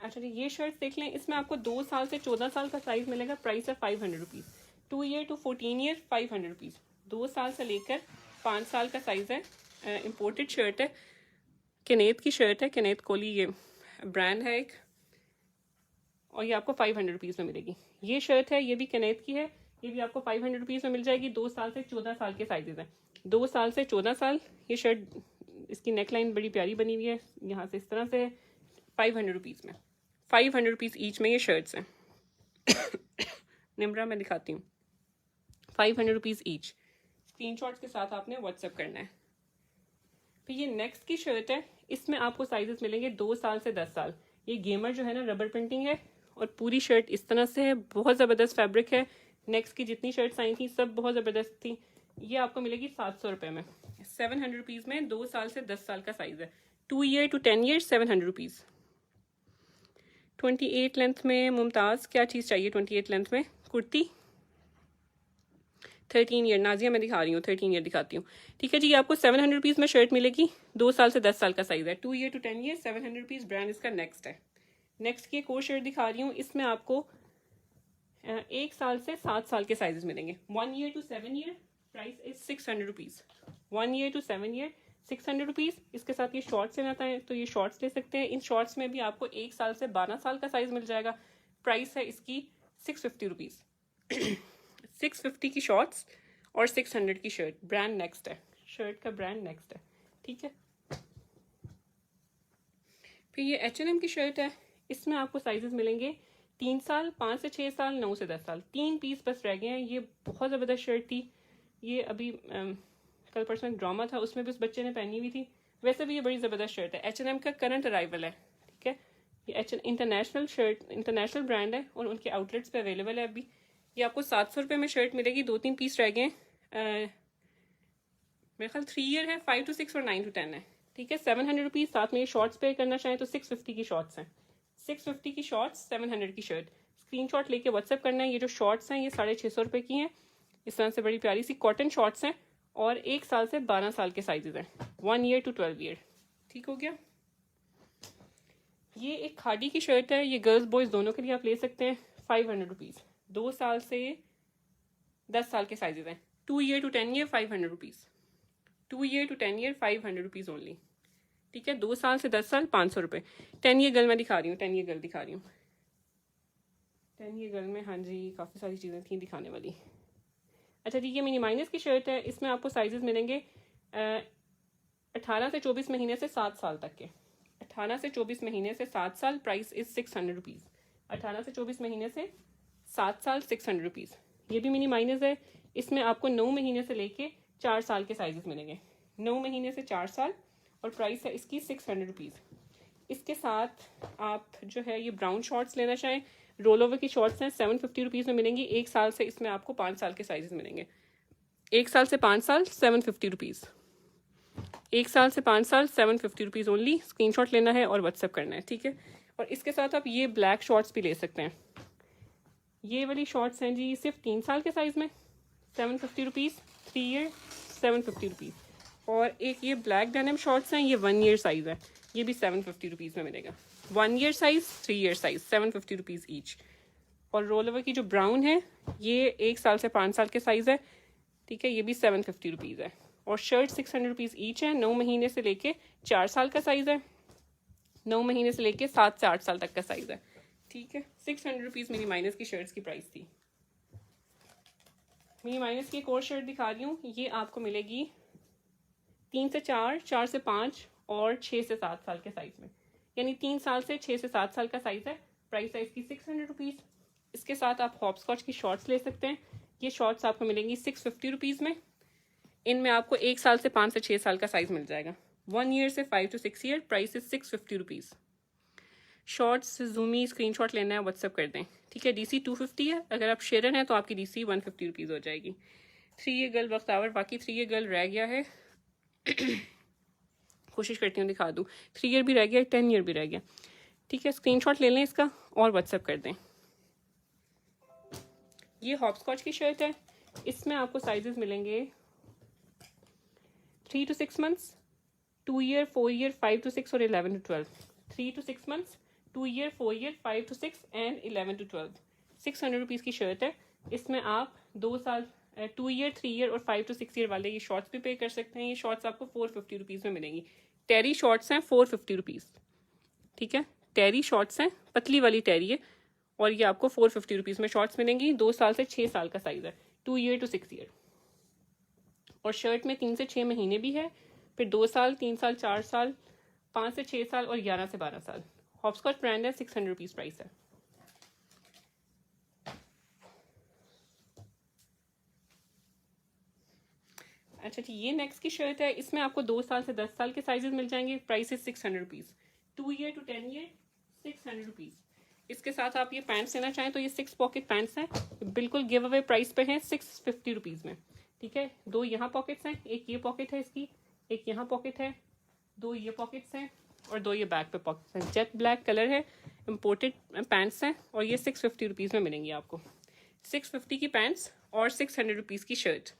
अच्छा जी, ये शर्ट देख लें, इसमें आपको 2 साल से 14 साल का साइज मिलेगा। प्राइस है 500 rupees. 2 year to 14 year 500 rupees. 2 साल से लेकर 5 साल का साइज है। इम्पोर्टेड शर्ट है, कनेत की शर्ट है, कनेत कोली ये ब्रांड है एक, और ये आपको 500 रुपीज़ में मिलेगी। ये शर्ट है, ये भी कनेत की है, ये भी आपको 500 रुपीज़ में मिल जाएगी। 2 साल से 14 साल के साइजेस हैं। 2 साल से 14 साल। ये शर्ट, इसकी नेक लाइन बड़ी प्यारी बनी हुई है, यहाँ से इस तरह से है। 500 रुपीज़ में, 500 रुपीज़ ईच में ये शर्ट्स हैं। निम्रा मैं दिखाती हूँ, 500 रुपीज़ ईच। स्क्रीनशॉट्स के साथ आपने व्हाट्सएप करना है। फिर ये नेक्स्ट की शर्ट है, इसमें आपको साइजेस मिलेंगे 2 साल से 10 साल। ये गेमर जो है ना, रबर प्रिंटिंग है, और पूरी शर्ट इस तरह से है, बहुत ज़बरदस्त फैब्रिक है। नेक्स्ट की जितनी शर्ट्स आई थी सब बहुत ज़बरदस्त थी। ये आपको मिलेगी 700 रुपये में, 700 रुपीज़ में। 2 साल से 10 साल का साइज़ है। 2 year to 10 year 700 rupees. 28 length में मुमताज़ क्या चीज़ चाहिए? 28 लेंथ में कुर्ती। 13 ईयर नाजिया मैं दिखा रही हूँ, 13 ईयर दिखाती हूँ, ठीक है जी। ये आपको 700 रुपीज़ में शर्ट मिलेगी। 2 साल से 10 साल का साइज़ है। 2 year to 10 year 700 rupees. Brand इसका नेक्स्ट है। नेक्स्ट की एक और शर्ट दिखा रही हूँ, इसमें आपको 1 साल से 7 साल के साइजेस मिलेंगे। 1 year to 7 year price is 600 rupees. 1 year to 7 year 600 rupees. इसके साथ ये शॉर्ट्स लेना है तो ये शॉर्ट्स ले सकते हैं। इन शॉर्ट्स में भी आपको 1 साल से 12 साल का साइज मिल जाएगा। प्राइस है इसकी 650 रुपीज़। 650 की शॉर्ट्स और 600 की शर्ट। ब्रांड नेक्स्ट है, शर्ट का ब्रांड नेक्स्ट है, ठीक है। फिर ये H&M की शर्ट है, इसमें आपको साइजेस मिलेंगे 3 साल, 5 से 6 साल, 9 से 10 साल। 3 पीस बस रह गए हैं। ये बहुत ज़बरदस्त शर्ट थी। ये अभी कल परसों ड्रामा था, उसमें भी उस बच्चे ने पहनी हुई थी। वैसे भी ये बड़ी ज़बरदस्त शर्ट है। H&M का करंट अराइवल है, ठीक है। ये इंटरनेशनल शर्ट, इंटरनेशनल ब्रांड है, और उनके आउटलेट्स पे अवेलेबल है अभी। ये आपको 700 रुपये में शर्ट मिलेगी। 2-3 पीस रह गए हैं। मेरे ख्याल 3 ईयर है, 5 to 6 और 9 to 10 है, ठीक है। 700 रुपीज़। साथ में ये शॉर्ट्स पे करना चाहें तो 650 की शॉर्ट्स हैं। 650 की शॉर्ट्स, 700 की शर्ट। स्क्रीनशॉट लेके व्हाट्सएप करना है। ये जो शॉर्ट्स हैं ये 650 रुपये की हैं। इस तरह से बड़ी प्यारी सी कॉटन शॉर्ट्स हैं, और 1 साल से 12 साल के साइजेस हैं। 1 ईयर to 12 ईयर, ठीक हो गया। ये एक खादी की शर्ट है, ये गर्ल्स बॉयज़ दोनों के लिए आप ले सकते हैं। 500 रुपीज़। 2 साल से 10 साल के साइजेस हैं। 2 year to 10 year 500 rupees. 2 year to 10 year 500 rupees only, ठीक है। 2 साल से 10 साल 500 रुपये। 10 ईयर गर्ल मैं दिखा रही हूँ, 10 ईयर गर्ल दिखा रही हूँ। 10 ईयर गर्ल में हाँ जी काफ़ी सारी चीज़ें थी दिखाने वाली। अच्छा जी, ये मिनी माइनस की शर्ट है, इसमें आपको साइजेस मिलेंगे 18 से 24 महीने से 7 साल तक के। 18 से 24 महीने से 7 साल। Price is 600 rupees. 18 से 24 महीने से 7 साल 600 रुपीज़। ये भी मिनी माइनस है, इसमें आपको 9 महीने से लेके 4 साल के साइजेस मिलेंगे। 9 महीने से 4 साल, और प्राइस है इसकी 600 रुपीज़। इसके साथ आप जो है ये ब्राउन शॉर्ट्स लेना चाहें, रोल ओवर की शॉर्ट्स हैं 750 रुपीज़ में मिलेंगी। 1 साल से इसमें आपको 5 साल के साइजेस मिलेंगे। 1 साल से 5 साल 750 रुपीज़। 1 साल से 5 साल 750 रुपीज़ ओनली। स्क्रीनशॉट लेना है और व्हाट्सअप करना है, ठीक है। और इसके साथ आप ये ब्लैक शॉर्ट्स भी ले सकते हैं। ये वाली शॉर्ट्स हैं जी सिर्फ 3 साल के साइज़ में 750 रुपीज़, 3 ईयर 750 रुपीज़। और एक ये ब्लैक डेनिम शॉर्ट्स हैं, ये 1 ईयर साइज़ है, ये भी 750 रुपीज़ में मिलेगा। 1 year size, 3 year size 750 rupees each. और रोल ओवर की जो ब्राउन है ये 1 साल से 5 साल के साइज़ है, ठीक है, ये भी 750 रुपीज़ है। और शर्ट 600 रुपीज़ ईच है। 9 महीने से लेके 4 साल का साइज़ है, 9 महीने से लेके 7 से 8 साल तक का साइज़ है, ठीक है। 600 रुपीज़ मिनी माइनस की शर्ट्स की प्राइस थी। मिनी माइनस की एक और शर्ट दिखा रही हूँ, ये आपको मिलेगी 3 से 4, 4 से 5 और 6 से 7 साल के साइज़ में, यानी 3 साल से 6 से 7 साल का साइज़ है। प्राइस है इसकी 600 रुपीज़। इसके साथ आप हॉपस्कॉच की शॉर्ट्स ले सकते हैं। ये शॉर्ट्स आपको मिलेंगी 650 रुपीज़ में। इनमें आपको 1 साल से 5 से 6 साल का साइज़ मिल जाएगा। 1 ईयर से 5 to 6 year, price is 650 rupees. Shorts जूमी स्क्रीनशॉट लेना है व्हाट्सअप कर दें, ठीक है। DC 250 है, अगर आप शेरन है तो आपकी DC 150 रुपीज़ हो जाएगी। 3 ईयर गर्ल वक्त आवर, बाकी 3 ईयर गर्ल रह गया है कोशिश करती हूँ दिखा दूँ। 3 ईयर भी रह गया, 10 ईयर भी रह गया, ठीक है। स्क्रीनशॉट ले लें इसका और व्हाट्सअप कर दें। ये हॉपस्कॉच की शर्ट है, इसमें आपको साइजेस मिलेंगे 3 to 6 months, 2 year, 4 year, 5 to 6 और 11 to 12। 3 to 6 months, 2 year, 4 year, 5 to 6 and 11 to 12। 600 rupees की शर्ट है। इसमें आप 2 साल 2 ईयर, 3 ईयर और 5 to 6 ईयर वाले ये शॉर्ट्स भी पे कर सकते हैं। ये शॉर्ट्स आपको 450 रुपीज़ में मिलेंगी। टेरी शॉर्ट्स हैं 450 रुपीज़, ठीक है। टेरी शॉर्ट्स हैं, पतली वाली टेरी है, और ये आपको 450 रुपीज़ में शॉर्ट्स मिलेंगी। 2 साल से 6 साल का साइज़ है, 2 ईयर to 6 ईयर। और शर्ट में 3 से 6 महीने भी है, फिर 2 साल, 3 साल, 4 साल, 5 से 6 साल और 11 से 12 साल। हॉपस्कॉच ब्रांड है, 600 रुपीज़ प्राइस है। अच्छा जी, ये नेक्स्ट की शर्ट है, इसमें आपको 2 साल से 10 साल के साइजेस मिल जाएंगे। प्राइस है 600 rupees. 2 year to 10 year 600 rupees. इसके साथ आप ये पैंट्स लेना चाहें तो ये 6 पॉकेट पैंट्स हैं, बिल्कुल गिव अवे प्राइस पे हैं 650 रुपीज़ में, ठीक है। 2 यहाँ पॉकेट्स हैं, एक ये पॉकेट है इसकी, एक यहाँ पॉकेट है, 2 ये पॉकेट्स हैं और 2 ये बैक पे पॉकेट्स हैं। जेट ब्लैक कलर है, इम्पोर्टेड पैंट्स हैं और ये 650 रुपीज़ में मिलेंगी आपको। 650 की पैंट्स और 600 रुपीज़ की shirt.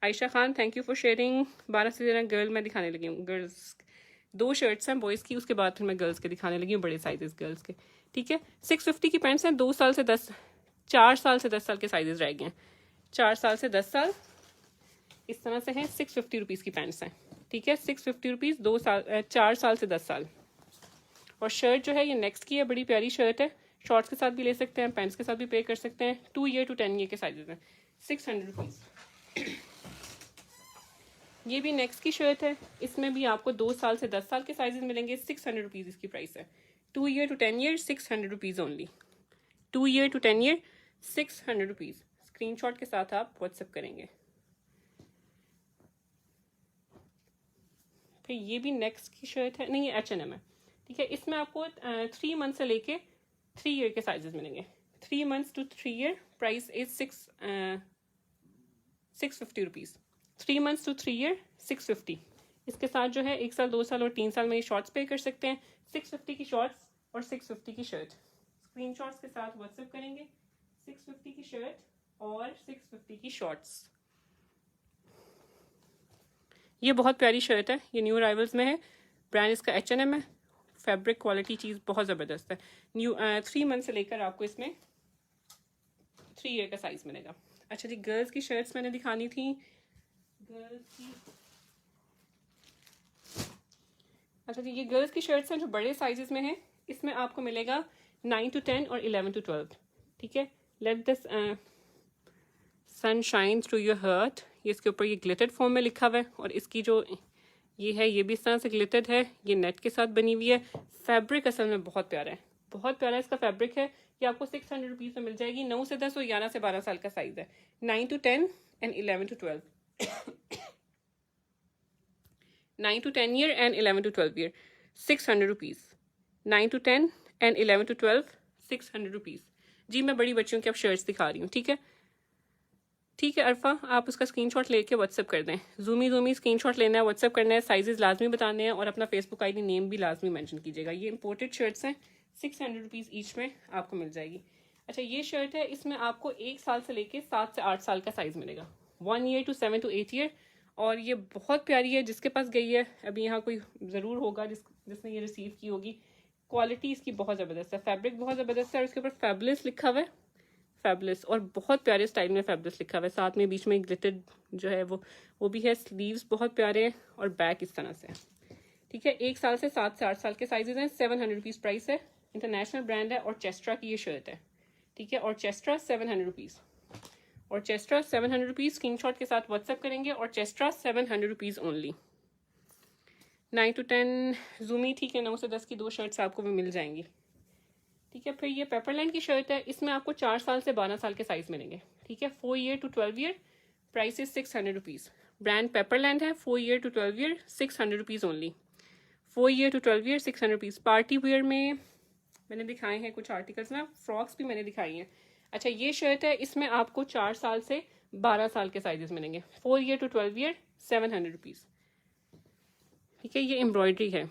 Ayesha Khan, thank you for sharing. 12 से 13 गर्ल मैं दिखाने लगी हूँ। गर्ल्स 2 शर्ट्स हैं बॉयज़ की, उसके बाद फिर मैं गर्ल्स के दिखाने लगी हूँ, बड़े साइजेस गर्ल्स के, ठीक है। 650 की पैंट्स हैं। 2 साल से 10, 4 साल से 10 साल के साइजेस रह गए हैं। 4 साल से 10 साल इस तरह से हैं। 650 रुपीज़ की पैंट्स हैं, ठीक है। 650 रुपीज़, 2 साल 4 साल से 10 साल। और शर्ट जो है ये नेक्स्ट की है, बड़ी प्यारी शर्ट है। शॉर्ट्स के साथ भी ले सकते हैं, पैंट्स के साथ भी पे कर सकते हैं। 2 ईयर to 10 ईयर के साइजेस हैं। 600 रुपीज़। ये भी नेक्स्ट की शर्ट है, इसमें भी आपको 2 साल से 10 साल के साइजेस मिलेंगे। 600 रुपीज़ इसकी प्राइस है। 2 year to 10 year 600 rupees only. 2 year to 10 year 600 rupees. Screenshot के साथ आप व्हाट्सएप करेंगे। फिर ये भी नेक्स्ट की शर्ट है, नहीं ये H&M है, ठीक है। इसमें आपको 3 मंथ से लेके 3 ईयर के साइजेस मिलेंगे। 3 months to 3 year, price is 650 rupees. 3 months to 3 year 650। इसके साथ जो है 1 साल, 2 साल और 3 साल में ये शॉर्ट्स पे कर सकते हैं। 650 की शॉर्ट्स और 650 की शर्ट। स्क्रीनशॉट्स के साथ व्हाट्सएप करेंगे। 650 की शर्ट और 650 की शॉर्ट्स। ये बहुत प्यारी शर्ट है, ये न्यू अराइवल्स में है। ब्रांड इसका H&M है। फैब्रिक क्वालिटी चीज़ बहुत ज़बरदस्त है। न्यू 3 मंथ से लेकर आपको इसमें 3 ईयर का साइज़ मिलेगा। अच्छा जी, गर्ल्स की शर्ट्स मैंने दिखानी थी। गर्ल्स की, अच्छा जी, ये गर्ल्स की शर्ट्स हैं जो बड़े साइजेस में हैं। इसमें आपको मिलेगा 9 to 10 और 11 to 12, ठीक है। Let this sun shine through your heart, ये इसके ऊपर ये ग्लिटेड फॉर्म में लिखा हुआ है। और इसकी जो ये है ये भी इस तरह से ग्लिटेड है, ये नेट के साथ बनी हुई है। फैब्रिक असल में बहुत प्यारा है, बहुत प्यारा इसका फैब्रिक है। ये आपको 600 रुपीज़ में मिल जाएगी। 9 से 10 और 11 से 12 साल का साइज़ है। 9 to 10 and 11 to 12। 9 to 10 year and 11 to 12 year 600 rupees. 9 to 10 and 11 to 12 600 rupees. जी मैं बड़ी बच्चियों की अब शर्ट्स दिखा रही हूँ, ठीक है। ठीक है अरफा, आप उसका स्क्रीनशॉट लेके व्हाट्सअप कर दें। जूमी स्क्रीनशॉट लेना है, व्हाट्सअप करना है, साइजेस लाजमी बताने हैं और अपना फेसबुक आईडी नेम भी लाजमी मेंशन कीजिएगा। ये इंपोर्टेड शर्ट्स हैं, 600 रुपीज़ ईच में आपको मिल जाएगी। अच्छा ये शर्ट है, इसमें आपको 1 साल से लेके 7 से 8 साल का साइज़ मिलेगा, 1 ईयर टू 7 to 8 ईयर। और ये बहुत प्यारी है, जिसके पास गई है अभी यहाँ कोई ज़रूर होगा जिसने ये रिसीव की होगी। क्वालिटी इसकी बहुत ज़बरदस्त है, फैब्रिक बहुत ज़बरदस्त है और उसके ऊपर फैबुलस लिखा हुआ है, फैबुलस, और बहुत प्यारे स्टाइल में फैबुलस लिखा हुआ है। साथ में बीच में ग्लिटेड जो है वो भी है। स्लीव्स बहुत प्यारे हैं और बैक इस तरह से है, ठीक है। 1 साल से 7 से 8 साल के साइजेस हैं। 700 रुपीज़ प्राइस है, इंटरनेशनल ब्रांड है और चेस्ट्रा की ये शर्ट है, ठीक है। और चेस्ट्रा 700 रुपीज़, और चेस्ट्रा 700 रुपीज़ स्क्रीनशॉट के साथ व्हाट्सएप करेंगे। और चेस्ट्रा 700 रुपीज़ ओनली। 9 to 10 जूमी, ठीक है। 9 से 10 की 2 शर्ट्स आपको भी मिल जाएंगी, ठीक है। फिर ये पेपरलैंड की शर्ट है, इसमें आपको 4 साल से 12 साल के साइज मिलेंगे, ठीक है। 4 year to 12 year, price is 600 rupees. Brand Paperland है। 4 year to 12 year 600 rupees only. 4 year to 12 year 600 rupees. Party wear में मैंने दिखाए हैं कुछ आर्टिकल्स ना, फ्रॉक्स भी मैंने दिखाई हैं। अच्छा ये शर्ट है, इसमें आपको 4 साल से 12 साल के साइजेस मिलेंगे। 4 ईयर टू 12 ईयर 700 रुपीज़, ठीक है। ये एम्ब्रॉयडरी है।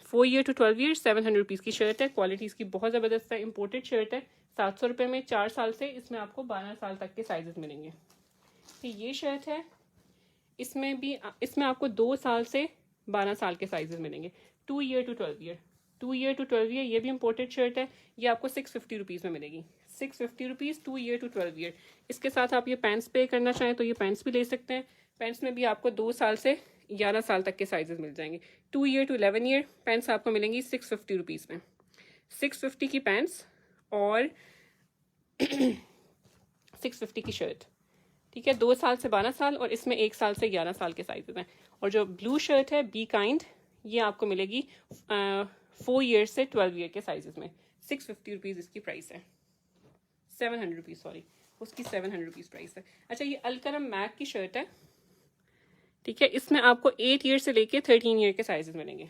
4 ईयर टू 12 ईयर 700 रुपीज़ की शर्ट है। क्वालिटी इसकी बहुत ज़बरदस्त है, इंपोर्टेड शर्ट है। 700 रुपये में 4 साल से इसमें आपको 12 साल तक के साइजेस मिलेंगे। तो ये शर्ट है, इसमें आपको 2 साल से 12 साल के साइजेस मिलेंगे। 2 year to 12 year, 2 year to 12 year, ये भी इंपोर्टेड शर्ट है। ये आपको 650 रुपीज़ में मिलेगी। 650 रुपीज़ 2 ईयर टू 12 ईयर। इसके साथ आप ये पैंट्स पे करना चाहें तो ये पैंट्स भी ले सकते हैं। पैंट्स में भी आपको 2 साल से 11 साल तक के साइजेस मिल जाएंगे। 2 ईयर टू 11 ईयर पैंट्स आपको मिलेंगी 650 रुपीज़ में। 650 की पैंट्स और 650 की शर्ट, ठीक है। 2 साल से 12 साल और इसमें 1 साल से 11 साल के साइजेस हैं। और जो ब्लू शर्ट है बी काइंड, ये आपको मिलेगी 4 ईयर से 12 ईयर के साइजेस में। 650 रुपीज़ इसकी प्राइस है। 700 रुपीज़, सॉरी, उसकी 700 रुपीज़ प्राइस है। अच्छा ये अलकरम मैक की शर्ट है, ठीक है। इसमें आपको 8 ईयर से लेके 13 ईयर के साइजेस मिलेंगे।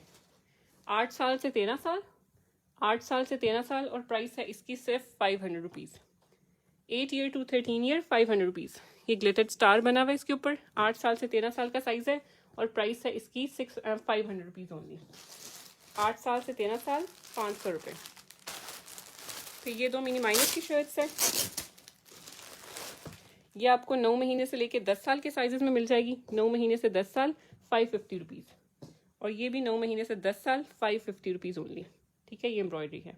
8 साल से 13 साल, 8 साल से 13 साल, और प्राइस है इसकी सिर्फ 500 rupees. 8 year to 13 year 500 rupees. ये ग्लिटेड स्टार बना हुआ है इसके ऊपर। 8 साल से 13 साल का साइज़ है और प्राइस है इसकी 500 रुपीज़ ओनली। 8 साल से 13 साल 500 रुपये। तो ये 2 मिनी माइनस की शर्ट्स है। ये आपको 9 महीने से लेके 10 साल के साइजेस में मिल जाएगी। 9 महीने से 10 साल 550 रुपीज़, और ये भी 9 महीने से 10 साल 550 रुपीज़ ओनली, ठीक है। ये एम्ब्रॉयडरी है।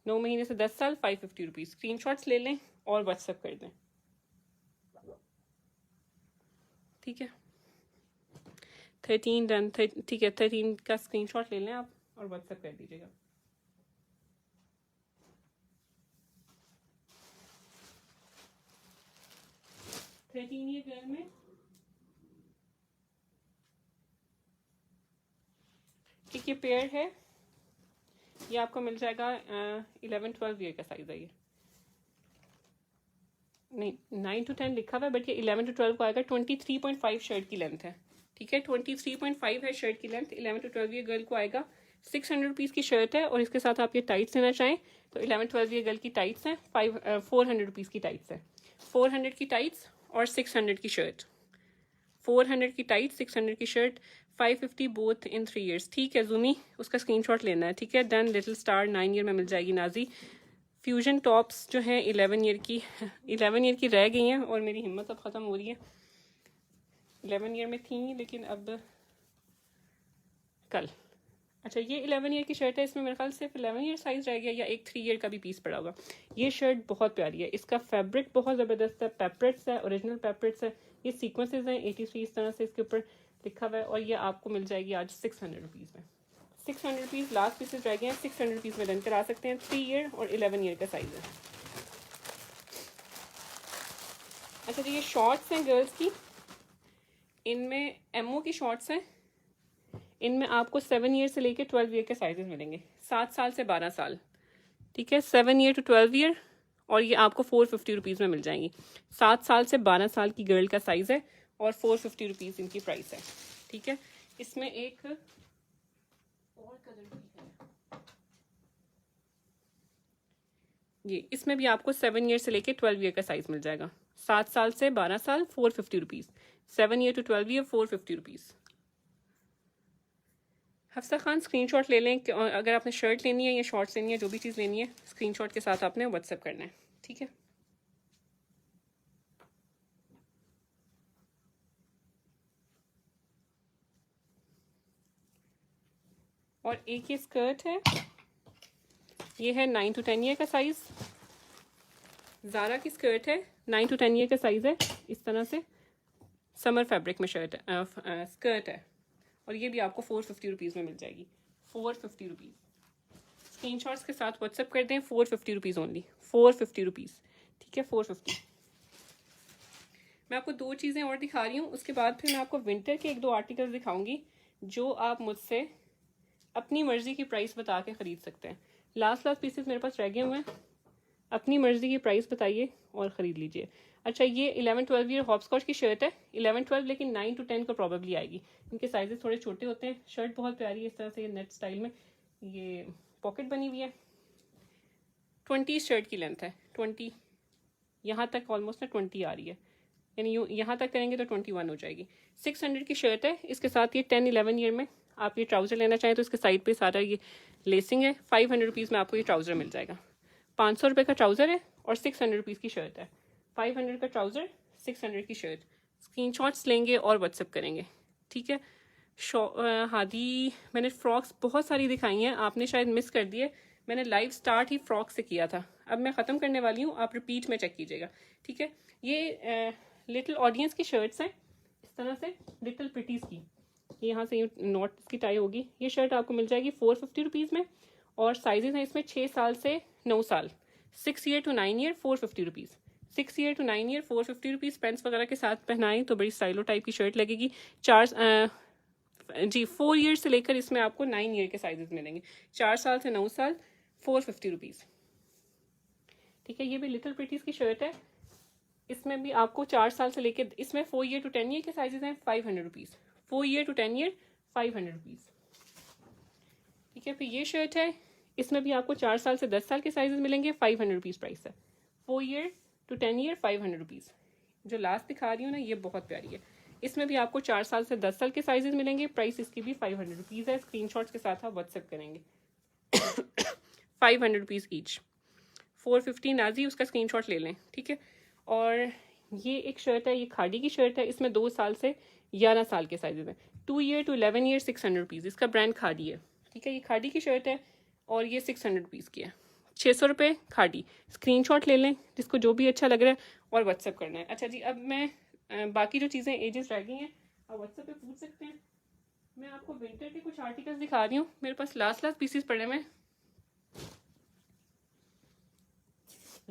9 महीने से 10 साल 550 रुपीज़। स्क्रीनशॉट्स ले लें और व्हाट्सएप कर दें, ठीक है। 13 डन, ठीक है। 13 का स्क्रीनशॉट ले लें आप और व्हाट्सएप कर दीजिएगा। ये गर्ल में ठीक ये पेयर है, ये आपको मिल जाएगा 11-12 ईयर का साइज है। ये नहीं 9 to 10 लिखा हुआ है, बट ये 11 to 12 को आएगा। 23.5 शर्ट की लेंथ है, ठीक है। 23.5 है शर्ट की लेंथ। 11 to 12 ईयर गर्ल को आएगा। 600 रुपीज़ की शर्ट है, और इसके साथ आप ये टाइट्स लेना चाहें तो 11-12 ईयर गर्ल की टाइट्स हैं 400 रुपीज़ की टाइट्स है। 400 की टाइट्स और 600 की शर्ट। 400 की टाइट, 600 की शर्ट, 550 बोथ इन 3 ईयर्स, ठीक है। जूमी उसका स्क्रीनशॉट लेना है, ठीक है। डन। लिटिल स्टार 9 ईयर में मिल जाएगी। नाजी फ्यूजन टॉप्स जो हैं 11 ईयर की रह गई हैं, और मेरी हिम्मत अब ख़त्म हो रही है। 11 ईयर में थी लेकिन अब कल। अच्छा ये 11 ईयर की शर्ट है, इसमें मेरे ख्याल सिर्फ 11 ईयर साइज रह गया, या एक 3 ईयर का भी पीस पड़ा होगा। ये शर्ट बहुत प्यारी है, इसका फैब्रिक बहुत ज़बरदस्त है। पेपरेट्स है, ओरिजिनल पेपरेट्स है। ये सीक्वेंसेस हैं 83 इस तरह से इसके ऊपर लिखा हुआ है, और ये आपको मिल जाएगी आज 600 रुपीज़ में। 600 रुपीज़ लास्ट पीसेस रह गए हैं। 600 रुपीज़ में डन करा सकते हैं। 3 ईयर और 11 ईयर का साइज़ है। अच्छा जी ये शॉर्ट्स हैं गर्ल्स की, इनमें एमओ की शॉर्ट्स हैं। इनमें आपको 7 ईयर से लेके 12 ईयर के साइजेस मिलेंगे। 7 साल से 12 साल, ठीक है। 7 ईयर टू 12 ईयर, और ये आपको 450 रुपीज़ में मिल जाएंगी। 7 साल से 12 साल की गर्ल का साइज़ है, और 450 रुपीज़ इनकी प्राइस है, ठीक है। इसमें एक और कलर भी है, ये इसमें भी आपको 7 ईयर से लेके 12 ईयर का साइज मिल जाएगा। 7 साल से 12 साल 450 rupees, 7 year to 12 year 450 rupees. Hafsa Khan screenshot ले लें कि अगर आपने शर्ट लेनी है या शॉर्ट्स लेनी है, जो भी चीज़ लेनी है स्क्रीनशॉट के साथ आपने व्हाट्सएप करना है, ठीक है। और एक ये स्कर्ट है, ये है 9 टू 10 ईयर का साइज़। ज़ारा की स्कर्ट है, 9 टू 10 ईयर का साइज़ है। इस तरह से समर फैब्रिक में शर्ट है, स्कर्ट है, और ये भी आपको 450 रुपीज़ में मिल जाएगी। 450 रुपीज़ स्क्रीनशॉट्स के साथ व्हाट्सएप कर दें। 450 रुपीज़ ओनली, 450 रुपीज़, ठीक है। 450। मैं आपको 2 चीज़ें और दिखा रही हूँ, उसके बाद फिर मैं आपको विंटर के 1-2 आर्टिकल्स दिखाऊंगी जो आप मुझसे अपनी मर्ज़ी की प्राइस बता के ख़रीद सकते हैं। लास्ट पीसेस मेरे पास रह गए हुए हैं, अपनी मर्ज़ी की प्राइस बताइए और ख़रीद लीजिए। अच्छा, ये 11-12 ईयर हॉपस्कॉच की शर्ट है, 11-12, लेकिन 9 टू 10 को प्रॉबेबली आएगी। इनके साइजेस थोड़े छोटे होते हैं। शर्ट बहुत प्यारी है, इस तरह से नेट स्टाइल में, ये पॉकेट बनी हुई है। 20 शर्ट की लेंथ है, 20 यहाँ तक ऑलमोस्ट ना 20 आ रही है, यानी यहाँ तक करेंगे तो 21 हो जाएगी। 600 की शर्ट है। इसके साथ ये 10-11 ईयर में आप ये ट्राउज़र लेना चाहें तो इसके साइड पे सारा ये लेसिंग है। 500 रुपीज़ में आपको ये ट्राउज़र मिल जाएगा। 500 रुपये का ट्राउज़र है और 600 रुपीज़ की शर्ट है। 500 का ट्राउज़र, 600 की शर्ट। स्क्रीनशॉट्स लेंगे और व्हाट्सएप करेंगे, ठीक है। हादी, मैंने फ्रॉक्स बहुत सारी दिखाई हैं, आपने शायद मिस कर दिए। मैंने लाइव स्टार्ट ही फ्रॉक से किया था, अब मैं ख़त्म करने वाली हूँ, आप रिपीट में चेक कीजिएगा, ठीक है। ये लिटिल ऑडियंस की शर्ट्स हैं, इस तरह से लिटिल प्रिटीज़ की। यहाँ से नॉट की टाई होगी। ये शर्ट आपको मिल जाएगी 450 रुपीज़ में, और साइजेस हैं इसमें 6 साल से 9 साल, 6 year to 9 year 450 rupees, 6 year to 9 year 450 rupees. पेंस वगैरह के साथ पहनाएं तो बड़ी स्टाइलो टाइप की शर्ट लगेगी। 4 ईयर से लेकर इसमें आपको 9 ईयर के साइजेस मिलेंगे। 4 साल से 9 साल 450 रुपीज़, ठीक है। ये भी लिटिल प्रिटीज़ की शर्ट है, इसमें भी आपको 4 साल से लेकर, इसमें 4 ईयर टू 10 ईयर के साइजेस हैं। 500 rupees, 4 year to 10 year 500 rupees, ठीक है। फिर ये शर्ट है, इसमें भी आपको 4 साल से 10 साल के साइजेस मिलेंगे। 500 रुपीज़ प्राइस है। 4 ईयर टू 10 ईयर 500 रुपीज़। जो लास्ट दिखा रही हूँ ना, ये बहुत प्यारी है, इसमें भी आपको 4 साल से 10 साल के साइजेस मिलेंगे। प्राइस इसकी भी 500 रुपीज़ है। स्क्रीनशॉट्स के साथ आप व्हाट्सएप करेंगे। 500 रुपीज़ ईच, 450 नाजी, उसका स्क्रीनशॉट ले लें, ठीक है। और ये एक शर्ट है, ये खाड़ी की शर्ट है, इसमें 2 साल से 11 साल के साइजेस हैं। 2 ईयर टू 11 ईयर 600 रुपीज़, इसका ब्रांड खाड़ी है, ठीक है। ये खाड़ी की शर्ट है और ये 600 रुपीज़ की है। 600 रुपये खाड़ी। स्क्रीनशॉट ले लें जिसको जो भी अच्छा लग रहा है और व्हाट्सएप करना है। अच्छा जी, अब मैं बाकी जो चीज़ें एजेस रह गई हैं आप व्हाट्सएप पे पूछ सकते हैं। मैं आपको विंटर के कुछ आर्टिकल्स दिखा रही हूँ, मेरे पास लास्ट पीसेस पड़े हुए हैं।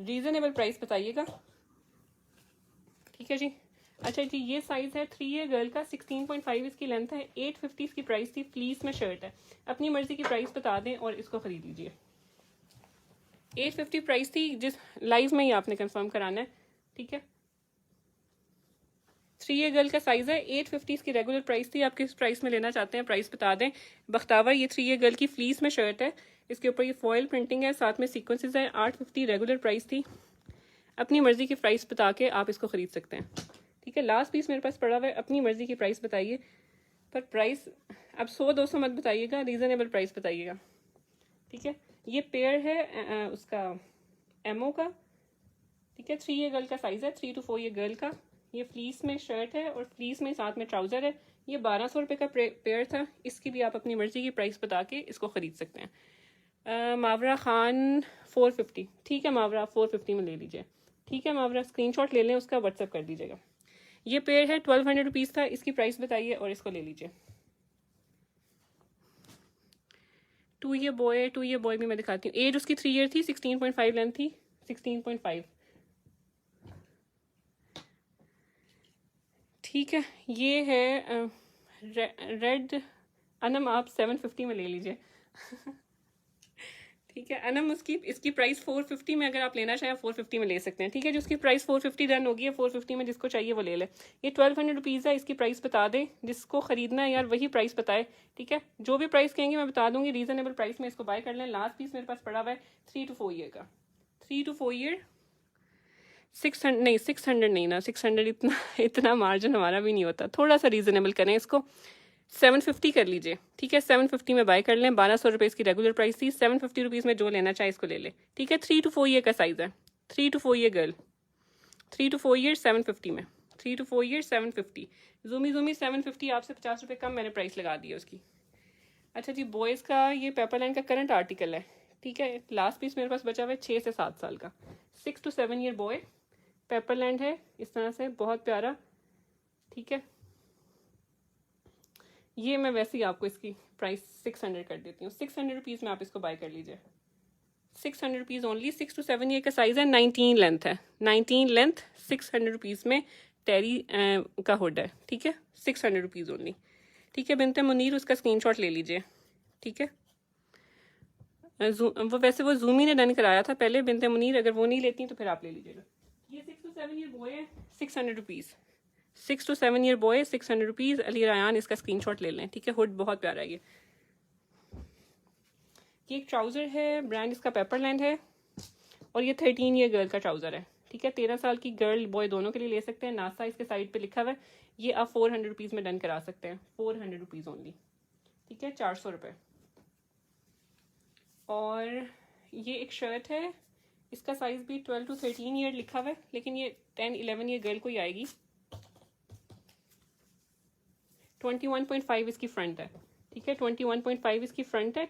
रीज़नेबल प्राइस बताइएगा, ठीक है जी। अच्छा जी, ये साइज़ है 3 ईयर गर्ल का, 16.5 इसकी लेंथ है। 850 इसकी प्राइस थी। फ्लीस में शर्ट है। अपनी मर्ज़ी की प्राइस बता दें और इसको ख़रीद लीजिए। 850 प्राइस थी, जिस लाइव में ही आपने कंफर्म कराना है, ठीक है। 3 ईयर गर्ल का साइज़ है। 850 इसकी रेगुलर प्राइस थी। आप किस प्राइस में लेना चाहते हैं प्राइस बता दें। बख्तावर, ये 3 ईयर गर्ल की फ्लीस में शर्ट है, इसके ऊपर ये फॉयल प्रिंटिंग है, साथ में सीक्वेंसेस है। 850 रेगुलर प्राइस थी। अपनी मर्ज़ी की प्राइस बता के आप इसको ख़रीद सकते हैं, ठीक है। लास्ट पीस मेरे पास पड़ा हुआ है, अपनी मर्ज़ी की प्राइस बताइए, पर प्राइस अब 100-200 मत बताइएगा, रीज़नेबल प्राइस बताइएगा, ठीक है। ये पेयर है उसका एमओ का, ठीक है। 3 ईयर गर्ल का साइज़ है, 3 टू 4 ईयर गर्ल का। ये फ्लीस में शर्ट है और फ्लीस में साथ में ट्राउज़र है। ये 1200 रुपये का पेयर था। इसकी भी आप अपनी मर्ज़ी की प्राइस बता के इसको ख़रीद सकते हैं। मावरा खान 450, ठीक है मावरा 450 में ले लीजिए, ठीक है मावरा। स्क्रीनशॉट ले लें, उसका व्हाट्सएप कर दीजिएगा। ये पेयर है 1200 रुपीज़ था, इसकी प्राइस बताइए और इसको ले लीजिए। 2 ईयर बॉय भी मैं दिखाती हूँ। एज उसकी 3 ईयर थी, 16.5 लेंथ थी, 16.5, ठीक है। ये है रेड अनम, आप 750 में ले लीजिए। ठीक है अनम, उसकी इसकी प्राइस 450 में, अगर आप लेना चाहें 450 में ले सकते हैं, ठीक है। जो उसकी प्राइस 450 डन होगी है, 450 में जिसको चाहिए वो ले ले। ये 1200 रुपीज़ है, इसकी प्राइस बता दें, जिसको ख़रीदना है यार वही प्राइस बताए, ठीक है। जो भी प्राइस कहेंगे मैं बता दूंगी, रीज़नेबल प्राइस में इसको बाय कर लें। लास्ट पीस मेरे पास पड़ा हुआ है 3 टू 4 ईयर का, 3 to 4 ईयर 600 नहीं, 600 नहीं ना, 600 इतना मार्जिन हमारा भी नहीं होता, थोड़ा सा रीज़नेबल करें इसको, 750 कर लीजिए, ठीक है। 750 में बाय कर लें, 1200 रुपये इसकी रेगुलर प्राइस थी, 750 रुपीज़ में जो लेना चाहे इसको ले ले, ठीक है। 3 to 4 ईयर का साइज़ है, 3 to 4 year girl, 3 to 4 year 750 में, 3 to 4 ईयर 750। जूमी 750, आपसे 50 रुपये कम मैंने प्राइस लगा दी है उसकी। अच्छा जी, बॉयज़ का ये पेपरलैंड का करंट आर्टिकल है, ठीक है। लास्ट पीस मेरे पास बचा हुआ है 6 से 7 साल का, 6 to 7 ईयर बॉय, पेपरलैंड है इस तरह से, बहुत प्यारा, ठीक है। ये मैं वैसे ही आपको इसकी प्राइस 600 कर देती हूँ, 600 रुपीज़ में आप इसको बाय कर लीजिए, 600 रुपीज़ ओनली। 6 to 7 ईयर का साइज़ है, 19 लेंथ है, 19 लेंथ, 600 रुपीज़ में टेरी का हुड है, ठीक है। 600 रुपीज़ ओनली, ठीक है। बिनते मुनीर उसका स्क्रीनशॉट ले लीजिए, ठीक है। वो वैसे वो जूमी ने डन कराया था पहले, बिनते मुनीर, अगर वो नहीं लेती तो फिर आप ले लीजिएगा। ये 6 to 7 ईयर बॉय है, 600 rupees, 6 to 7 year boy 600 rupees. Ali Rayan इसका स्क्रीनशॉट ले लें, ठीक है। हुड बहुत प्यारा है ये एक ट्राउज़र है, ब्रांड इसका पेपरलैंड है, और ये 13 ईयर गर्ल का ट्राउज़र है, ठीक है। 13 साल की गर्ल बॉय दोनों के लिए ले सकते हैं, नासा इसके साइड पे लिखा हुआ है। ये आप 400 रुपीज़ में डन करा सकते हैं, 400 रुपीज़ ओनली, ठीक है, 400 रुपये। और ये एक शर्ट है, इसका साइज़ भी 12 to 13 ईयर लिखा हुआ है, लेकिन ये 10-11 ईयर गर्ल को ही आएगी। 21.5 इसकी फ्रंट है, ठीक है, 21.5 इसकी फ्रंट है।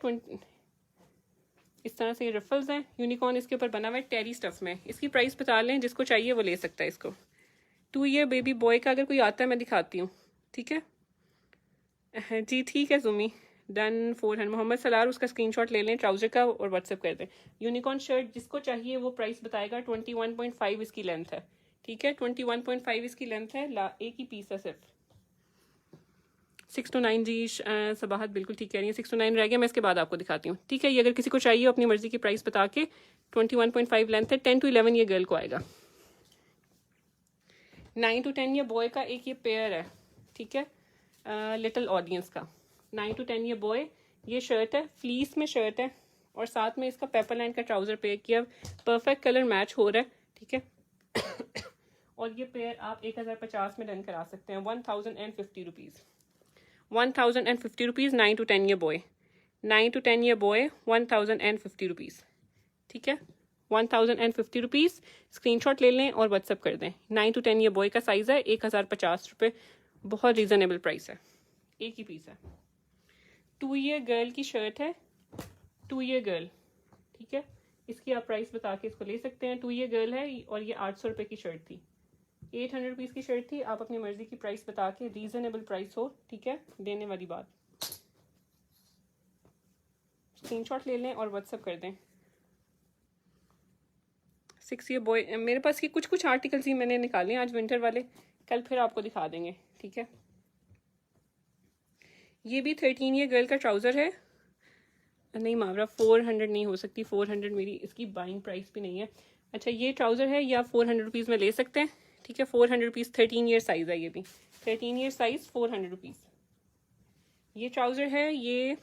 इस तरह से ये रफल्स हैं, यूनिकॉर्न इसके ऊपर बना हुआ है, टेरी स्टफ में। इसकी प्राइस बता लें, जिसको चाहिए वो ले सकता है इसको। 2 ईयर बेबी बॉय का अगर कोई आता है मैं दिखाती हूँ, ठीक है जी, ठीक है जुमी, डन। 400। मोहम्मद सलार उसका स्क्रीनशॉट ले लें ट्राउज़र का और व्हाट्सएप कर दें। यूनिकॉर्न शर्ट जिसको चाहिए वो प्राइस बताएगा, 21.5 इसकी लेंथ है, ठीक है, 21.5 इसकी लेंथ है, एक ही पीस है सिर्फ। 6 to 9 जी, सबाहत बिल्कुल ठीक कह रही है, 6 to 9 रह गया, मैं इसके बाद आपको दिखाती हूँ, ठीक है। ये अगर किसी को चाहिए अपनी मर्जी की प्राइस बता के, 21.5 लेंथ है, 10 to 11 ये गर्ल को आएगा। 9 to 10 ये बॉय का एक ये पेयर है, ठीक है, लिटिल ऑडियंस का। 9 to 10 ये बॉय, ये शर्ट है, फ्लीस में शर्ट है, और साथ में इसका पेपरलैंड का ट्राउज़र पेयर किया, परफेक्ट कलर मैच हो रहा है, ठीक है। और ये पेयर आप 1050 में डन करा सकते हैं, 1050 rupees, 1050 rupees. 9 to 10 year boy, 9 to 10 year boy 1050 rupees, ठीक है, 1050 रुपीज़। स्क्रीनशॉट ले लें और व्हाट्सअप कर दें। 9 to 10 ईयर बॉय का साइज़ है, 1050 रुपये, बहुत रीज़नेबल प्राइस है, एक ही पीस है। 2 ईयर गर्ल की शर्ट है, 2 ईयर गर्ल, ठीक है, इसकी आप प्राइस बता के इसको ले सकते हैं। 2 ईयर गर्ल है, और ये 800 रुपये की शर्ट थी, 800 रुपीज़ की शर्ट थी। आप अपनी मर्जी की प्राइस बता के, रीज़नेबल प्राइस हो, ठीक है, देने वाली बात। स्क्रीनशॉट ले लें और व्हाट्सएप कर दें। 6 ईयर बॉय, मेरे पास की कुछ आर्टिकल्स ही मैंने निकाले आज विंटर वाले, कल फिर आपको दिखा देंगे, ठीक है। ये भी 13 ईयर गर्ल का ट्राउज़र है, नहीं मावरा 400 नहीं हो सकती, 400 मेरी इसकी बाइंग प्राइस भी नहीं है। अच्छा, ये ट्राउज़र है, ये आप 400 रुपीज़ में ले सकते हैं, ठीक है, 400 रुपीज़। 13 ईयर साइज़ है, ये भी 13 ईयर साइज़, 400 रुपीज़ ये ट्राउज़र है। ये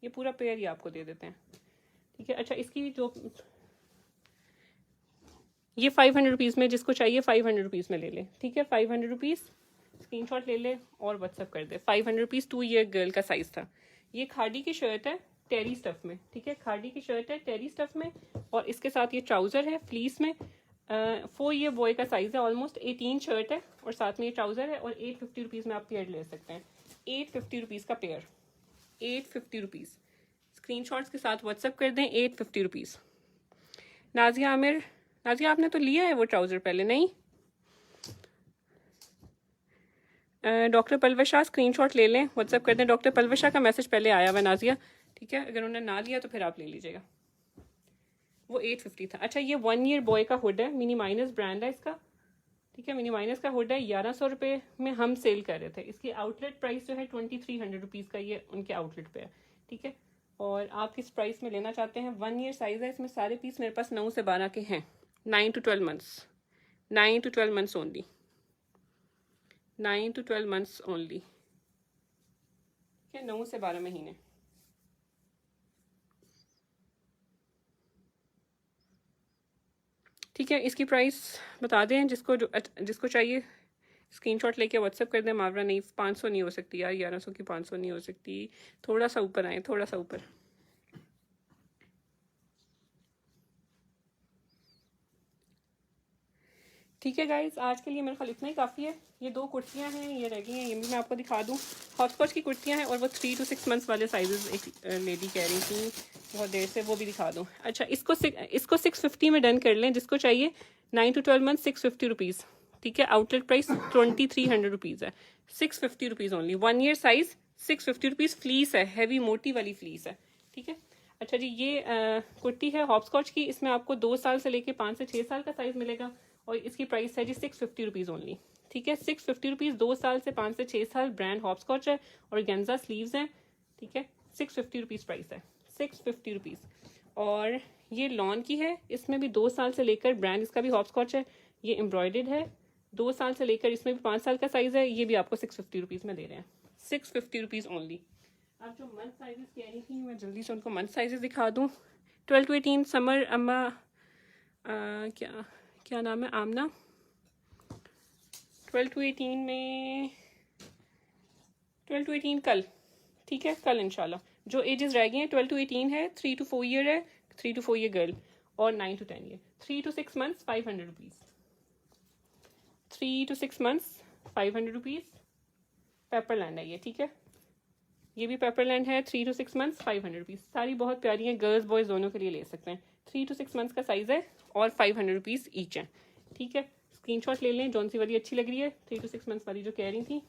पूरा पेयर ही आपको दे देते हैं, ठीक है। अच्छा, इसकी जो ये 500 रुपीज़ में, जिसको चाहिए 500 रुपीज़ में ले लें, ठीक है, 500 रुपीज़। स्क्रीनशॉट ले लें और व्हाट्सअप कर दे। 500 रुपीज़, 2 ईयर गर्ल का साइज़ था। ये खाड़ी की शर्ट है, टेरी स्टफ में, ठीक है, खाड़ी की शर्ट है टेरी स्टफ में, और इसके साथ ये ट्राउज़र है फ्लीस में। 4 ईयर बॉय का साइज़ है, ऑलमोस्ट 18 शर्ट है, और साथ में ये ट्राउज़र है, और 850 रुपीज़ में आप पेयर ले सकते हैं, 850 रुपीज़ का पेयर, 850 रुपीज़। स्क्रीनशॉट्स के साथ व्हाट्सअप कर दें, 850 रुपीज़। नाजिया आमिर, नाजिया आपने तो लिया है वो ट्राउज़र पहले, नहीं? डॉक्टर पलवशा, स्क्रीनशॉट ले लें, व्हाट्सअप कर दें। डॉक्टर पलवशा का मैसेज पहले आया हुआ नाजिया, ठीक है, अगर उन्होंने ना लिया तो फिर आप ले लीजिएगा। वो 850 था। अच्छा, ये 1 ईयर बॉय का हुड है, मिनी माइनस ब्रांड है इसका, ठीक है, मिनी माइनस का हुड है, 1100 रुपये में हम सेल कर रहे थे। इसकी आउटलेट प्राइस जो है 2300 रुपीज़ का, ये उनके आउटलेट पे है, ठीक है। और आप किस प्राइस में लेना चाहते हैं? 1 ईयर साइज़ है, इसमें सारे पीस मेरे पास 9 से 12 के हैं, 9 to 12 months, 9 to 12 months only, 9 to 12 months only, ठीक है, 9 से 12 महीने। ठीक है, इसकी प्राइस बता दें जिसको चाहिए स्क्रीनशॉट लेके व्हाट्सएप कर दें। मावरा नहीं 500 नहीं हो सकती यार, 1100 की 500 नहीं हो सकती, थोड़ा सा ऊपर आए, थोड़ा सा ऊपर। ठीक है गाइज, आज के लिए मेरे ख्याल इतना ही काफ़ी है। ये 2 कुर्तियाँ हैं, ये रह गई हैं, ये भी मैं आपको दिखा दूँ। हॉटस्पॉच की कुर्तियाँ हैं और वो 3 to 6 मंथ्स वाले साइजेस एक लेडी कह रही थी बहुत देर से, वो भी दिखा दूँ। अच्छा, इसको 650 में डन कर लें, जिसको चाहिए 9 to 12 मंथ 650 रुपीज़। ठीक है, आउटलेट प्राइस 2300 रुपीज़ है, 650 rupees only. 1 year size 650 rupees. Fleece है, हैवी मोटी वाली फ्लीस है। ठीक है, अच्छा जी, ये कुर्ती है हॉपस्कॉच की, इसमें आपको 2 साल से लेके 5 से 6 साल का साइज मिलेगा और इसकी प्राइस है जी 650 रुपीज़ ओनली। ठीक है, 650 रुपीज़, 2 साल से 5 से 6 साल, ब्रांड हॉपस्कॉच है और गेंजा स्लीव्स हैं। ठीक है, 650 रुपीज़ प्राइस है, 650 रुपीज़। और ये लॉन की है, इसमें भी 2 साल से लेकर, ब्रांड इसका भी हॉपस्कॉच है, ये एम्ब्रॉयडर्ड है, 2 साल से लेकर, इसमें भी 5 साल का साइज है। ये भी आपको 650 रुपीज़ में दे रहे हैं, 650 रुपीज़ ओनली। आप जो मंथ साइजेस कह रही थी, मैं जल्दी से उनको मंथ साइजेस दिखा दूँ। 12 to 18 समर, अम्मा क्या नाम है, आमना। 12 to 18 में 12 to 18 कल, ठीक है, कल इंशाल्लाह। जो एजेस रह गए हैं 12 to 18 है, 3 to 4 ईयर है, 3 to 4 ईयर गर्ल, और 9 to 10 year. 3 to 6 months 500 rupees, 3 to 6 months 500 rupees. Paperland है ये, ठीक है, ये भी पेपरलैंड है। 3 to 6 मंथ्स 500 रुपीज़। सारी बहुत प्यारी हैं, गर्ल्स बॉयज़ दोनों के लिए ले सकते हैं। 3 to 6 मंथ्स का साइज़ है और 500 रुपीज़ ईच है। ठीक है, स्क्रीनशॉट ले लें, जौन सी वाली अच्छी लग रही है, 3 to 6 मंथ्स वाली जो कह रही थी।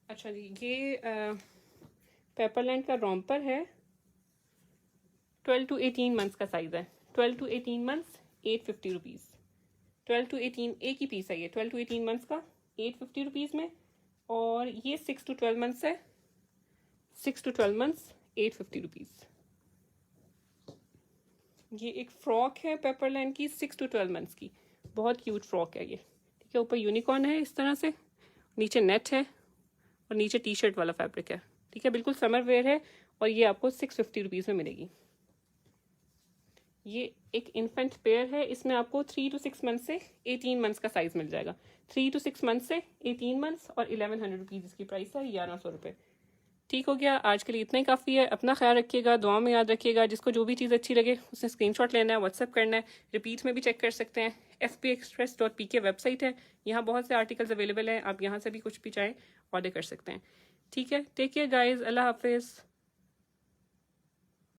अच्छा जी, ये पेपरलैंड का रॉम्पर है, 12 to 18 मंथ्स का साइज़ है। 12 to 18 मंथ्स 850 रुपीज़। 12 to 18 एक ही पीस है ये, 12 to 18 मंथ्स का 850 रुपीज़ में। और ये 6 to 12 मंथ्स है, 6 to 12 मंथ्स 850 रुपीज़। ये एक फ्रॉक है पेपरलैंड की, 6 to 12 मंथ्स की, बहुत क्यूट फ्रॉक है ये। ठीक है, ऊपर यूनिकॉर्न है इस तरह से, नीचे नेट है और नीचे टी शर्ट वाला फैब्रिक है। ठीक है, बिल्कुल समर वेयर है और ये आपको 650 रुपीज़ में मिलेगी। ये एक इन्फेंट पेयर है, इसमें आपको 3 to 6 मंथ से 18 मंथ्स का साइज मिल जाएगा। 3 to 6 मंथ से 18 मंथ्स और 1100 रुपीज़ इसकी प्राइस है, 1100 रुपये। ठीक हो गया, आज के लिए इतना ही काफ़ी है। अपना ख्याल रखिएगा, दुआ में याद रखिएगा। जिसको जो भी चीज़ अच्छी लगे उसने स्क्रीनशॉट लेना है, व्हाट्सएप करना है, रिपीट में भी चेक कर सकते हैं। fpexpress.pk वेबसाइट है, यहाँ बहुत से आर्टिकल्स अवेलेबल हैं, आप यहाँ से भी कुछ भी चाहें ऑर्डर कर सकते हैं। ठीक है, टेक केयर गाइज, अल्लाह हाफिज़।